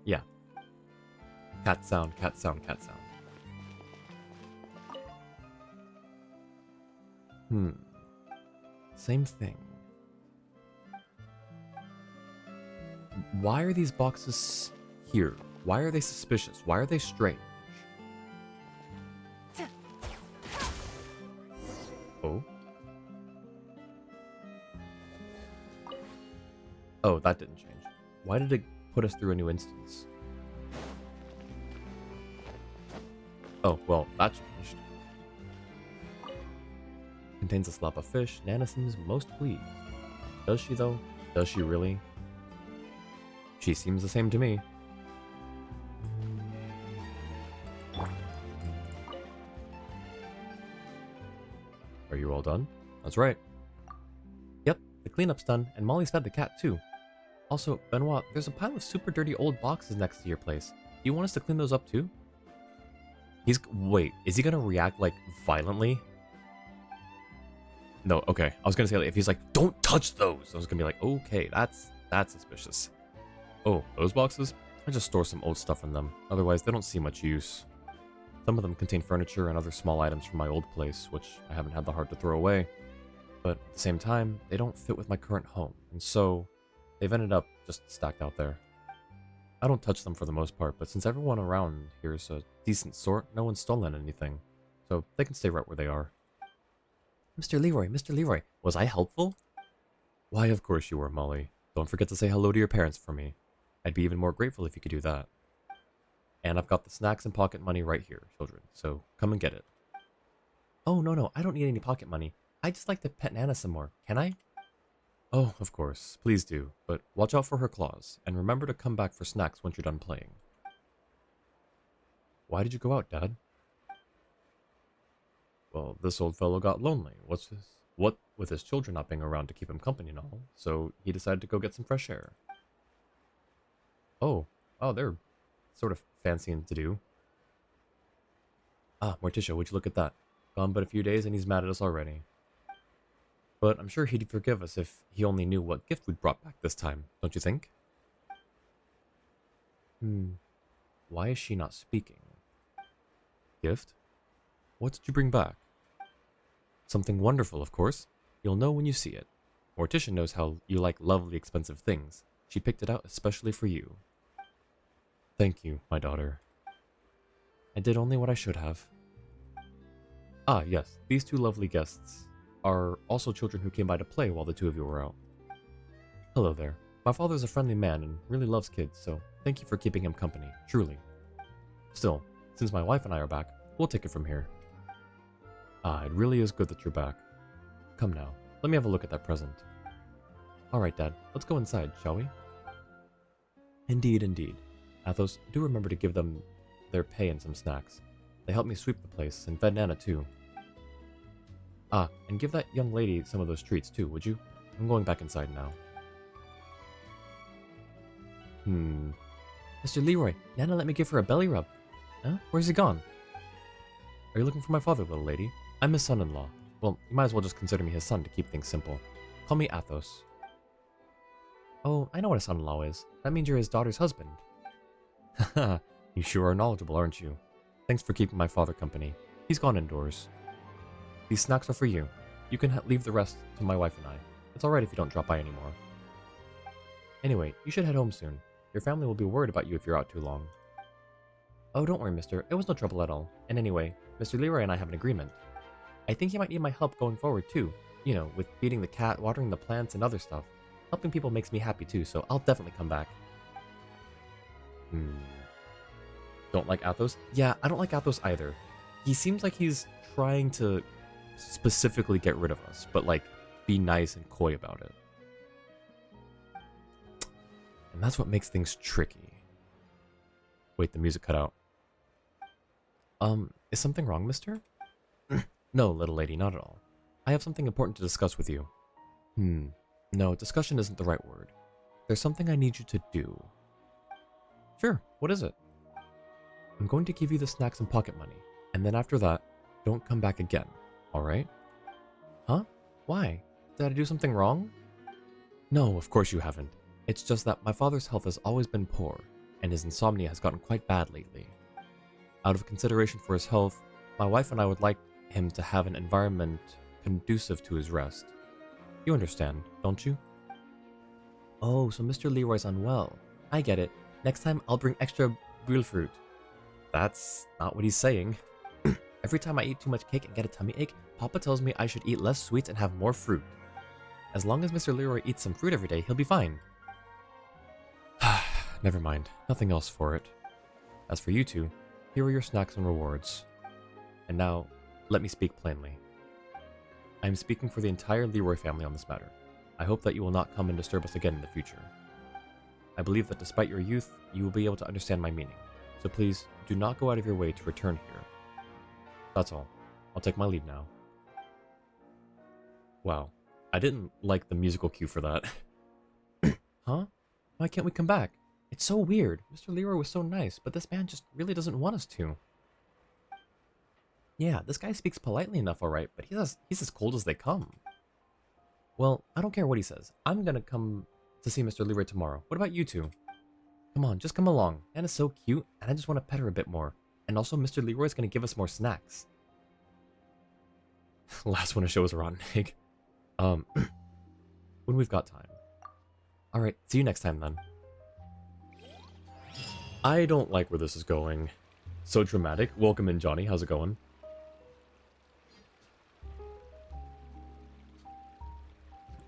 Yeah. Cat sound, cat sound, cat sound. Same thing. Why are these boxes here? Why are they suspicious? Why are they strange? Oh? Oh, that didn't change. Why did it put us through a new instance? Oh, well, that changed. Contains a slab of fish. Nana seems most pleased. Does she, though? Does she really? She seems the same to me. Are you all done? That's right. Yep, the cleanup's done, and Molly's fed the cat, too. Also, Benoit, there's a pile of super dirty old boxes next to your place. Do you want us to clean those up, too? Wait, is he gonna react, like, violently? No, okay. I was gonna say, like, if he's like, don't touch those! I was gonna be like, okay, that's suspicious. Oh, those boxes? I just store some old stuff in them. Otherwise, they don't see much use. Some of them contain furniture and other small items from my old place, which I haven't had the heart to throw away. But at the same time, they don't fit with my current home, and so they've ended up just stacked out there. I don't touch them for the most part, but since everyone around here is a decent sort, no one's stolen anything. So they can stay right where they are. Mr. Leroy, was I helpful? Why, of course you were, Molly. Don't forget to say hello to your parents for me. I'd be even more grateful if you could do that. And I've got the snacks and pocket money right here, children, so come and get it. Oh, no, I don't need any pocket money. I'd just like to pet Nana some more. Can I? Oh, of course. Please do. But watch out for her claws, and remember to come back for snacks once you're done playing. Why did you go out, Dad? Well, this old fellow got lonely. What with his children not being around to keep him company and all, so he decided to go get some fresh air. Oh, they're sort of fancy and to do. Ah, Morticia, would you look at that? Gone but a few days and he's mad at us already. But I'm sure he'd forgive us if he only knew what gift we'd brought back this time, don't you think? Why is she not speaking? Gift? What did you bring back? Something wonderful, of course. You'll know when you see it. Morticia knows how you like lovely, expensive things. She picked it out especially for you. Thank you, my daughter. I did only what I should have. Ah, yes, these two lovely guests are also children who came by to play while the two of you were out. Hello there. My father's a friendly man and really loves kids, so thank you for keeping him company, truly. Still, since my wife and I are back, we'll take it from here. Ah, it really is good that you're back. Come now, let me have a look at that present. Alright, Dad, let's go inside, shall we? Indeed. Athos, do remember to give them their pay and some snacks. They helped me sweep the place, and fed Nana too. Ah, and give that young lady some of those treats too, would you? I'm going back inside now. Mr. Leroy, Nana let me give her a belly rub. Huh? Where's he gone? Are you looking for my father, little lady? I'm his son-in-law. Well, you might as well just consider me his son to keep things simple. Call me Athos. Oh, I know what a son-in-law is. That means you're his daughter's husband. Haha, you sure are knowledgeable, aren't you? Thanks for keeping my father company. He's gone indoors. These snacks are for you. You can leave the rest to my wife and I. It's alright if you don't drop by anymore. Anyway, you should head home soon. Your family will be worried about you if you're out too long. Oh, don't worry, mister. It was no trouble at all. And anyway, Mr. Leroy and I have an agreement. I think he might need my help going forward too. You know, with feeding the cat, watering the plants, and other stuff. Helping people makes me happy too, so I'll definitely come back. Don't like Athos? Yeah, I don't like Athos either. He seems like he's trying to specifically get rid of us, but like, be nice and coy about it. And that's what makes things tricky. Wait, the music cut out. Is something wrong, mister? No, little lady, not at all. I have something important to discuss with you. No, discussion isn't the right word. There's something I need you to do. Sure, what is it? I'm going to give you the snacks and pocket money, and then after that, don't come back again, alright? Huh? Why? Did I do something wrong? No, of course you haven't. It's just that my father's health has always been poor, and his insomnia has gotten quite bad lately. Out of consideration for his health, my wife and I would like him to have an environment conducive to his rest. You understand, don't you? Oh, so Mr. Leroy's unwell. I get it. Next time I'll bring extra real fruit. That's not what he's saying. Every time I eat too much cake and get a tummy ache, Papa tells me I should eat less sweets and have more fruit. As long as Mr. Leroy eats some fruit every day, he'll be fine. Never mind. Nothing else for it. As for you two, here are your snacks and rewards. And now, let me speak plainly. I am speaking for the entire Leroy family on this matter. I hope that you will not come and disturb us again in the future. I believe that despite your youth, you will be able to understand my meaning. So please, do not go out of your way to return here. That's all. I'll take my leave now. Wow. I didn't like the musical cue for that. Huh? Why can't we come back? It's so weird. Mr. Leroy was so nice, but this man just really doesn't want us to. Yeah, this guy speaks politely enough, alright, but he's as cold as they come. Well, I don't care what he says. I'm gonna come to see Mr. Leroy tomorrow. What about you two? Come on, just come along. Anna's so cute, and I just want to pet her a bit more. And also, Mr. Leroy's gonna give us more snacks. Last one to show us a rotten egg. When we've got time. Alright, see you next time then. I don't like where this is going. So dramatic. Welcome in, Johnny. How's it going?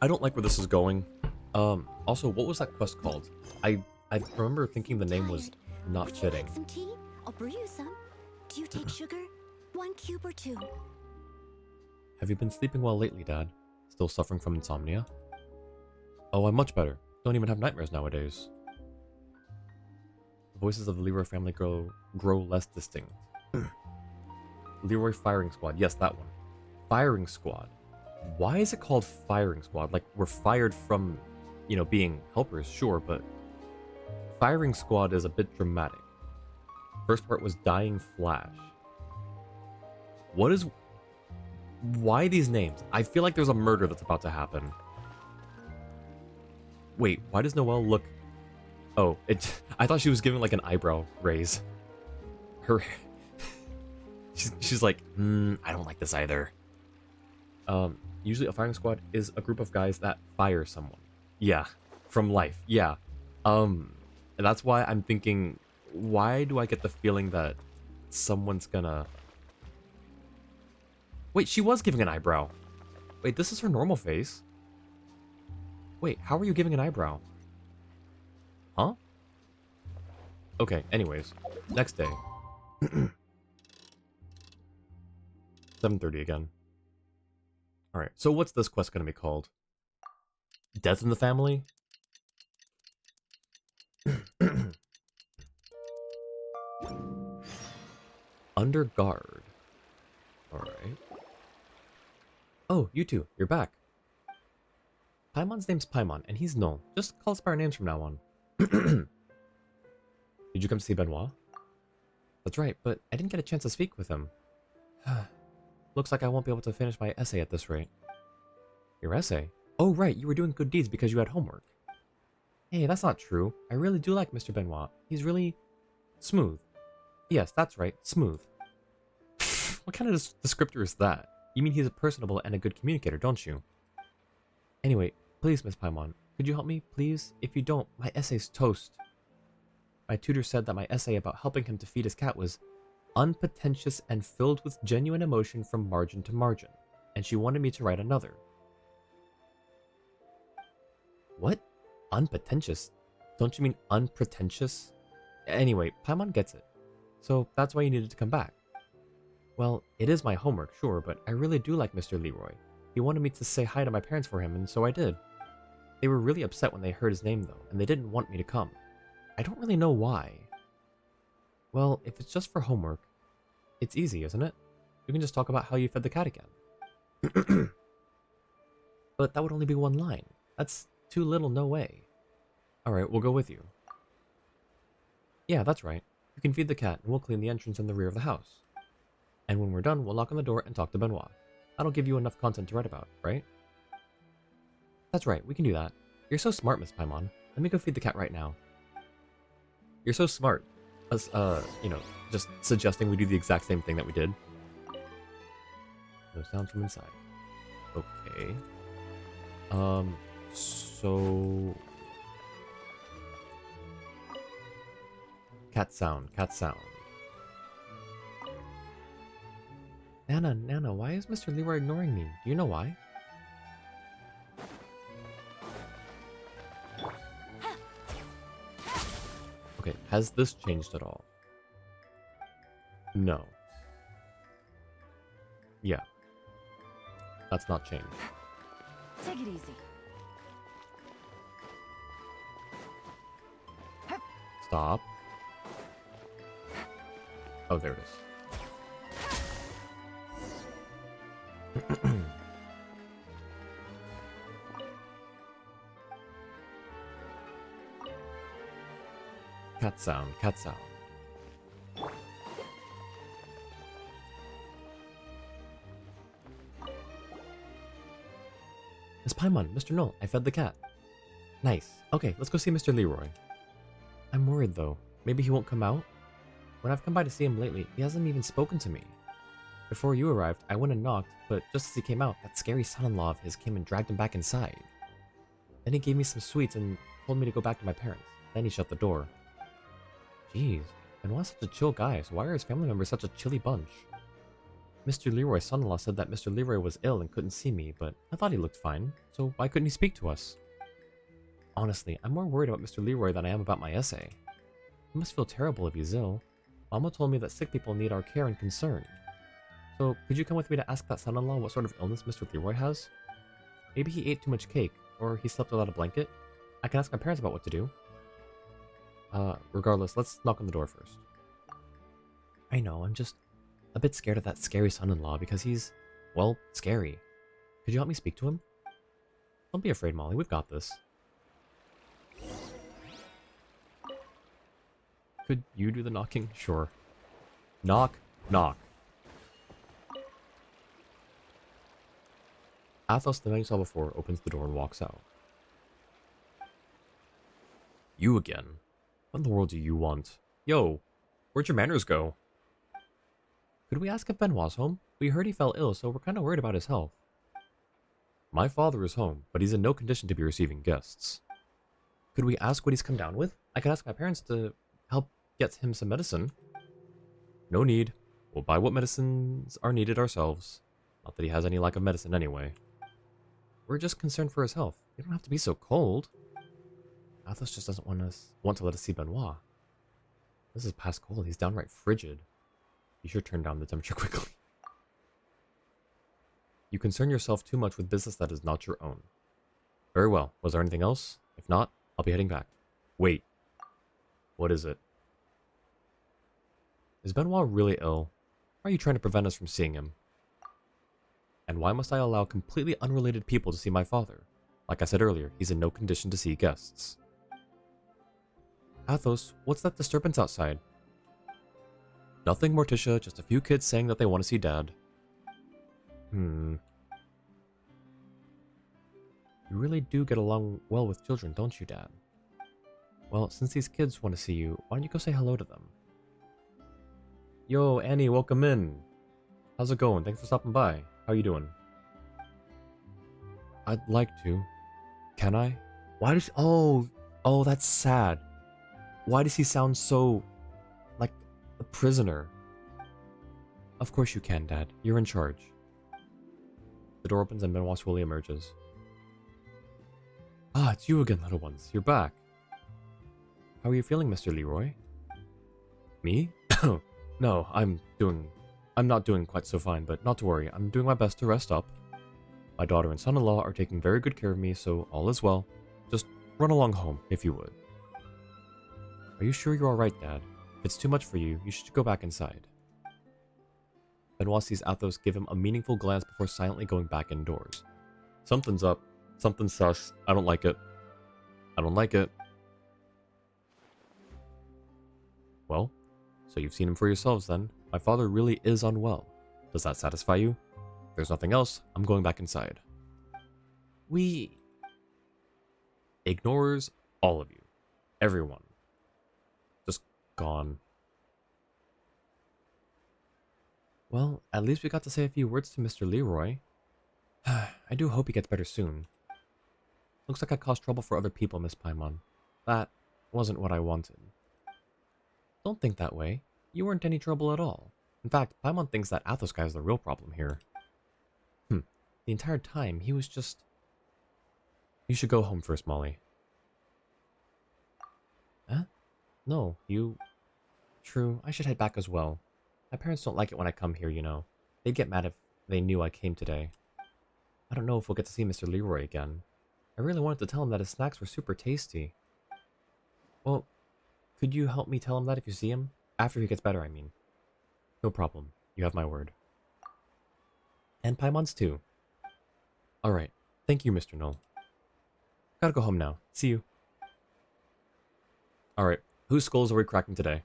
I don't like where this is going. Also, what was that quest called? I remember thinking the name was not Would you fitting. like some tea? I'll brew you some. Do you take sugar? 1 cube or 2? Have you been sleeping well lately, Dad? Still suffering from insomnia? Oh, I'm much better. Don't even have nightmares nowadays. The voices of the Leroy family grow less distinct. Leroy Firing Squad. Yes, that one. Firing Squad. Why is it called Firing Squad? Like, we're fired from, you know, being helpers, sure, but Firing Squad is a bit dramatic. First part was Dying Flash. Why these names? I feel like there's a murder that's about to happen. Wait, why does Noelle look... Oh, I thought she was giving like an eyebrow raise. She's like, I don't like this either. Usually a firing squad is a group of guys that fire someone. Yeah, from life. Yeah. And that's why I'm thinking, why do I get the feeling that someone's gonna... Wait, she was giving an eyebrow. Wait, this is her normal face. Wait, how are you giving an eyebrow? Huh? Okay, anyways. Next day. 7:30 again. Alright, so what's this quest gonna be called? Death in the Family? under guard. Alright. Oh, you two, you're back. Paimon's name's Paimon, and he's Null. Just call us by our names from now on. Did you come to see Benoit? That's right, but I didn't get a chance to speak with him. Looks like I won't be able to finish my essay at this rate. Your essay? Oh right, you were doing good deeds because you had homework. Hey, that's not true. I really do like Mr. Benoit. He's really smooth. Yes, that's right, smooth. What kind of descriptor is that? You mean he's a personable and a good communicator, don't you? Anyway, please, Miss Paimon, could you help me, please? If you don't, my essay's toast. My tutor said that my essay about helping him to feed his cat was unpretentious and filled with genuine emotion from margin to margin, and she wanted me to write another. What? Unpretentious? Don't you mean unpretentious? Anyway, Paimon gets it. So that's why you needed to come back. Well, it is my homework, sure, but I really do like Mr. Leroy. He wanted me to say hi to my parents for him, and so I did. They were really upset when they heard his name, though, and they didn't want me to come. I don't really know why. Well, if it's just for homework, it's easy, isn't it? You can just talk about how you fed the cat again. But that would only be one line. That's too little, no way. Alright, we'll go with you. Yeah, that's right. You can feed the cat, and we'll clean the entrance and the rear of the house. And when we're done, we'll knock on the door and talk to Benoit. That'll give you enough content to write about, right? That's right, we can do that. You're so smart, Miss Paimon. Let me go feed the cat right now. You're so smart. Us, just suggesting we do the exact same thing that we did. No sounds from inside. Okay. So... Cat sound, cat sound. Nana, why is Mr. Leroy ignoring me? Do you know why? Okay, has this changed at all? No. Yeah. That's not changed. Take it easy. Stop. Oh, there it is. Cat sound, cat sound. Miss Paimon, Mr. Null, I fed the cat. Nice. Okay, let's go see Mr. Leroy. I'm worried though. Maybe he won't come out? When I've come by to see him lately, he hasn't even spoken to me. Before you arrived, I went and knocked, but just as he came out, that scary son-in-law of his came and dragged him back inside. Then he gave me some sweets and told me to go back to my parents. Then he shut the door. Jeez, Benoit's such a chill guy, so why are his family members such a chilly bunch? Mr. Leroy's son-in-law said that Mr. Leroy was ill and couldn't see me, but I thought he looked fine, so why couldn't he speak to us? Honestly, I'm more worried about Mr. Leroy than I am about my essay. It must feel terrible if he's ill. Mama told me that sick people need our care and concern. So, could you come with me to ask that son-in-law what sort of illness Mr. Leroy has? Maybe he ate too much cake, or he slept without a blanket. I can ask my parents about what to do. Regardless, let's knock on the door first. I know, I'm just a bit scared of that scary son-in-law because he's, well, scary. Could you help me speak to him? Don't be afraid, Molly, we've got this. Could you do the knocking? Sure. Knock, knock. Athos, the man you saw before, opens the door and walks out. You again? What in the world do you want? Yo, where'd your manners go? Could we ask if Benoit's home? We heard he fell ill, so we're kind of worried about his health. My father is home, but he's in no condition to be receiving guests. Could we ask what he's come down with? I could ask my parents to help get him some medicine. No need. We'll buy what medicines are needed ourselves. Not that he has any lack of medicine anyway. We're just concerned for his health. You don't have to be so cold. Athos just doesn't want to let us see Benoit. This is past cold. He's downright frigid. You should turn down the temperature quickly. You concern yourself too much with business that is not your own. Very well. Was there anything else? If not, I'll be heading back. Wait. What is it? Is Benoit really ill? Why are you trying to prevent us from seeing him? And why must I allow completely unrelated people to see my father? Like I said earlier, he's in no condition to see guests. Athos, what's that disturbance outside? Nothing, Morticia, just a few kids saying that they want to see Dad. You really do get along well with children, don't you, Dad? Well, since these kids want to see you, why don't you go say hello to them? Yo, Annie, welcome in. How's it going? Thanks for stopping by. How you doing? I'd like to. Can I? Why does... Oh, that's sad. Why does he sound so... like a prisoner? Of course you can, Dad. You're in charge. The door opens and Benoit slowly emerges. Ah, it's you again, little ones. You're back. How are you feeling, Mr. Leroy? Me? No, I'm not doing quite so fine, but not to worry. I'm doing my best to rest up. My daughter and son-in-law are taking very good care of me, so all is well. Just run along home, if you would. Are you sure you're alright, Dad? If it's too much for you, you should go back inside. Benoit sees Athos give him a meaningful glance before silently going back indoors. Something's up. Something's sus. I don't like it. I don't like it. Well, so you've seen him for yourselves then. My father really is unwell. Does that satisfy you? If there's nothing else, I'm going back inside. We... Ignores all of you. Everyone. Just gone. Well, at least we got to say a few words to Mr. Leroy. I do hope he gets better soon. Looks like I caused trouble for other people, Miss Paimon. That wasn't what I wanted. Don't think that way. You weren't any trouble at all. In fact, Paimon thinks that Athos guy is the real problem here. The entire time, he was just... You should go home first, Molly. Huh? No, you... True, I should head back as well. My parents don't like it when I come here, you know. They'd get mad if they knew I came today. I don't know if we'll get to see Mr. Leroy again. I really wanted to tell him that his snacks were super tasty. Well, could you help me tell him that if you see him? After he gets better, I mean. No problem. You have my word. And Paimon's too. Alright. Thank you, Mr. Null. Gotta go home now. See you. Alright. Whose skulls are we cracking today?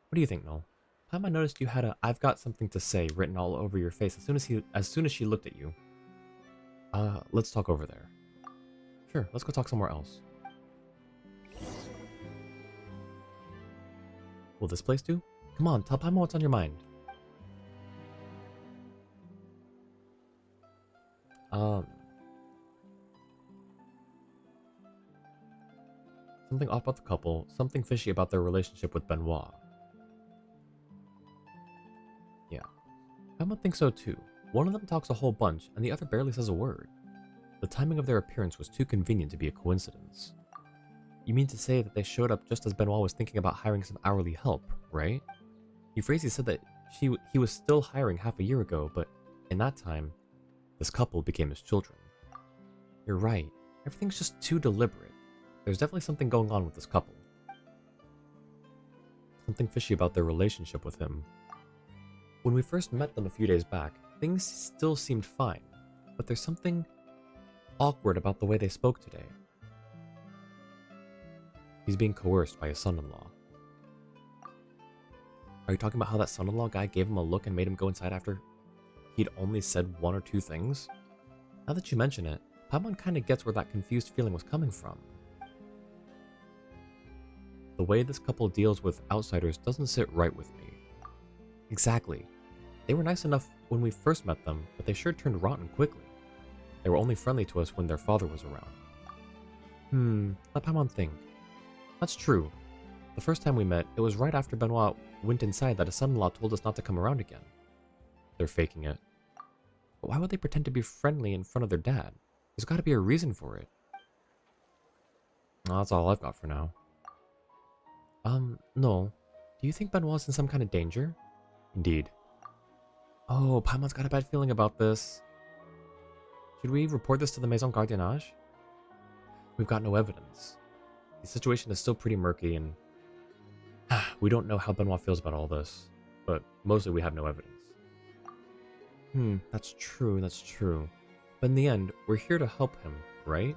What do you think, Null? Paimon noticed you had a "I've got something to say" written all over your face as soon as she looked at you. Let's talk over there. Sure, let's go talk somewhere else. Will this place do? Come on, tell Paimon what's on your mind. Something off about the couple, something fishy about their relationship with Benoit. Yeah. Paimon thinks so too. One of them talks a whole bunch, and the other barely says a word. The timing of their appearance was too convenient to be a coincidence. You mean to say that they showed up just as Benoit was thinking about hiring some hourly help, right? Euphrasia said that he was still hiring half a year ago, but in that time, this couple became his children. You're right. Everything's just too deliberate. There's definitely something going on with this couple. Something fishy about their relationship with him. When we first met them a few days back, things still seemed fine, but there's something awkward about the way they spoke today. He's being coerced by his son-in-law. Are you talking about how that son-in-law guy gave him a look and made him go inside after he'd only said one or two things? Now that you mention it, Paimon kinda gets where that confused feeling was coming from. The way this couple deals with outsiders doesn't sit right with me. Exactly. They were nice enough when we first met them, but they sure turned rotten quickly. They were only friendly to us when their father was around. Let Paimon think. That's true. The first time we met, it was right after Benoit went inside that his son-in-law told us not to come around again. They're faking it. But why would they pretend to be friendly in front of their dad? There's gotta be a reason for it. Well, that's all I've got for now. No. Do you think Benoit's in some kind of danger? Indeed. Oh, Paimon's got a bad feeling about this. Should we report this to the Maison Gardiennage? We've got no evidence. The situation is still pretty murky and... we don't know how Benoit feels about all this. but mostly we have no evidence. That's true, that's true. But in the end, we're here to help him, right?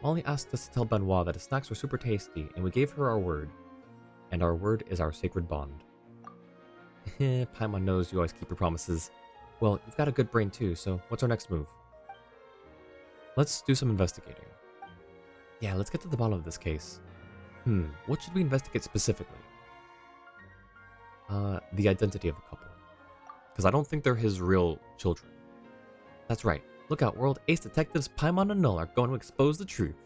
Molly asked us to tell Benoit that his snacks were super tasty, and we gave her our word. And our word is our sacred bond. Paimon knows you always keep your promises. Well, you've got a good brain too, so what's our next move? Let's do some investigating. Yeah, let's get to the bottom of this case. What should we investigate specifically? The identity of the couple. Because I don't think they're his real children. That's right. Look out, world. Ace detectives Paimon and Null are going to expose the truth.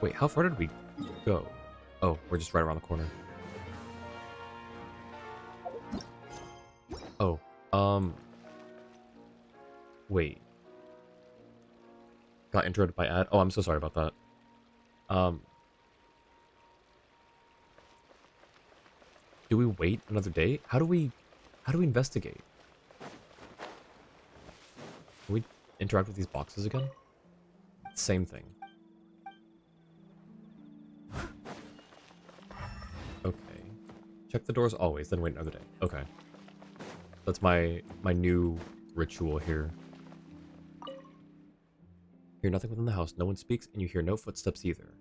Wait, how far did we go? Oh, we're just right around the corner. Oh, wait. Got interrupted by ad. Oh, I'm so sorry about that. Do we wait another day? How do we investigate? Can we interact with these boxes again? Same thing. Okay. Check the doors always, then wait another day. Okay. That's my new ritual here. Hear nothing within the house, no one speaks, and you hear no footsteps either.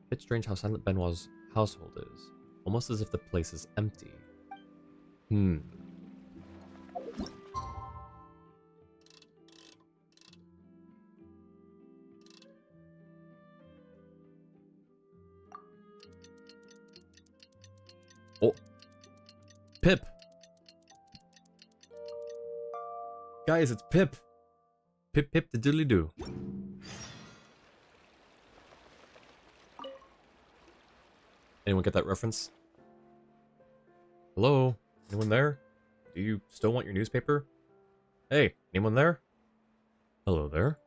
Bit strange how silent Benoit's household is. Almost as if the place is empty. Oh. Pip! Guys, it's Pip! Pip Pip the doodly doo. Anyone get that reference? Hello? Anyone there? Do you still want your newspaper? Hey, anyone there? Hello there?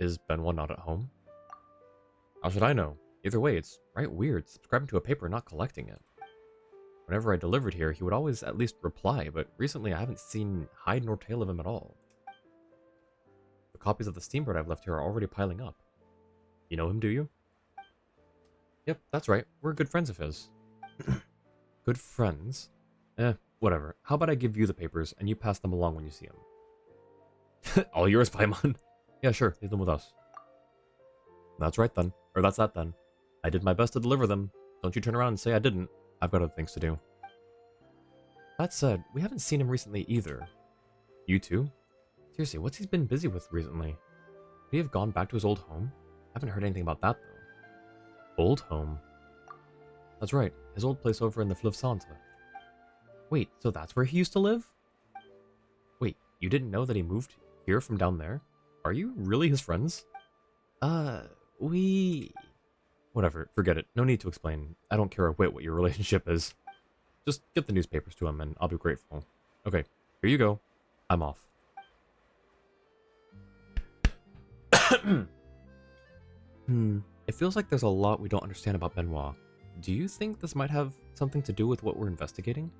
Is Benoit not at home? How should I know? Either way, it's right weird subscribing to a paper and not collecting it. Whenever I delivered here, he would always at least reply, but recently I haven't seen hide nor tail of him at all. The copies of the Steamboat I've left here are already piling up. You know him, do you? Yep, that's right. We're good friends of his. Good friends? Whatever. How about I give you the papers, and you pass them along when you see him? All yours, Paimon. Yeah, sure. Leave them with us. That's right, then. Or that's that, then. I did my best to deliver them. Don't you turn around and say I didn't. I've got other things to do. That said, we haven't seen him recently either. You too? Seriously, what's he been busy with recently? Could he have gone back to his old home? I haven't heard anything about that, though. Old home? That's right, his old place over in the Fleuve Centre. Wait, so that's where he used to live? Wait, you didn't know that he moved here from down there? Are you really his friends? Whatever, forget it. No need to explain. I don't care a whit what your relationship is. Just get the newspapers to him and I'll be grateful. Okay, here you go. I'm off. It feels like there's a lot we don't understand about Benoit. Do you think this might have something to do with what we're investigating?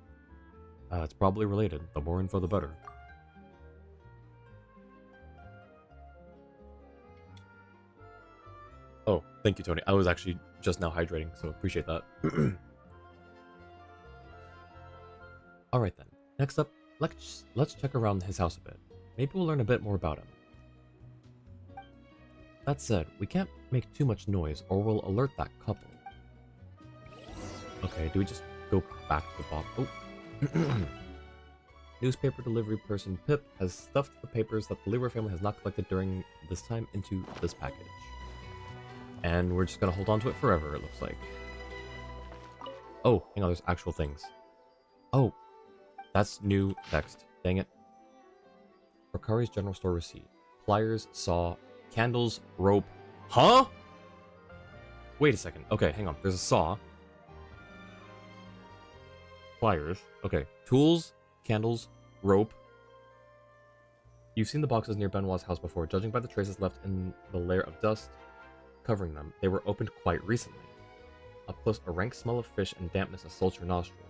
It's probably related. The more info, the better. Oh, thank you, Tony. I was actually just now hydrating, so appreciate that. Alright then. Next up, let's check around his house a bit. Maybe we'll learn a bit more about him. That said, we can't make too much noise or we'll alert that couple. Okay, do we just go back to the box? Oh. Newspaper delivery person Pip has stuffed the papers that the Leroy family has not collected during this time into this package. And we're just gonna hold on to it forever, it looks like. Oh, hang on, there's actual things. Oh, that's new text. Dang it. Rokari's general store receipt. Pliers, saw, candles, rope. Huh? Wait a second. Okay, hang on. There's a saw. Pliers. Okay. Tools, candles, rope. You've seen the boxes near Benoit's house before. Judging by the traces left in the layer of dust covering them, they were opened quite recently. Up close, a rank smell of fish and dampness assaults your nostrils.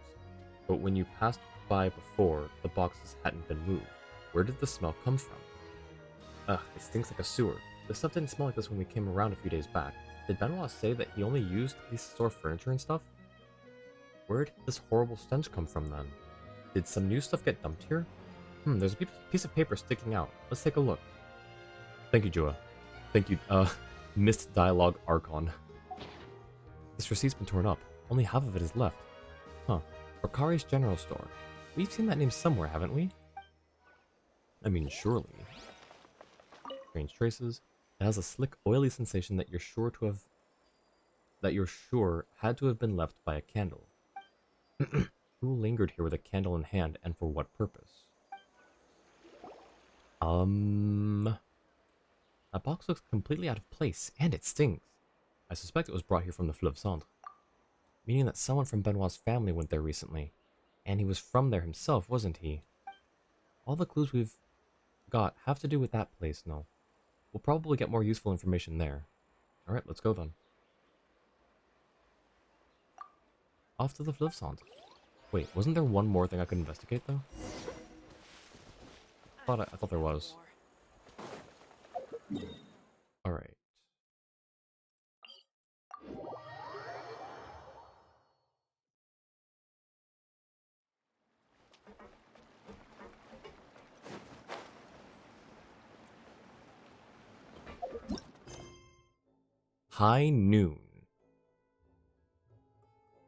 But when you passed by before, the boxes hadn't been moved. Where did the smell come from? Ugh, it stinks like a sewer. This stuff didn't smell like this when we came around a few days back. Did Benoit say that he only used these to store furniture and stuff? Where did this horrible stench come from then? Did some new stuff get dumped here? There's a piece of paper sticking out. Let's take a look. Thank you, Joa. Thank you, missed dialogue Archon. This receipt's been torn up. Only half of it is left. Huh. Bakari's General Store. We've seen that name somewhere, haven't we? I mean, surely. Strange traces. It has a slick, oily sensation that you're sure had to have been left by a candle. Who lingered here with a candle in hand, and for what purpose? That box looks completely out of place, and it stings. I suspect it was brought here from the Fleuve Centre, meaning that someone from Benoit's family went there recently. And he was from there himself, wasn't he? All the clues we've got have to do with that place, no. We'll probably get more useful information there. Alright, let's go then. Off to the Fleuve Centre. Wait, wasn't there one more thing I could investigate, though? I thought there was. Alright. High noon.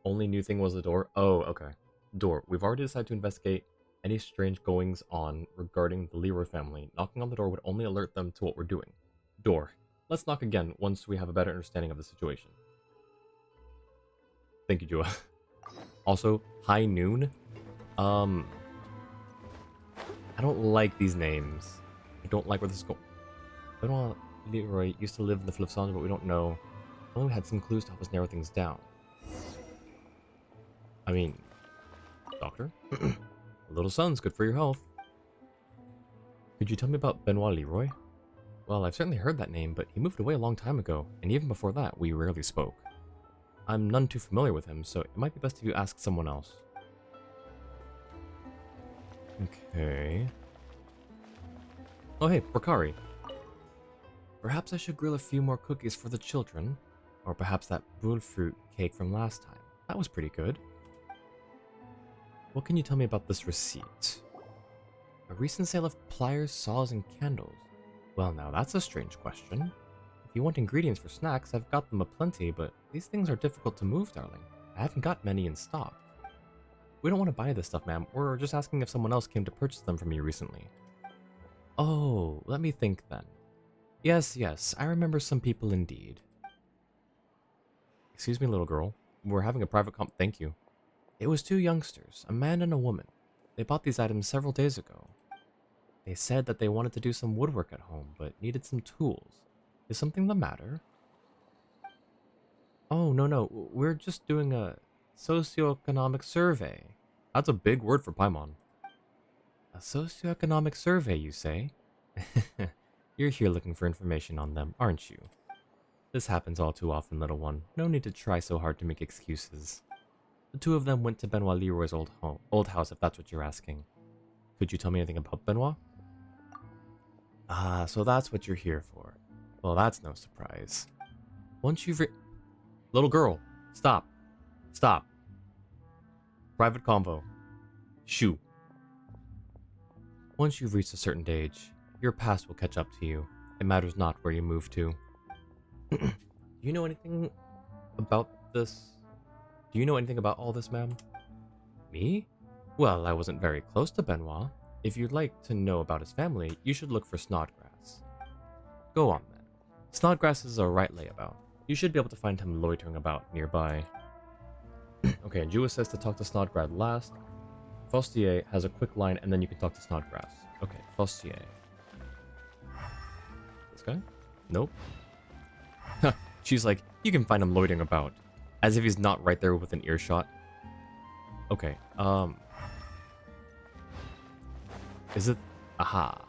Only new thing was the door? Oh, okay. Door. We've already decided to investigate any strange goings on regarding the Leroy family. Knocking on the door would only alert them to what we're doing. Door. Let's knock again once we have a better understanding of the situation. Thank you, Jua. Also, high noon. I don't like these names. I don't like where this is going. Benoit Leroy used to live in the Fleuve Centre, but we don't know. Only we had some clues to help us narrow things down. I mean, doctor? A little sun's good for your health. Could you tell me about Benoit Leroy? Well, I've certainly heard that name, but he moved away a long time ago, and even before that, we rarely spoke. I'm none too familiar with him, so it might be best if you ask someone else. Okay. Oh hey, Bakari. Perhaps I should grill a few more cookies for the children, or perhaps that boule fruit cake from last time. That was pretty good. What can you tell me about this receipt? A recent sale of pliers, saws, and candles. Well, now that's a strange question. If you want ingredients for snacks, I've got them aplenty, but these things are difficult to move, darling. I haven't got many in stock. We don't want to buy this stuff, ma'am. We're just asking if someone else came to purchase them from you recently. Oh, let me think then. Yes, I remember some people indeed. Excuse me, little girl. We're having a private thank you. It was two youngsters, a man and a woman. They bought these items several days ago. They said that they wanted to do some woodwork at home, but needed some tools. Is something the matter? Oh, no. We're just doing a socioeconomic survey. That's a big word for Paimon. A socioeconomic survey, you say? You're here looking for information on them, aren't you? This happens all too often, little one. No need to try so hard to make excuses. The two of them went to Benoit Leroy's old house, if that's what you're asking. Could you tell me anything about Benoit? Ah, so that's what you're here for. Well, that's no surprise. Once you've Little girl, stop. Stop. Private convo. Shoo. Once you've reached a certain age, your past will catch up to you. It matters not where you move to. Do you know anything about this? Do you know anything about all this, ma'am? Me? Well, I wasn't very close to Benoit. If you'd like to know about his family, you should look for Snodgrass. Go on, then. Snodgrass is a right layabout. You should be able to find him loitering about nearby. Okay, Jua says to talk to Snodgrass last. Fostier has a quick line, and then you can talk to Snodgrass. Okay, Fostier. This guy? Nope. She's like, you can find him loitering about. As if he's not right there with an earshot. Okay, is it... Aha.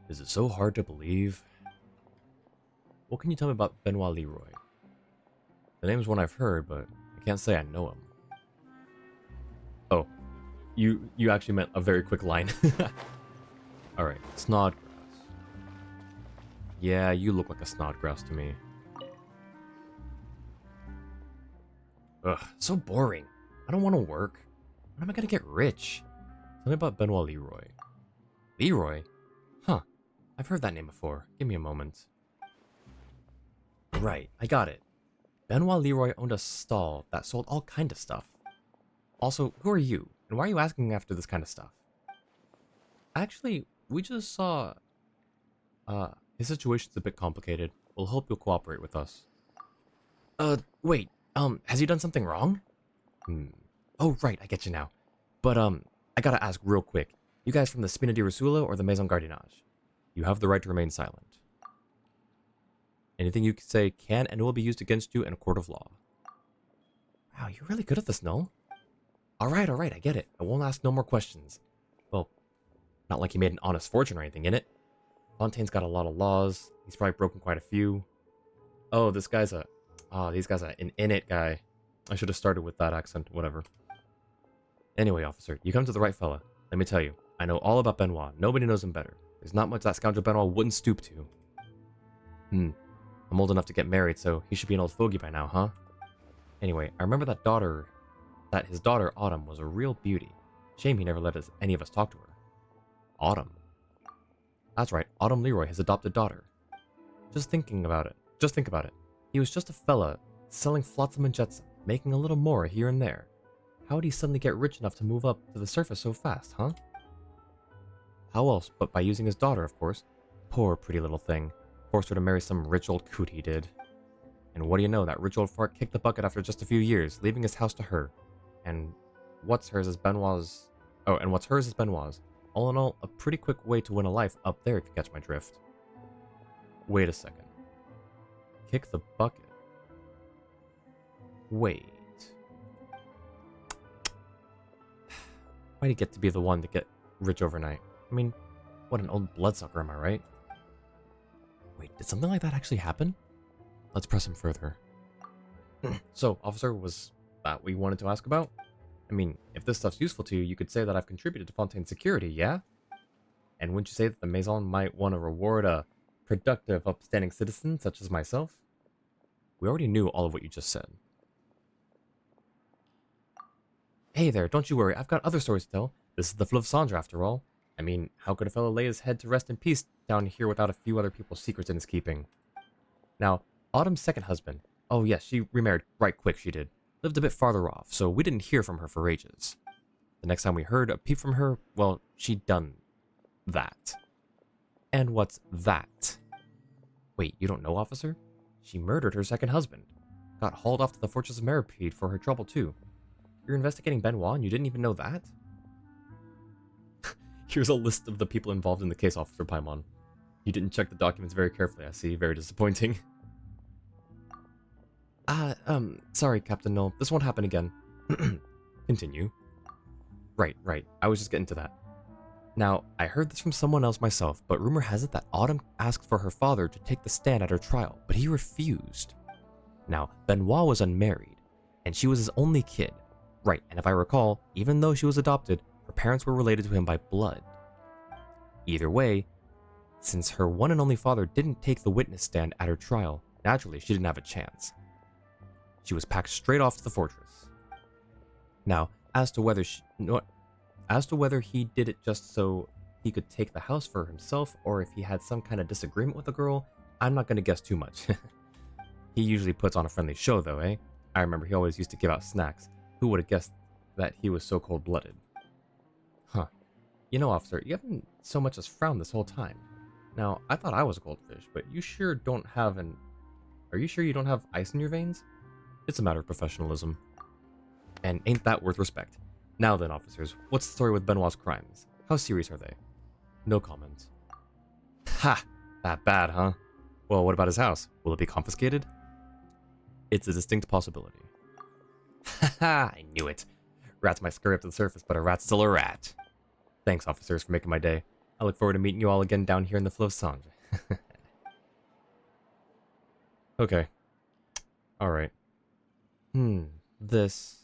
Is it so hard to believe? What can you tell me about Benoit Leroy? The name's one I've heard, but I can't say I know him. Oh. You actually meant a very quick line. Alright, Snodgrass. Yeah, you look like a Snodgrass to me. Ugh, so boring. I don't want to work. When am I gonna get rich? Tell me about Benoit Leroy. Leroy? Huh. I've heard that name before. Give me a moment. Right, I got it. Benoit Leroy owned a stall that sold all kind of stuff. Also, who are you? And why are you asking after this kind of stuff? Actually, we just saw... his situation's a bit complicated. We'll hope you'll cooperate with us. Wait. Has he done something wrong? Oh, right, I get you now. But, I gotta ask real quick. You guys from the Spina di Rosula or the Maison Gardinage? You have the right to remain silent. Anything you say can and will be used against you in a court of law. Wow, you're really good at this, no? Alright, I get it. I won't ask no more questions. Well, not like he made an honest fortune or anything in it. Fontaine's got a lot of laws. He's probably broken quite a few. Oh, this guy's a... Oh, these guys are an in-it guy. I should have started with that accent, whatever. Anyway, officer, you come to the right fella. Let me tell you, I know all about Benoit. Nobody knows him better. There's not much that scoundrel Benoit wouldn't stoop to. I'm old enough to get married, so he should be an old fogey by now, huh? Anyway, I remember that his daughter, Autumn, was a real beauty. Shame he never let any of us talk to her. Autumn? That's right, Autumn Leroy, his adopted daughter. Just think about it. He was just a fella, selling flotsam and jetsam, making a little more here and there. How would he suddenly get rich enough to move up to the surface so fast, huh? How else but by using his daughter, of course. Poor pretty little thing. Forced her to marry some rich old coot he did. And what do you know, that rich old fart kicked the bucket after just a few years, leaving his house to her. And what's hers is Benoit's... Oh, and what's hers is Benoit's. All in all, a pretty quick way to win a life up there if you catch my drift. Wait a second. Kick the bucket. Wait. Why'd he get to be the one to get rich overnight? I mean, what an old bloodsucker, am I right? Wait, did something like that actually happen? Let's press him further. So, officer, was that what you wanted to ask about? I mean, if this stuff's useful to you, you could say that I've contributed to Fontaine's security, yeah? And wouldn't you say that the Maison might want to reward a productive, upstanding citizen such as myself? We already knew all of what you just said. Hey there, don't you worry, I've got other stories to tell. This is the Fleuve Cendre, after all. I mean, how could a fellow lay his head to rest in peace down here without a few other people's secrets in his keeping? Now, Autumn's second husband. Oh yes, she remarried right quick, she did. Lived a bit farther off, so we didn't hear from her for ages. The next time we heard a peep from her, well, she'd done that. And what's that? Wait, you don't know, officer? She murdered her second husband. Got hauled off to the Fortress of Meripede for her trouble, too. You're investigating Benoit and you didn't even know that? Here's a list of the people involved in the case, Officer Paimon. You didn't check the documents very carefully, I see. Very disappointing. Sorry, Captain Null. This won't happen again. Continue. Right. I was just getting to that. Now, I heard this from someone else myself, but rumor has it that Autumn asked for her father to take the stand at her trial, but he refused. Now, Benoit was unmarried, and she was his only kid. Right, and if I recall, even though she was adopted, her parents were related to him by blood. Either way, since her one and only father didn't take the witness stand at her trial, naturally she didn't have a chance. She was packed straight off to the fortress. Now, as to whether he did it just so he could take the house for himself, or if he had some kind of disagreement with the girl, I'm not going to guess too much. He usually puts on a friendly show though, eh? I remember he always used to give out snacks. Who would have guessed that he was so cold-blooded? Huh. You know, officer, you haven't so much as frowned this whole time. Now, I thought I was a goldfish, but you sure don't have an... Are you sure you don't have ice in your veins? It's a matter of professionalism. And ain't that worth respect? Now then, officers, what's the story with Benoit's crimes? How serious are they? No comment. Ha! That bad, huh? Well, what about his house? Will it be confiscated? It's a distinct possibility. Haha, I knew it. Rats might scurry up to the surface, but a rat's still a rat. Thanks, officers, for making my day. I look forward to meeting you all again down here in the Fleuve Cendre. Okay. Alright. This...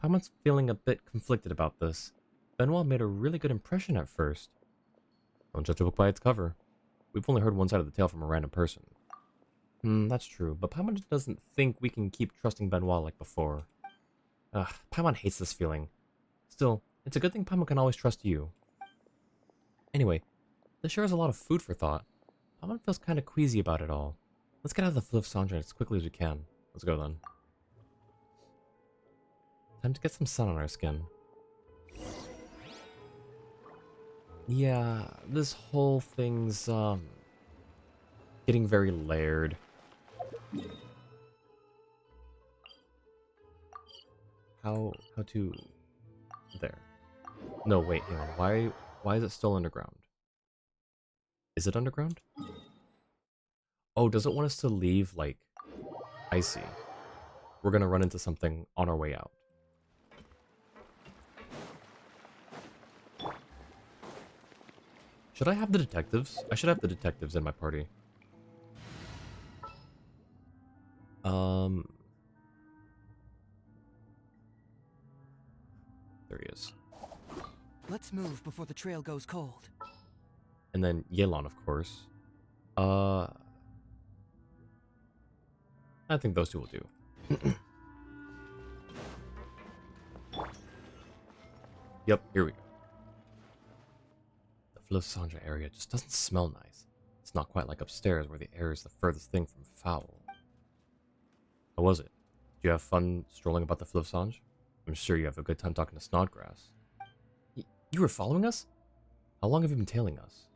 Paimon's feeling a bit conflicted about this. Benoit made a really good impression at first. Don't judge a book by its cover. We've only heard one side of the tale from a random person. That's true, but Paimon doesn't think we can keep trusting Benoit like before. Paimon hates this feeling. Still, it's a good thing Paimon can always trust you. Anyway, this sure is a lot of food for thought. Paimon feels kind of queasy about it all. Let's get out of the Fleuve Cendré as quickly as we can. Let's go then. Time to get some sun on our skin. Yeah, this whole thing's, getting very layered. How to... There. No, wait, hang on. Why is it still underground? Is it underground? Oh, does it want us to leave, like... I see. We're gonna run into something on our way out. Should I have the detectives? I should have the detectives in my party. There he is. Let's move before the trail goes cold. And then Yelan, of course. I think those two will do. Yep, here we go. The Fleuve Cendré area just doesn't smell nice. It's not quite like upstairs where the air is the furthest thing from foul. How was it? Did you have fun strolling about the Fleuve Cendré? I'm sure you have a good time talking to Snodgrass. You were following us? How long have you been tailing us?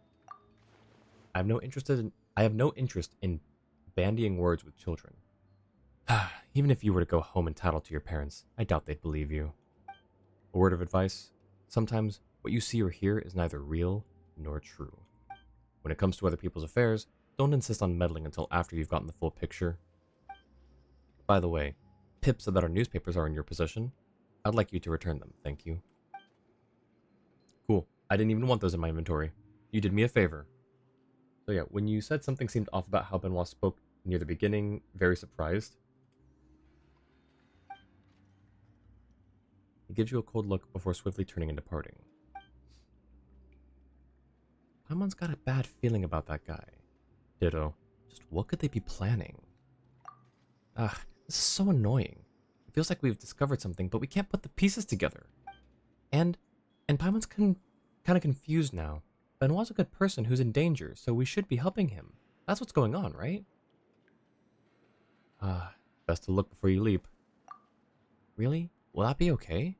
I have no interest in bandying words with children. Even if you were to go home and tattle to your parents, I doubt they'd believe you. A word of advice: sometimes what you see or hear is neither real nor true. When it comes to other people's affairs, don't insist on meddling until after you've gotten the full picture. By the way, Pip said that our newspapers are in your possession. I'd like you to return them, thank you. Cool. I didn't even want those in my inventory. You did me a favor. So yeah, when you said something seemed off about how Benoit spoke near the beginning, very surprised. He gives you a cold look before swiftly turning and departing. Paimon's got a bad feeling about that guy. Ditto. Just what could they be planning? This is so annoying. It feels like we've discovered something, but we can't put the pieces together. And Paimon's kind of confused now. Benoit's a good person who's in danger, so we should be helping him. That's what's going on, right? Best to look before you leap. Really? Will that be okay?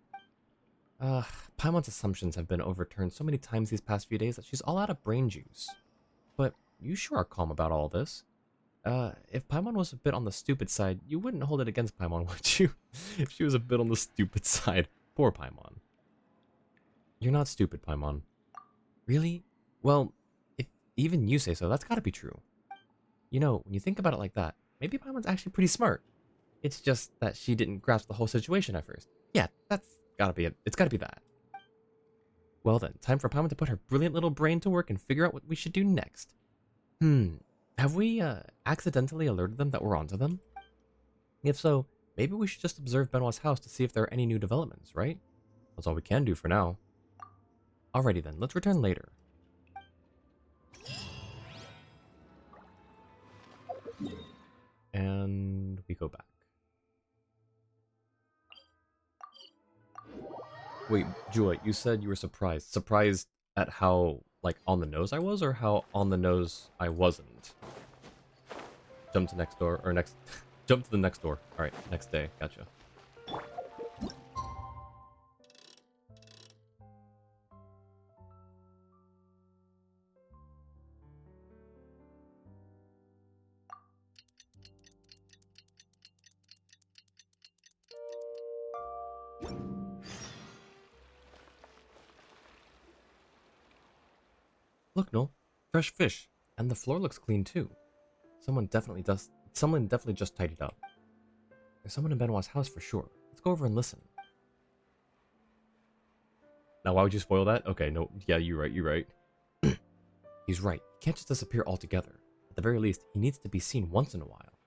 Paimon's assumptions have been overturned so many times these past few days that she's all out of brain juice. But you sure are calm about all this. If Paimon was a bit on the stupid side, you wouldn't hold it against Paimon, would you? If she was a bit on the stupid side. Poor Paimon. You're not stupid, Paimon. Really? Well, if even you say so, that's gotta be true. You know, when you think about it like that, maybe Paimon's actually pretty smart. It's just that she didn't grasp the whole situation at first. Yeah, that's gotta be it. It's gotta be that. Well then, time for Paimon to put her brilliant little brain to work and figure out what we should do next. Have we, accidentally alerted them that we're onto them? If so, maybe we should just observe Benoit's house to see if there are any new developments, right? That's all we can do for now. Alrighty then, let's return later. And we go back. Wait, Jua, you said you were surprised. Surprised at how, like, on the nose I was, or how on the nose I wasn't? Jump to next door, or next... Jump to the next door. Alright, next day. Gotcha. Look, Noel. Fresh fish. And the floor looks clean, too. Someone definitely just tidied up. There's someone in Benoit's house for sure. Let's go over and listen. Now, why would you spoil that? Okay, no, yeah, you're right. He's right. He can't just disappear altogether. At the very least, he needs to be seen once in a while.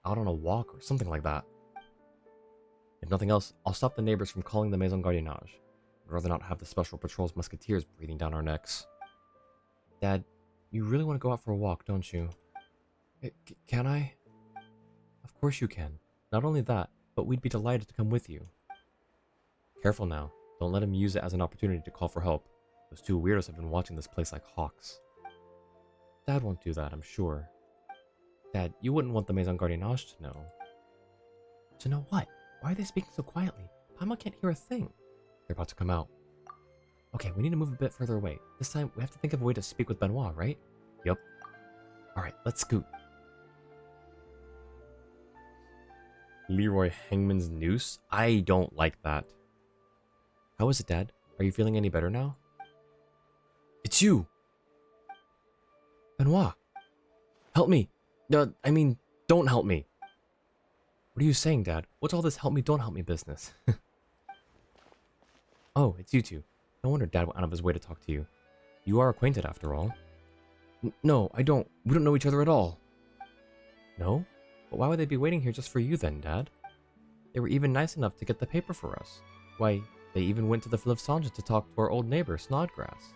Out on a walk or something like that. If nothing else, I'll stop the neighbors from calling the Maison Gardiennage. I'd rather not have the Special Patrol's musketeers breathing down our necks. Dad, you really want to go out for a walk, don't you? Can I? Of course you can. Not only that, but we'd be delighted to come with you. Careful now. Don't let him use it as an opportunity to call for help. Those two weirdos have been watching this place like hawks. Dad won't do that, I'm sure. Dad, you wouldn't want the Maison Gardiennage to know. To know what? Why are they speaking so quietly? Paimon can't hear a thing. They're about to come out. Okay, we need to move a bit further away. This time, we have to think of a way to speak with Benoit, right? Yup. Alright, let's scoot. Leroy Hangman's noose? I don't like that. How is it, Dad? Are you feeling any better now? It's you! Benoit! Help me! Don't help me! What are you saying, Dad? What's all this help me, don't help me business? Oh, it's you two. No wonder Dad went out of his way to talk to you. You are acquainted, after all. No, I don't. We don't know each other at all. No? But why would they be waiting here just for you then, Dad? They were even nice enough to get the paper for us. Why, they even went to the Fleuve Sange to talk to our old neighbor, Snodgrass.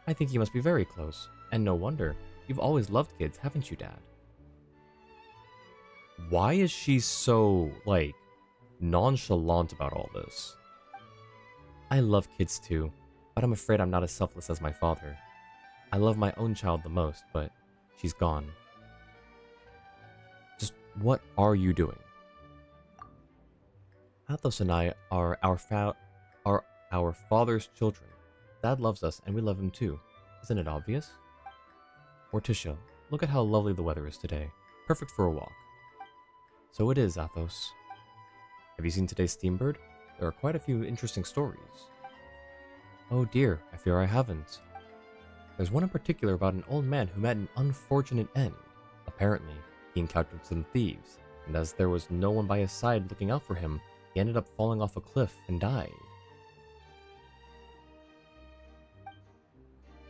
I think you must be very close. And no wonder. You've always loved kids, haven't you, Dad? Why is she so, nonchalant about all this? I love kids too, but I'm afraid I'm not as selfless as my father. I love my own child the most, but she's gone. Just what are you doing? Athos and I are our father's children. Dad loves us and we love him too. Isn't it obvious? Morticia, look at how lovely the weather is today. Perfect for a walk. So it is, Athos. Have you seen today's Steambird? There are quite a few interesting stories. Oh dear, I fear I haven't. There's one in particular about an old man who met an unfortunate end. Apparently, he encountered some thieves, and as there was no one by his side looking out for him, he ended up falling off a cliff and died.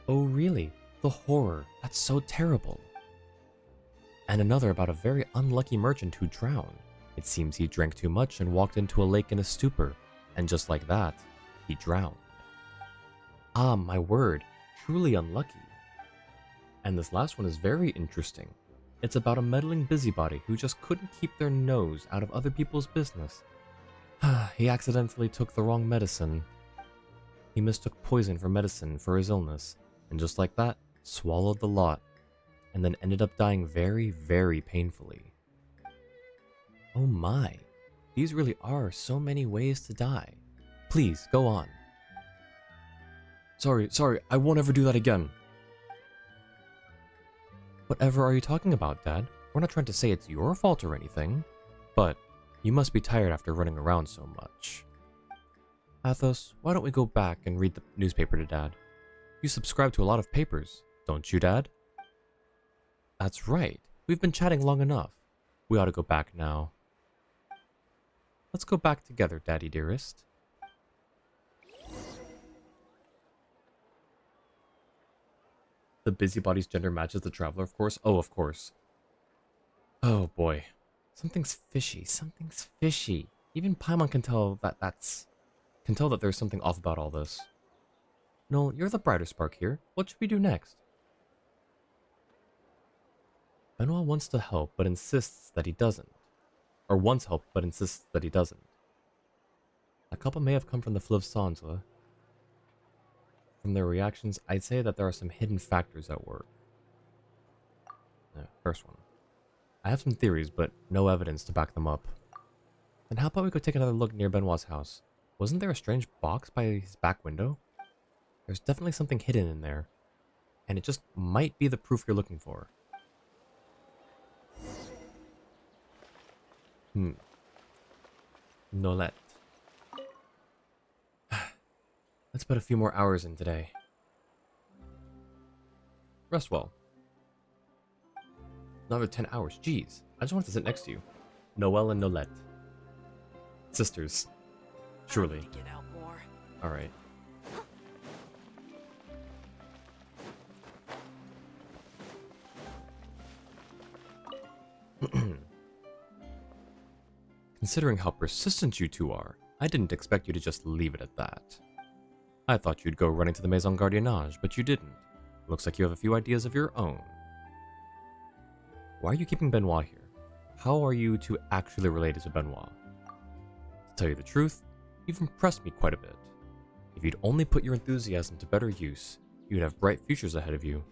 Oh really? The horror. That's so terrible. And another about a very unlucky merchant who drowned. It seems he drank too much and walked into a lake in a stupor, and just like that, he drowned. Ah, my word, truly unlucky. And this last one is very interesting. It's about a meddling busybody who just couldn't keep their nose out of other people's business. He accidentally took the wrong medicine. He mistook poison for medicine for his illness, and just like that, swallowed the lot, and then ended up dying very, very painfully. Oh my, these really are so many ways to die. Please, go on. Sorry, I won't ever do that again. Whatever are you talking about, Dad? We're not trying to say it's your fault or anything, but you must be tired after running around so much. Athos, why don't we go back and read the newspaper to Dad? You subscribe to a lot of papers, don't you, Dad? That's right. We've been chatting long enough. We ought to go back now. Let's go back together, Daddy dearest. The busybody's gender matches the traveler, of course. Oh, of course. Oh boy. Something's fishy. Something's fishy. Even Paimon can tell that there's something off about all this. Noel, you're the brighter spark here. What should we do next? Benoit wants to help, but insists that he doesn't. Or wants help, but insists that he doesn't. A couple may have come from the Fleuve Sange. From their reactions, I'd say that there are some hidden factors at work. First one. I have some theories, but no evidence to back them up. Then how about we go take another look near Benoit's house? Wasn't there a strange box by his back window? There's definitely something hidden in there. And it just might be the proof you're looking for. Nolette. Let's put a few more hours in today. Rest well. Another 10 hours, jeez. I just want to sit next to you. Noelle and Nolette. Sisters. Surely. Get out more. Alright. Considering how persistent you two are, I didn't expect you to just leave it at that. I thought you'd go running to the Maison Gardiennage, but you didn't. Looks like you have a few ideas of your own. Why are you keeping Benoit here? How are you two actually related to Benoit? To tell you the truth, you've impressed me quite a bit. If you'd only put your enthusiasm to better use, you'd have bright futures ahead of you.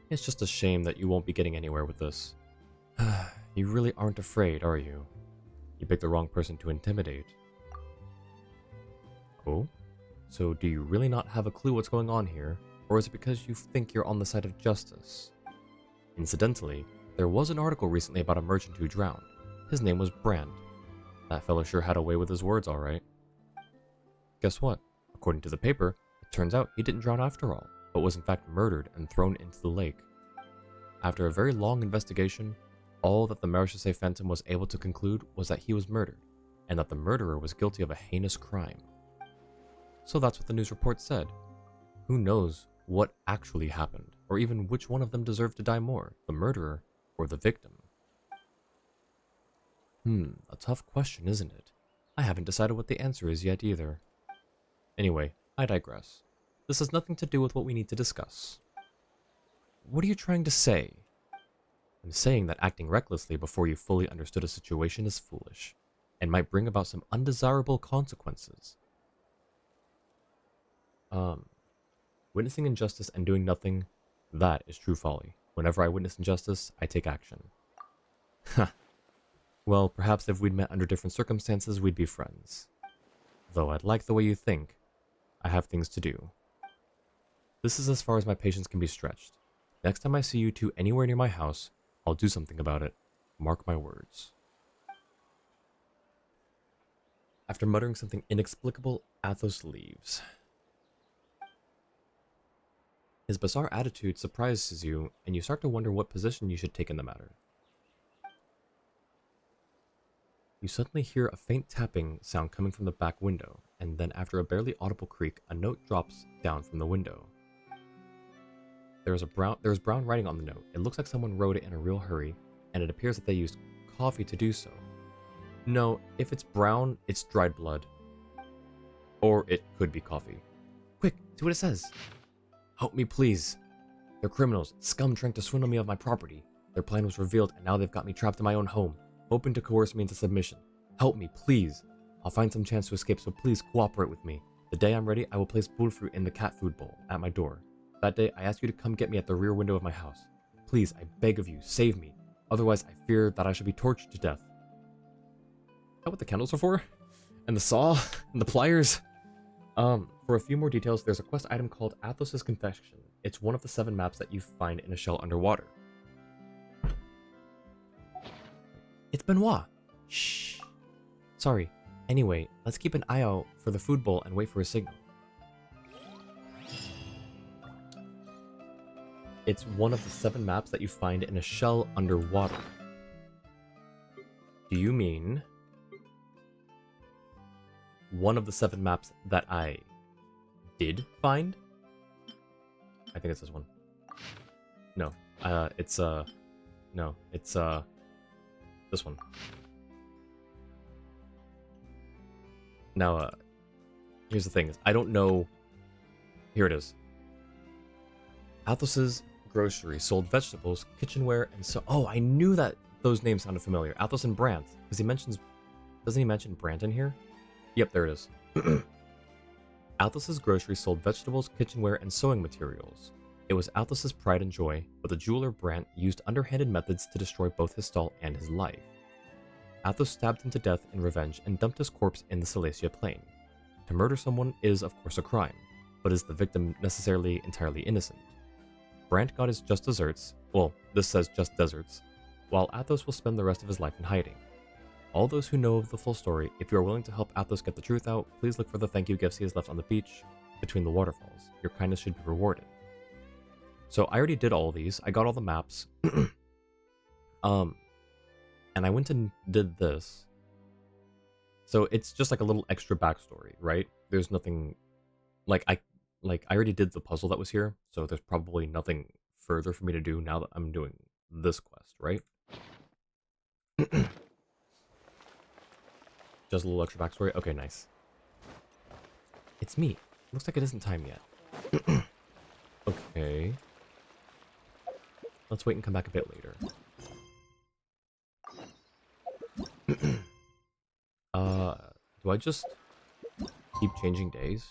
It's just a shame that you won't be getting anywhere with this. You really aren't afraid, are you? You picked the wrong person to intimidate. Oh? So do you really not have a clue what's going on here? Or is it because you think you're on the side of justice? Incidentally, there was an article recently about a merchant who drowned. His name was Brand. That fella sure had a way with his words, alright. Guess what? According to the paper, it turns out he didn't drown after all, but was in fact murdered and thrown into the lake. After a very long investigation, all that the Marechaussee Phantom was able to conclude was that he was murdered, and that the murderer was guilty of a heinous crime. So that's what the news report said. Who knows what actually happened, or even which one of them deserved to die more, the murderer or the victim? A tough question, isn't it? I haven't decided what the answer is yet either. Anyway, I digress. This has nothing to do with what we need to discuss. What are you trying to say? I'm saying that acting recklessly before you fully understood a situation is foolish, and might bring about some undesirable consequences. Witnessing injustice and doing nothing, that is true folly. Whenever I witness injustice, I take action. Ha. Well, perhaps if we'd met under different circumstances, we'd be friends. Though I'd like the way you think, I have things to do. This is as far as my patience can be stretched. Next time I see you two anywhere near my house, I'll do something about it. Mark my words. After muttering something inexplicable, Athos leaves. His bizarre attitude surprises you, and you start to wonder what position you should take in the matter. You suddenly hear a faint tapping sound coming from the back window, and then after a barely audible creak, a note drops down from the window. There is brown writing on the note. It looks like someone wrote it in a real hurry, and it appears that they used coffee to do so. No, if it's brown, it's dried blood. Or it could be coffee. Quick, see what it says. Help me, please. They're criminals, scum trying to swindle me of my property. Their plan was revealed, and now they've got me trapped in my own home, hoping to coerce me into submission. Help me, please. I'll find some chance to escape, so please cooperate with me. The day I'm ready, I will place bull fruit in the cat food bowl at my door. That day, I ask you to come get me at the rear window of my house. Please, I beg of you, save me. Otherwise, I fear that I shall be tortured to death. Is that what the candles are for? And the saw? And the pliers? For a few more details, there's a quest item called Athos' Confession. It's one of the 7 maps that you find in a shell underwater. It's Benoit! Shh. Sorry. Anyway, let's keep an eye out for the food bowl and wait for a signal. It's one of the 7 maps that you find in a shell underwater. Do you mean one of the 7 maps that I did find? I think it's this one. No, it's no, it's this one. Now, here's the thing: is I don't know. Here it is. Athos's grocery sold vegetables, kitchenware, and so. Oh, I knew that those names sounded familiar. Athos and Brandt, because he mentions. Doesn't he mention Brandt in here? Yep, there it is. Athos's grocery sold vegetables, kitchenware, and sewing materials. It was Athos's pride and joy, but the jeweler Brandt used underhanded methods to destroy both his stall and his life. Athos stabbed him to death in revenge and dumped his corpse in the Silesia plain. To murder someone is, of course, a crime, but is the victim necessarily entirely innocent? Brandt got his just desserts, well, this says just deserts, while Athos will spend the rest of his life in hiding. All those who know of the full story, if you are willing to help Athos get the truth out, please look for the thank you gifts he has left on the beach between the waterfalls. Your kindness should be rewarded. So I already did all of these. I got all the maps. And I went and did this. So it's just like a little extra backstory, right? There's nothing I already did the puzzle that was here, so there's probably nothing further for me to do now that I'm doing this quest, right? Just a little extra backstory. Okay, nice. It's me. Looks like it isn't time yet. Okay. Let's wait and come back a bit later. Do I just keep changing days?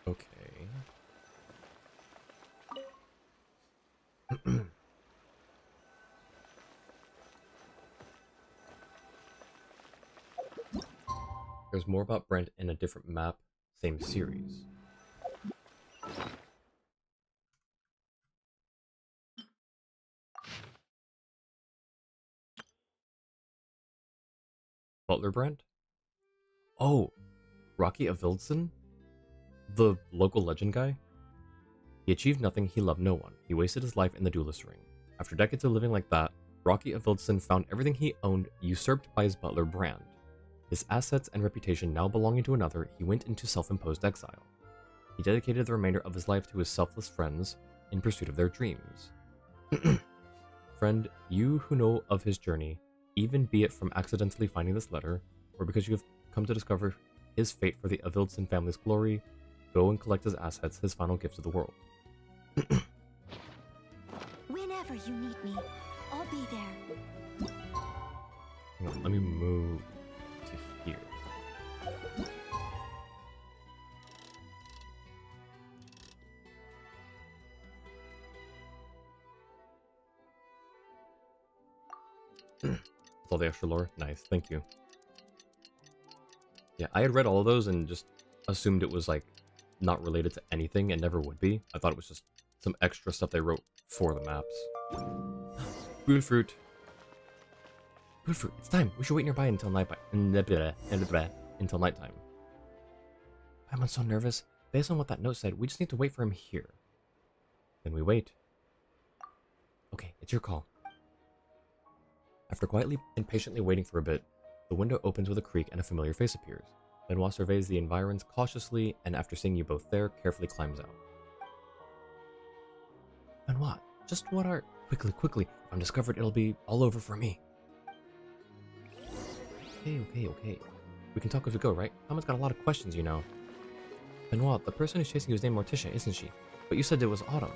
Okay. There's more about Brent in a different map, same series. Butler Brent? Oh, Rocky Avildsen? The local legend guy? He achieved nothing, he loved no one. He wasted his life in the duelist ring. After decades of living like that, Rocky Avildsen found everything he owned usurped by his butler Brand. His assets and reputation now belonging to another, he went into self-imposed exile. He dedicated the remainder of his life to his selfless friends in pursuit of their dreams. Friend, you who know of his journey, even be it from accidentally finding this letter, or because you have come to discover his fate for the Avildsen family's glory, go and collect his assets, his final gift to the world. Whenever you need me, I'll be there. Hang on, let me move to here. That's all the extra lore. Nice, thank you. Yeah, I had read all of those and just assumed it was like not related to anything and never would be. I thought it was just some extra stuff they wrote for the maps. Blue fruit. Blue fruit, it's time. We should wait nearby until until nighttime. I'm so nervous. Based on what that note said, we just need to wait for him here. Then we wait. Okay, it's your call. After quietly and patiently waiting for a bit, the window opens with a creak and a familiar face appears. Benoit surveys the environs cautiously, and after seeing you both there, carefully climbs out. Benoit, just what are... Quickly. If I'm discovered, it'll be all over for me. Okay. We can talk as we go, right? Mama's got a lot of questions, you know. Benoit, the person who's chasing you is named Morticia, isn't she? But you said it was Autumn.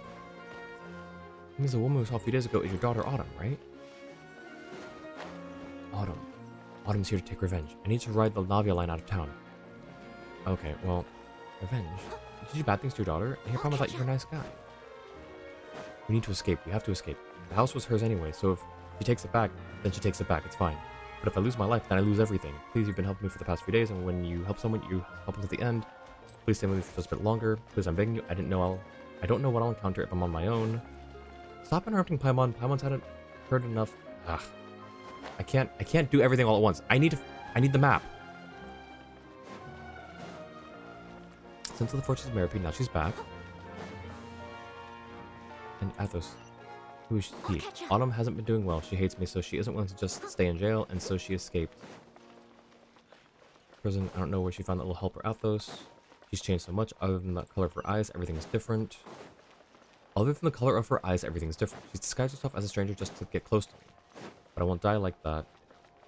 It means the woman we saw a few days ago is your daughter Autumn, right? Autumn's here to take revenge. I need to ride the Navia line out of town. Okay, well, revenge? Did you do bad things to your daughter? I hear Mama thought you were a nice guy. We need to escape. We have to escape. The house was hers anyway, so if she takes it back, then she takes it back. It's fine. But if I lose my life, then I lose everything. Please, you've been helping me for the past few days, and when you help someone, you help them to the end. Please stay with me for just a bit longer. Please, I'm begging you. I don't know what I'll encounter if I'm on my own. Stop interrupting Paimon. Paimon's hadn't heard enough. Ugh. I can't do everything all at once. I need the map. Since the fortress of Meripede, now she's back. And Athos. Who is she? Autumn hasn't been doing well. She hates me, so she isn't willing to just stay in jail, and so she escaped. Prison, I don't know where she found that little helper Athos. She's changed so much. Other than the color of her eyes, everything is different. Other than the color of her eyes, everything's different. She's disguised herself as a stranger just to get close to me. But I won't die like that.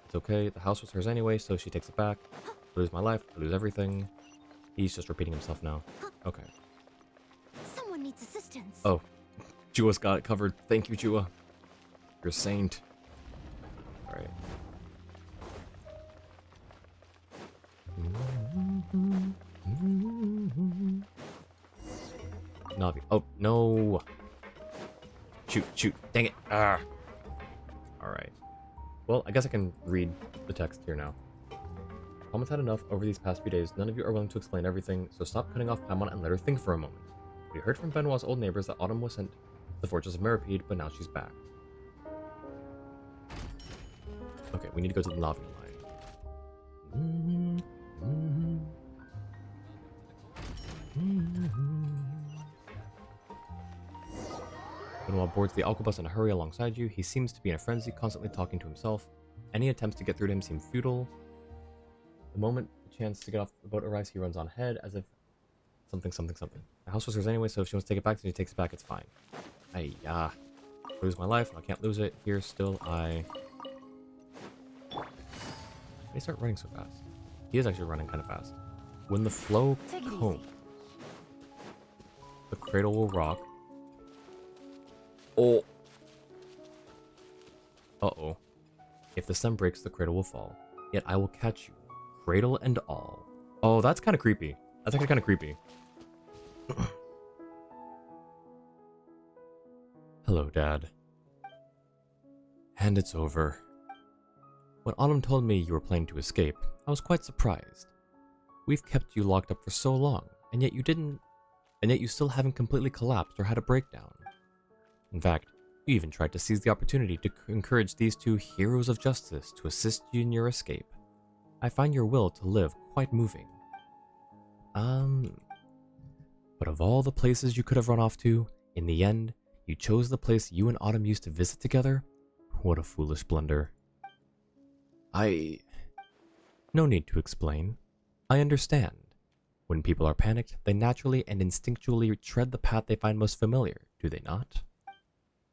It's okay. The house was hers anyway, so she takes it back. I lose my life. I lose everything. He's just repeating himself now. Okay. Someone needs assistance. Oh. Jua's got it covered. Thank you, Jua. You're a saint. Alright. Navi. Oh, no. Shoot. Dang it. Ah. Alright. Well, I guess I can read the text here now. Pamon's had enough over these past few days. None of you are willing to explain everything, so stop cutting off Paimon and let her think for a moment. We heard from Benoit's old neighbors that Autumn was sent to the fortress of Meripede, but now she's back. Okay, we need to go to the Navi line. Benoit boards the Alcobus in a hurry alongside you. He seems to be in a frenzy, constantly talking to himself. Any attempts to get through to him seem futile. The moment the chance to get off the boat arrives, he runs on ahead as if something. The house was hers anyway, so if she wants to take it back, then she takes it back, it's fine. Lose my life, I can't lose it. Here still I... They start running so fast. He is actually running kind of fast. When the flow comes, the cradle will rock. Oh. Uh-oh. If the stem breaks, the cradle will fall. Yet I will catch you, cradle and all. Oh, that's kind of creepy. That's actually kind of creepy. Hello, Dad. And it's over. When Autumn told me you were planning to escape, I was quite surprised. We've kept you locked up for so long, and yet you still haven't completely collapsed or had a breakdown. In fact, you even tried to seize the opportunity to encourage these two heroes of justice to assist you in your escape. I find your will to live quite moving. But of all the places you could have run off to, in the end, you chose the place you and Autumn used to visit together? What a foolish blunder. No need to explain. I understand. When people are panicked, they naturally and instinctually tread the path they find most familiar, do they not?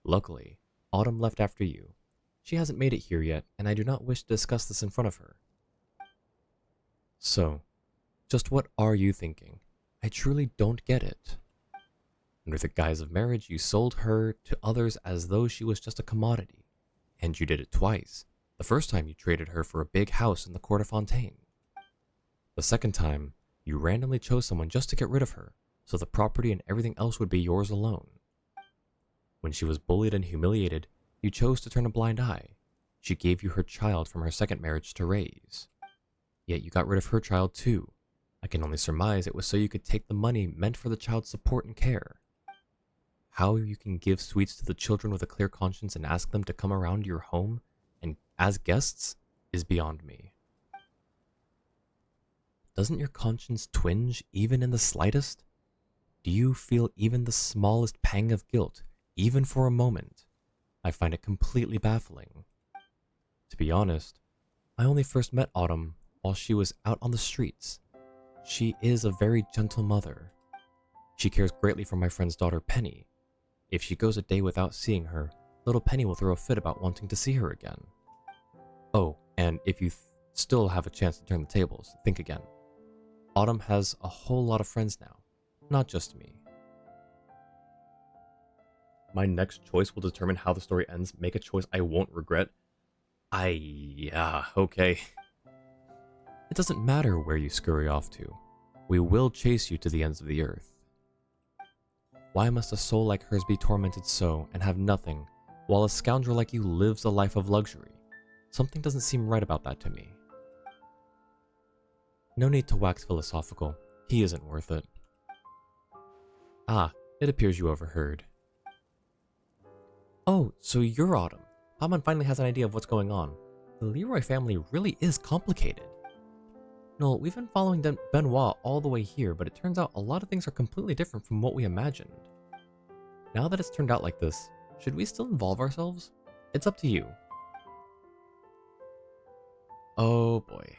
Luckily, Autumn left after you. She hasn't made it here yet, and I do not wish to discuss this in front of her. So, just what are you thinking? I truly don't get it. Under the guise of marriage, you sold her to others as though she was just a commodity. And you did it twice. The first time you traded her for a big house in the Court of Fontaine. The second time, you randomly chose someone just to get rid of her, so the property and everything else would be yours alone. When she was bullied and humiliated, you chose to turn a blind eye. She gave you her child from her second marriage to raise. Yet you got rid of her child too. I can only surmise it was so you could take the money meant for the child's support and care. How you can give sweets to the children with a clear conscience and ask them to come around your home and as guests is beyond me. Doesn't your conscience twinge even in the slightest? Do you feel even the smallest pang of guilt, even for a moment? I find it completely baffling. To be honest, I only first met Autumn while she was out on the streets. She is a very gentle mother. She cares greatly for my friend's daughter Penny. If she goes a day without seeing her, little Penny will throw a fit about wanting to see her again. Oh, and if you still have a chance to turn the tables, think again. Autumn has a whole lot of friends now, not just me. My next choice will determine how the story ends. Make a choice I won't regret. Okay. It doesn't matter where you scurry off to. We will chase you to the ends of the earth. Why must a soul like hers be tormented so and have nothing, while a scoundrel like you lives a life of luxury? Something doesn't seem right about that to me. No need to wax philosophical. He isn't worth it. Ah, it appears you overheard. Oh, so you're Autumn. Paimon finally has an idea of what's going on. The Leroy family really is complicated. No, we've been following Benoit all the way here, but it turns out a lot of things are completely different from what we imagined. Now that it's turned out like this, should we still involve ourselves? It's up to you. Oh boy.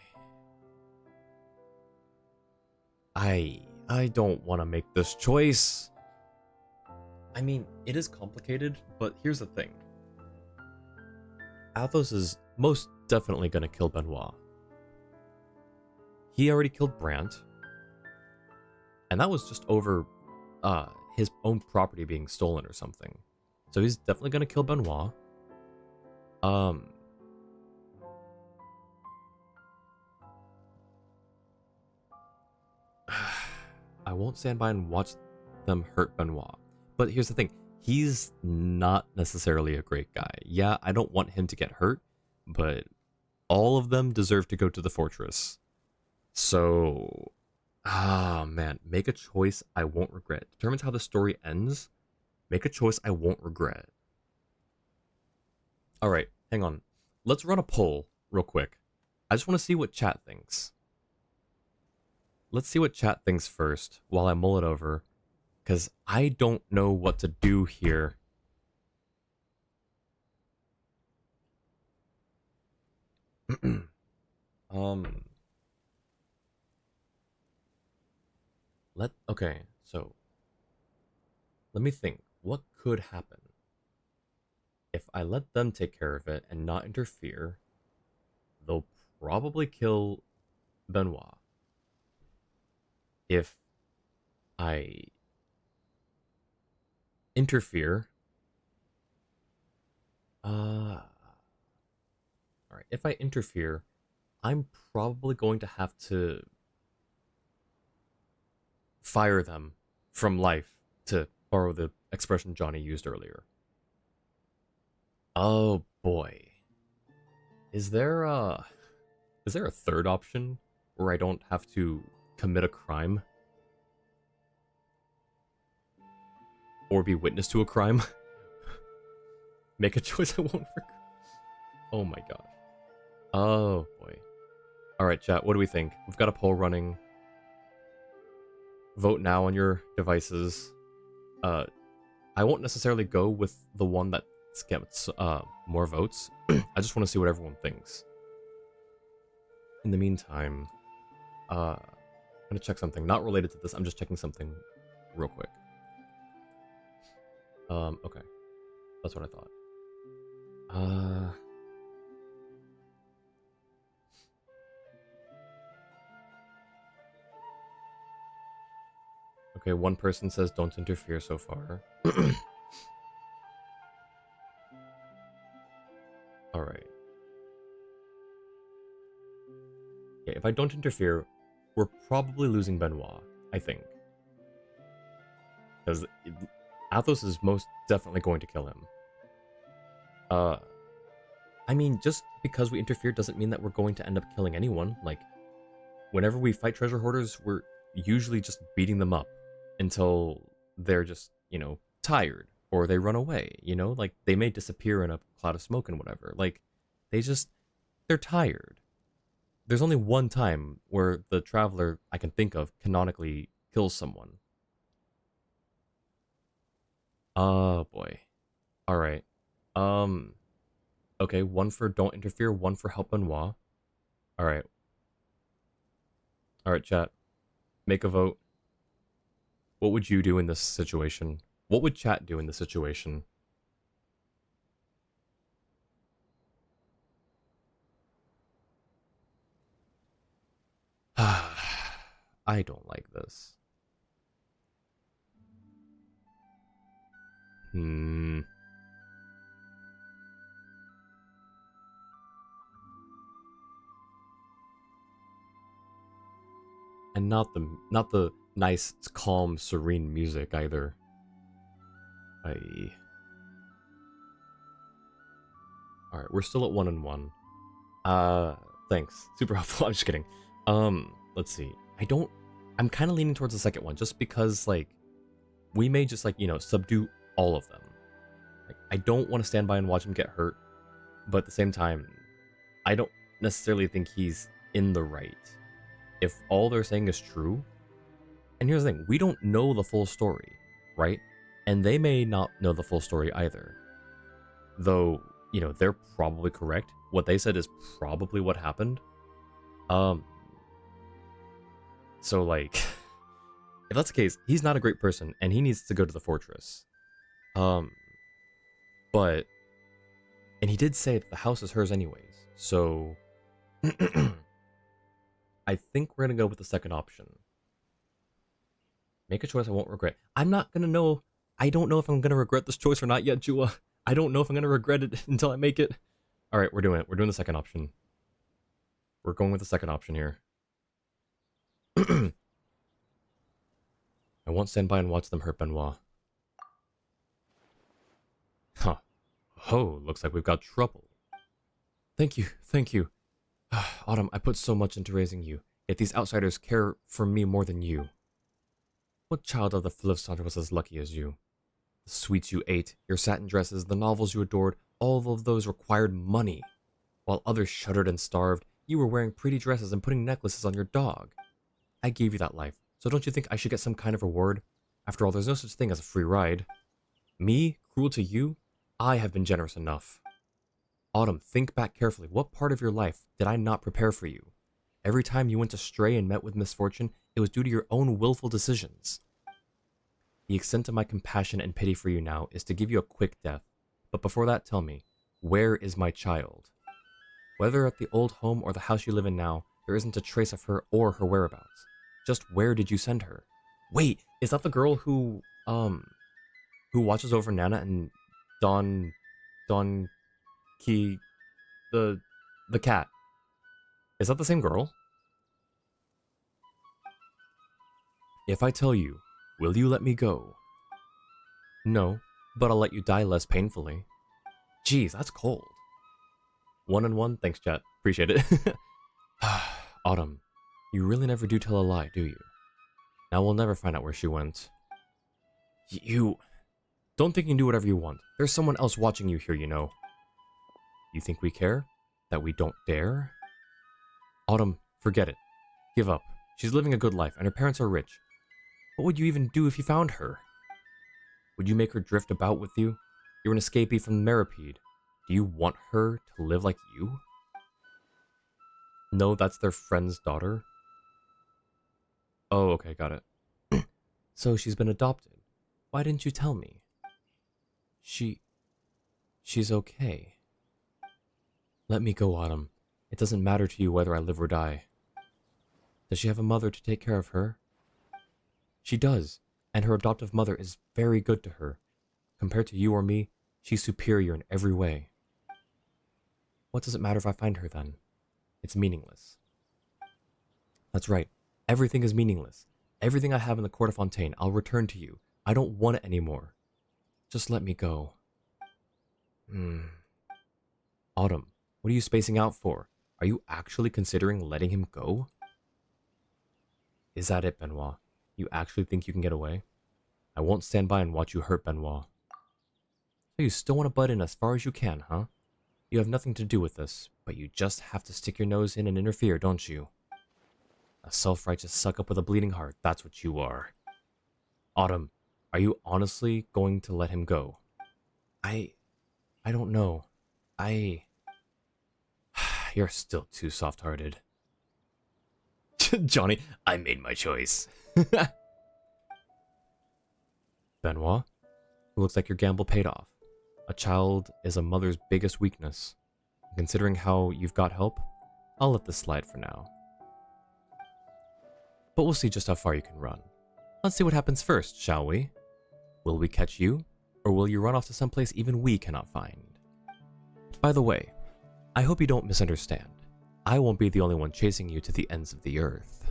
I don't want to make this choice. I mean, it is complicated, but here's the thing. Athos is most definitely going to kill Benoit. He already killed Brant. And that was just over his own property being stolen or something. So he's definitely going to kill Benoit. I won't stand by and watch them hurt Benoit. But here's the thing. He's not necessarily a great guy. Yeah, I don't want him to get hurt, but all of them deserve to go to the fortress. So, man, make a choice I won't regret. Determines how the story ends. Make a choice I won't regret. Alright, hang on. Let's run a poll real quick. I just want to see what chat thinks. Let's see what chat thinks first while I mull it over. Because I don't know what to do here. Okay, so let me think. What could happen? If I let them take care of it and not interfere, they'll probably kill Benoit. If I interfere, alright, if I interfere, I'm probably going to have to fire them from life, to borrow the expression Johnny used earlier. Oh boy. Is there a third option where I don't have to commit a crime or be witness to a crime? Make a choice I won't regret. Oh my gosh. Oh boy. Alright, chat, what do we think? We've got a poll running. Vote now on your devices. I won't necessarily go with the one that gets more votes. I just want to see what everyone thinks. In the meantime, I'm gonna check something not related to this. I'm just checking something real quick. Okay, that's what I thought. Okay, one person says don't interfere so far. Alright. Yeah, if I don't interfere, we're probably losing Benoit, I think. Because Athos is most definitely going to kill him. I mean, just because we interfere doesn't mean that we're going to end up killing anyone. Like, whenever we fight treasure hoarders, we're usually just beating them up until they're just, tired, or they run away, Like, they may disappear in a cloud of smoke and whatever. Like, they're tired. There's only one time where the Traveler I can think of canonically kills someone. Oh boy. Alright. Okay, one for don't interfere, one for help Benoit. Alright. Alright, chat. Make a vote. What would you do in this situation? What would chat do in this situation? I don't like this. And not the nice, calm, serene music either. Alright, we're still at 1-1. Thanks. Super helpful. I'm just kidding. Let's see. I'm kind of leaning towards the second one, just because, like, we may just, like, subdue all of them. Like, I don't want to stand by and watch him get hurt, but at the same time, I don't necessarily think he's in the right. If all they're saying is true, and here's the thing, we don't know the full story, right? And they may not know the full story either. Though, they're probably correct. What they said is probably what happened. So, like, if that's the case, he's not a great person, and he needs to go to the fortress. But, and he did say that the house is hers anyways, so I think we're gonna go with the second option. Make a choice I won't regret. I'm not gonna know. I don't know if I'm gonna regret this choice or not yet, Jua. I don't know if I'm gonna regret it until I make it. Alright, we're doing it. We're doing the second option. We're going with the second option here. I won't stand by and watch them hurt Benoit. Huh. Oh, looks like we've got trouble. Thank you, thank you. Autumn, I put so much into raising you, yet these outsiders care for me more than you. What child of the Flivsonder was as lucky as you? The sweets you ate, your satin dresses, the novels you adored, all of those required money. While others shuddered and starved, you were wearing pretty dresses and putting necklaces on your dog. I gave you that life, so don't you think I should get some kind of reward? After all, there's no such thing as a free ride. Me, cruel to you? I have been generous enough. Autumn, think back carefully. What part of your life did I not prepare for you? Every time you went astray and met with misfortune, it was due to your own willful decisions. The extent of my compassion and pity for you now is to give you a quick death. But before that, tell me, where is my child? Whether at the old home or the house you live in now, there isn't a trace of her or her whereabouts. Just where did you send her? Wait, is that the girl who watches over Nana and Don Key, the cat? Is that the same girl? If I tell you, will you let me go? No, but I'll let you die less painfully. Jeez, that's cold. 1-on-1, thanks chat, appreciate it. Autumn, you really never do tell a lie, do you? Now we'll never find out where she went. You... Don't think you can do whatever you want. There's someone else watching you here, you know. You think we care? That we don't dare? Autumn, forget it. Give up. She's living a good life, and her parents are rich. What would you even do if you found her? Would you make her drift about with you? You're an escapee from Meripede. Do you want her to live like you? No, that's their friend's daughter. Oh, okay, got it. So she's been adopted. Why didn't you tell me? She's okay. Let me go, Autumn. It doesn't matter to you whether I live or die. Does she have a mother to take care of her? She does, and her adoptive mother is very good to her. Compared to you or me, she's superior in every way. What does it matter if I find her then? It's meaningless. That's right. Everything is meaningless. Everything I have in the Court of Fontaine, I'll return to you. I don't want it anymore. Just let me go. Autumn, what are you spacing out for? Are you actually considering letting him go? Is that it, Benoit? You actually think you can get away? I won't stand by and watch you hurt Benoit. So you still want to butt in as far as you can, huh? You have nothing to do with this, but you just have to stick your nose in and interfere, don't you? A self-righteous suck-up with a bleeding heart, that's what you are. Autumn, are you honestly going to let him go? I don't know. You're still too soft-hearted. Johnny, I made my choice. Benoit, it looks like your gamble paid off. A child is a mother's biggest weakness. Considering how you've got help, I'll let this slide for now. But we'll see just how far you can run. Let's see what happens first, shall we? Will we catch you, or will you run off to someplace even we cannot find? By the way, I hope you don't misunderstand. I won't be the only one chasing you to the ends of the earth.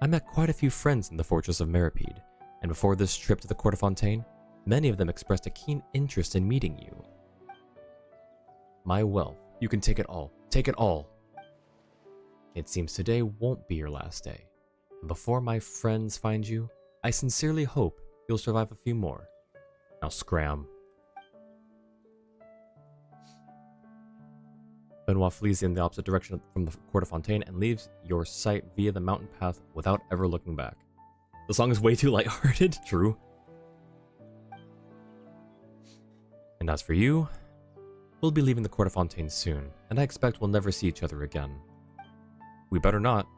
I met quite a few friends in the fortress of Meripede, and before this trip to the Court of Fontaine, many of them expressed a keen interest in meeting you. My wealth, you can take it all. Take it all. It seems today won't be your last day. And before my friends find you, I sincerely hope you'll survive a few more. Now scram. Benoit flees in the opposite direction from the Court of Fontaine and leaves your sight via the mountain path without ever looking back. The song is way too lighthearted, true. And as for you, we'll be leaving the Court of Fontaine soon, and I expect we'll never see each other again. We better not.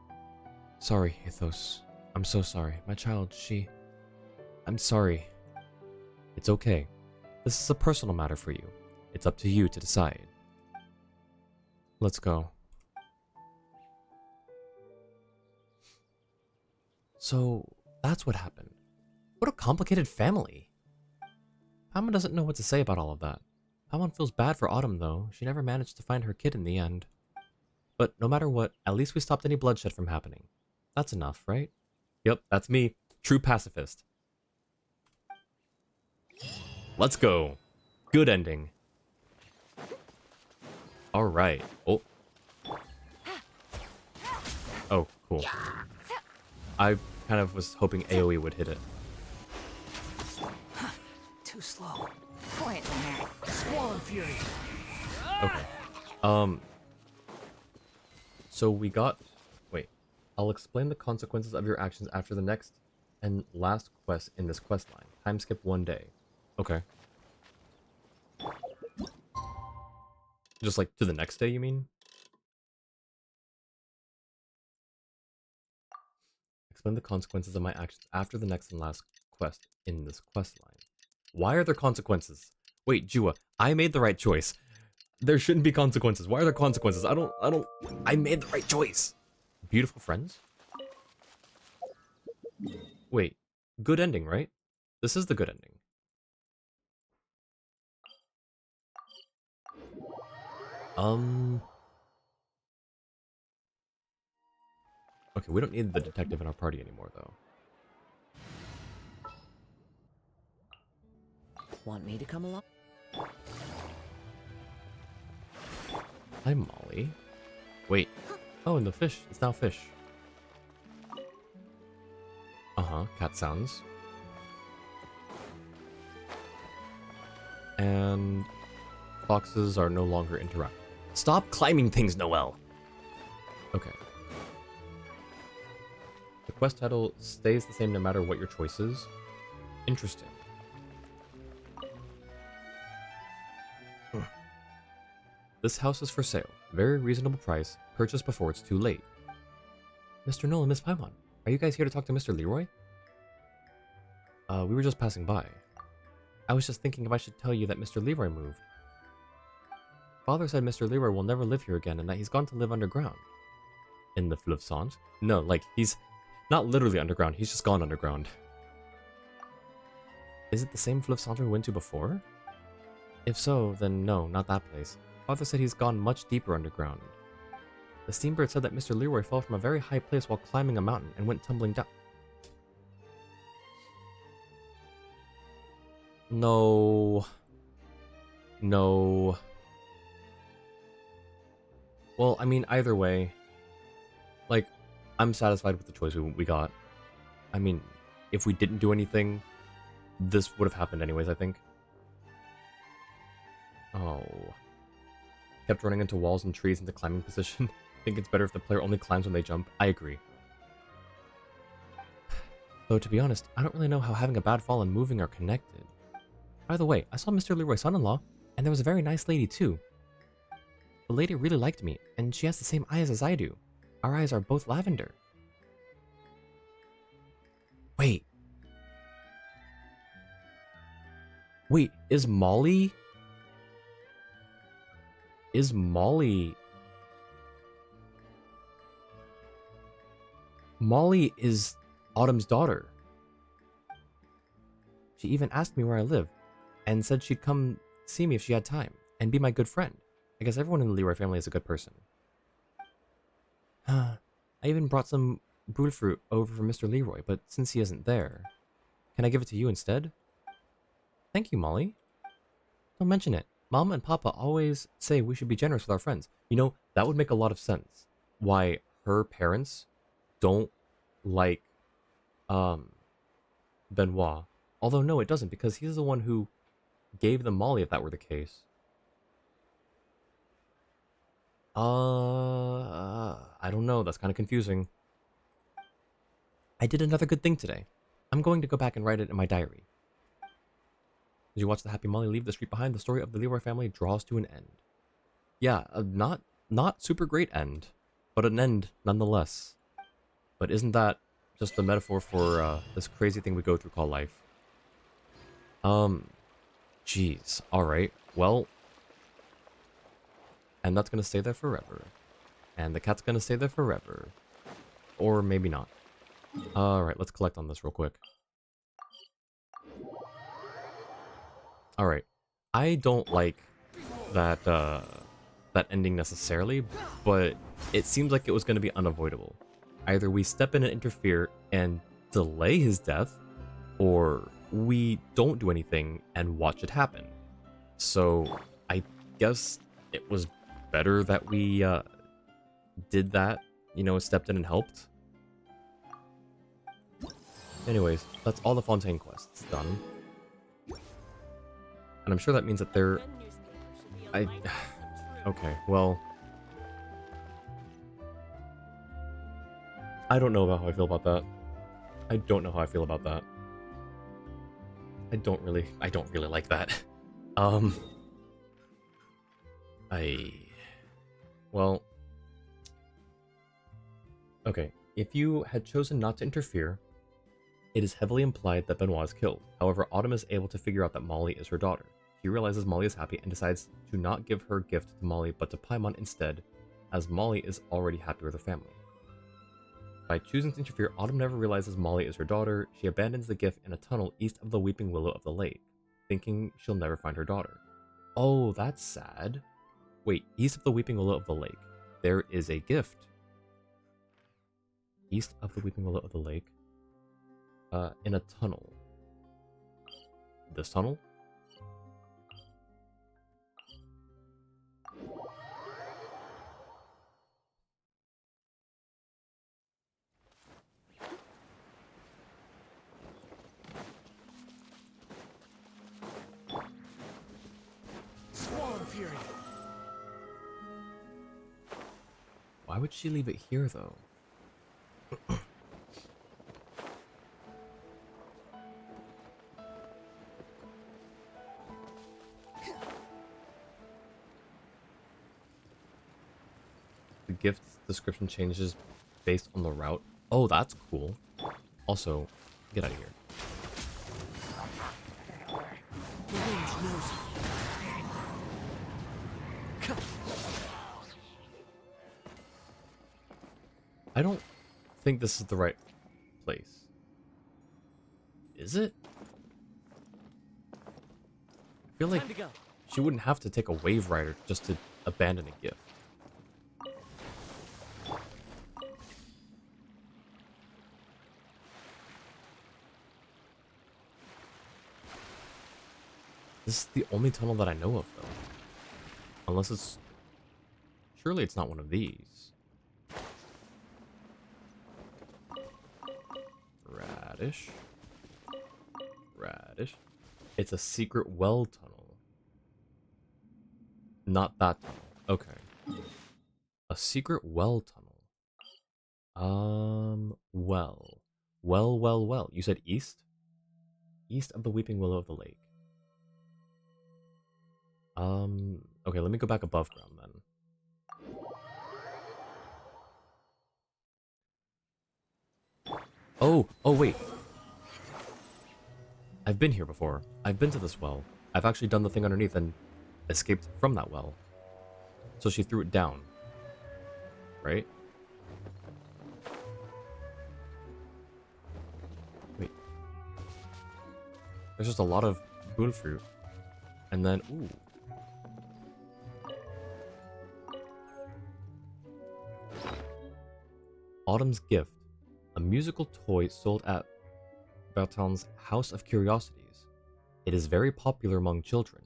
Sorry, Athos. I'm so sorry. My child, I'm sorry. It's okay. This is a personal matter for you. It's up to you to decide. Let's go. So, that's what happened. What a complicated family. Paimon doesn't know what to say about all of that. Paimon feels bad for Autumn, though. She never managed to find her kid in the end. But no matter what, at least we stopped any bloodshed from happening. That's enough, right? Yep, that's me. True pacifist. Let's go. Good ending. Alright. Oh. Oh, cool. I kind of was hoping AoE would hit it. Too slow. Point there. Squall fury. Okay. So we got... Wait. I'll explain the consequences of your actions after the next and last quest in this quest line. Time skip 1 day. Okay. Just like to the next day, you mean? Explain the consequences of my actions after the next and last quest in this quest line. Why are there consequences? Wait, Jua, I made the right choice. There shouldn't be consequences. Why are there consequences? I made the right choice. Beautiful friends? Wait, good ending, right? This is the good ending. Okay, we don't need the detective in our party anymore, though. Want me to come along? Hi, Molly. Wait. Oh, and the fish. It's now fish. Uh-huh, cat sounds. And foxes are no longer interactive. Stop climbing things, Noelle! Okay. The quest title stays the same no matter what your choice is. Interesting. This house is for sale. Very reasonable price. Purchase before it's too late. Mr. Noel and Miss Paimon, are you guys here to talk to Mr. Leroy? We were just passing by. I was just thinking if I should tell you that Mr. Leroy moved. Father said Mr. Leroy will never live here again and that he's gone to live underground. In the Fleuve Saint? No, like, he's not literally underground, he's just gone underground. Is it the same Fleuve Saint we went to before? If so, then no, not that place. Father said he's gone much deeper underground. The steambird said that Mr. Leroy fell from a very high place while climbing a mountain and went tumbling down. No. No. Well, I mean, either way, like, I'm satisfied with the choice we got. I mean, if we didn't do anything, this would have happened anyways, I think. Oh. Kept running into walls and trees into climbing position. Think it's better if the player only climbs when they jump. I agree. Though, to be honest, I don't really know how having a bad fall and moving are connected. By the way, I saw Mr. Leroy's son-in-law, and there was a very nice lady too. The lady really liked me, and she has the same eyes as I do. Our eyes are both lavender. Wait. Wait, is Molly... Is Molly... Molly is Autumn's daughter. She even asked me where I live, and said she'd come see me if she had time, and be my good friend. I guess everyone in the Leroy family is a good person. I even brought some brewed fruit over for Mr. Leroy, but since he isn't there, can I give it to you instead? Thank you, Molly. Don't mention it. Mama and Papa always say we should be generous with our friends. You know, that would make a lot of sense. Why her parents don't like, Benoit. Although, no, it doesn't, because he's the one who gave them Molly, if that were the case. I don't know. That's kind of confusing. I did another good thing today. I'm going to go back and write it in my diary. As you watch the happy Molly leave the street behind, the story of the Leroy family draws to an end. Yeah, not super great end, but an end nonetheless. But isn't that just a metaphor for this crazy thing we go through called life? Jeez. Alright, well... And that's gonna stay there forever. And the cat's gonna stay there forever. Or maybe not. Alright, let's collect on this real quick. Alright. I don't like that, that ending necessarily, but it seems like it was gonna be unavoidable. Either we step in and interfere and delay his death, or we don't do anything and watch it happen. So, I guess it was better that we did that, you know, stepped in and helped. Anyways, that's all the Fontaine quests done. And I'm sure that means that they're... Okay, well... I don't know about how I feel about that. I don't know how I feel about that. I don't really like that. Well... Okay, if you had chosen not to interfere, It is heavily implied that Benoit is killed. However, Autumn is able to figure out that Molly is her daughter. She realizes Molly is happy and decides to not give her gift to Molly but to Paimon instead, as Molly is already happy with her family. By choosing to interfere, Autumn never realizes Molly is her daughter. She abandons the gift in a tunnel east of the Weeping Willow of the Lake, thinking she'll never find her daughter. Oh, that's sad. Wait, east of the Weeping Willow of the Lake, there is a gift. East of the Weeping Willow of the Lake, in a tunnel. This tunnel? Swarm Fury. Why would she leave it here, though? The gift's description changes based on the route. Oh, that's cool. Also, get out of here. The range knows it. I don't think this is the right place. Is it? I feel like Time to go. she wouldn't have to take a wave rider just to abandon a gift. This is the only tunnel that I know of, though. Unless it's... Surely it's not one of these. Radish. Radish. It's a secret well tunnel. Not that tunnel. Okay. A secret well tunnel. Well. Well. You said east? East of the Weeping Willow of the Lake. Okay, let me go back above ground then. Oh, wait. I've been here before. I've been to this well. I've actually done the thing underneath and escaped from that well. So she threw it down. Right? Wait. There's just a lot of boon fruit. And then, ooh. Autumn's Gift, a musical toy sold at Berton's House of Curiosities. It is very popular among children.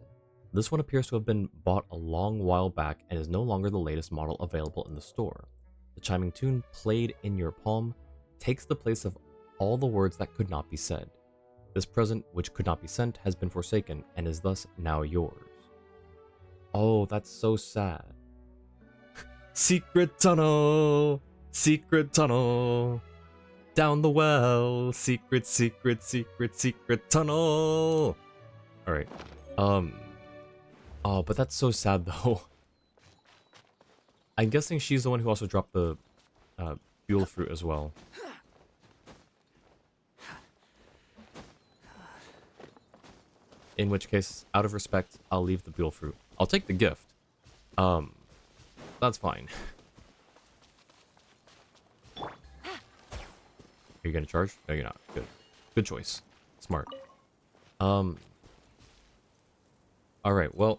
This one appears to have been bought a long while back and is no longer the latest model available in the store. The chiming tune played in your palm takes the place of all the words that could not be said. This present, which could not be sent, has been forsaken and is thus now yours. Oh, that's so sad. Secret tunnel! Secret tunnel! Down the well! Secret tunnel! Alright. Oh, but that's so sad though. I'm guessing she's the one who also dropped the Buell fruit as well. In which case, out of respect, I'll leave the Buell fruit. I'll take the gift. That's fine. Are you gonna charge? No, you're not. Good. Good choice. Smart. Alright, well,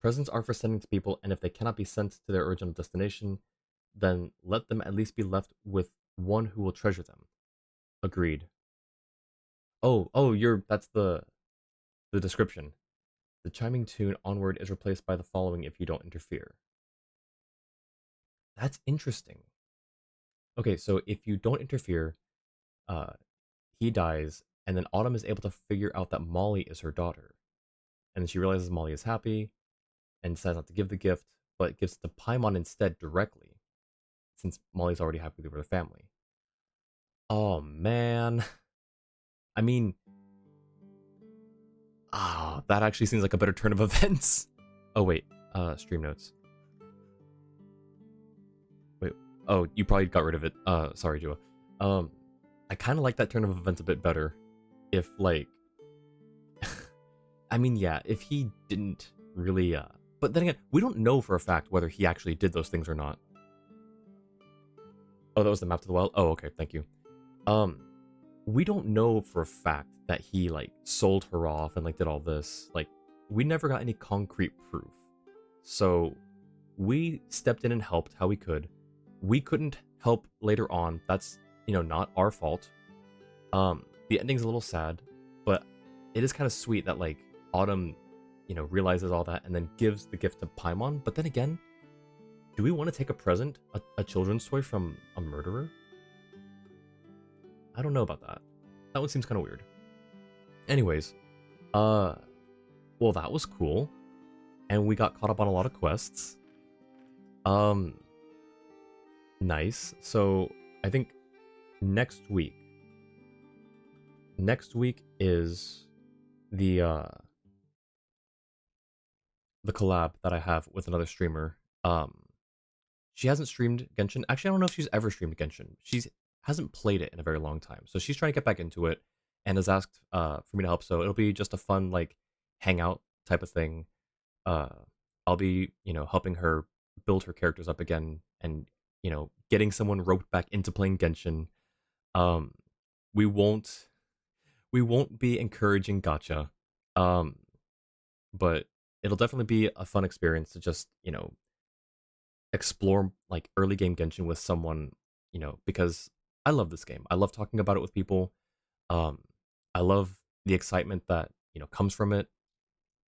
presents are for sending to people, and if they cannot be sent to their original destination, then let them at least be left with one who will treasure them. Agreed. Oh, that's the description. The chiming tune onward is replaced by the following if you don't interfere. That's interesting. Okay, so if you don't interfere, he dies, and then Autumn is able to figure out that Molly is her daughter. And then she realizes Molly is happy, and decides not to give the gift, but gives it to Paimon instead directly, since Molly's already happy with her family. Oh, man. I mean... that actually seems like a better turn of events. Oh, wait. Stream notes. Wait. Oh, you probably got rid of it. Sorry, Jua. I kind of like that turn of events a bit better. If like, I mean, yeah, if he didn't really, but then again, we don't know for a fact whether he actually did those things or not. Oh, that was the map to the well. Oh, okay, thank you. Um, we don't know for a fact that he like sold her off and like did all this. Like, we never got any concrete proof. So we stepped in and helped how we could. We couldn't help later on. That's, not our fault. The ending's a little sad, but it is kind of sweet that like Autumn, realizes all that and then gives the gift to Paimon. But then again, do we want to take a present, a children's toy from a murderer? I don't know about that. That one seems kind of weird. Anyways, well, that was cool, and we got caught up on a lot of quests. Nice. So I think next week is the collab that I have with another streamer. She hasn't streamed Genshin. Actually, I don't know if she's ever streamed Genshin. She's hasn't played it in a very long time, so she's trying to get back into it, and has asked for me to help. So it'll be just a fun like hangout type of thing. Uh, I'll be helping her build her characters up again, and getting someone roped back into playing Genshin. Um, we won't be encouraging gacha, um, but it'll definitely be a fun experience to just explore like early game Genshin with someone, because I love this game. I love talking about it with people. Um, I love the excitement that comes from it.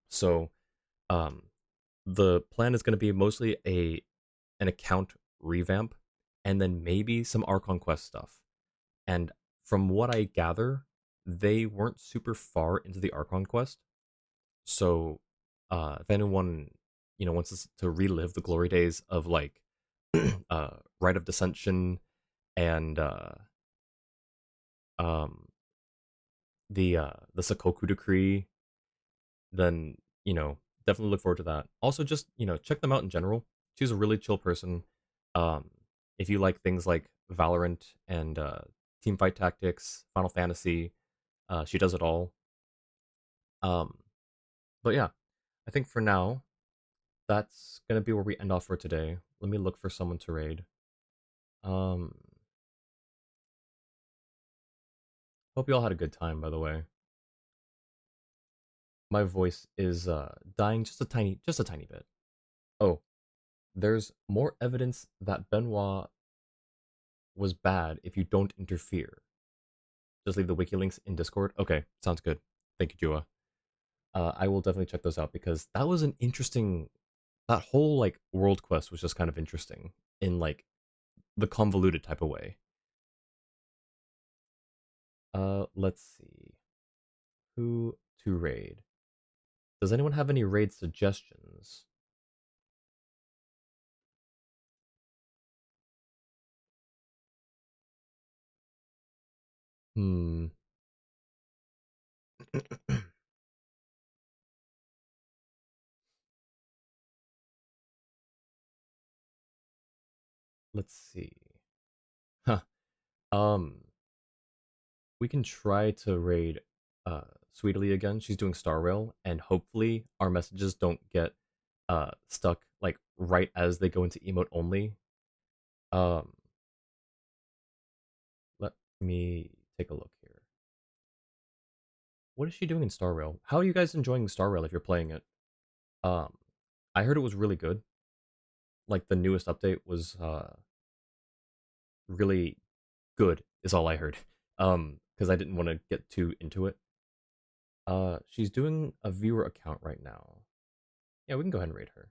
So, um, the plan is going to be mostly an account revamp, and then maybe some Archon Quest stuff. And from what I gather, they weren't super far into the Archon Quest. So, if anyone wants us to relive the glory days of like Rite of Dissension and um the Sakoku Decree, then definitely look forward to that. Also, just check them out in general. She's a really chill person. Um, if you like things like Valorant and team fight tactics, Final Fantasy, she does it all. Um, but yeah, I think for now that's gonna be where we end off for today. Let me look for someone to raid. Um, hope you all had a good time, by the way. My voice is dying just a tiny bit. Oh, there's more evidence that Benoit was bad if you don't interfere. Just leave the wiki links in Discord. Okay, sounds good. Thank you, Jua. I will definitely check those out because that was an interesting. That whole like world quest was just kind of interesting in like the convoluted type of way. Let's see who to raid. Does anyone have any raid suggestions? Hmm. Let's see. Huh. Um, we can try to raid Sweetly again. She's doing Star Rail, and hopefully our messages don't get stuck like right as they go into emote only. Um, let me take a look here. What is she doing in Star Rail? How are you guys enjoying Star Rail if you're playing it? Um, I heard it was really good. Like the newest update was really good is all I heard. Because I didn't want to get too into it. She's doing a viewer account right now. Yeah, we can go ahead and raid her.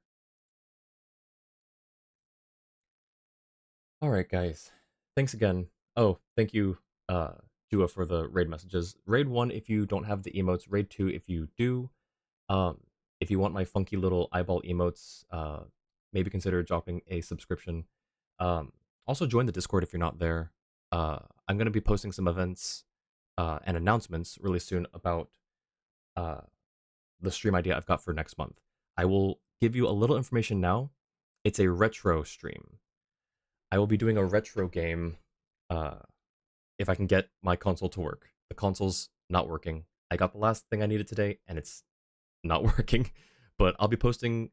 All right, guys. Thanks again. Oh, thank you, Jua, for the raid messages. Raid 1 if you don't have the emotes. Raid 2 if you do. Um, if you want my funky little eyeball emotes, maybe consider dropping a subscription. Um, also join the Discord if you're not there. I'm going to be posting some events and announcements really soon about uh, the stream idea I've got for next month. I will give you a little information now. It's a retro stream. I will be doing a retro game. Uh, if I can get my console to work. The console's not working. I got the last thing I needed today, and it's not working. But I'll be posting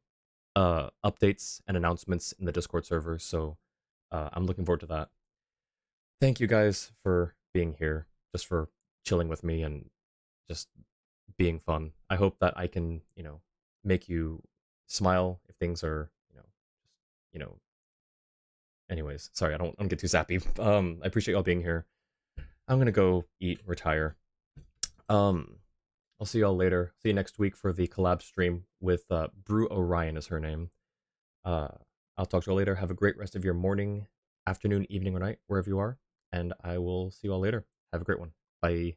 updates and announcements in the Discord server, so I'm looking forward to that. Thank you guys for being here, just for chilling with me and just being fun. I hope that I can, make you smile if things are, you know. Anyways, sorry, I don't want to get too sappy. I appreciate y'all being here. I'm gonna go eat, retire. Um, I'll see y'all later. See you next week for the collab stream with Brew Orion is her name. Uh, I'll talk to y'all later. Have a great rest of your morning, afternoon, evening, or night, wherever you are. And I will see you all later. Have a great one. Bye.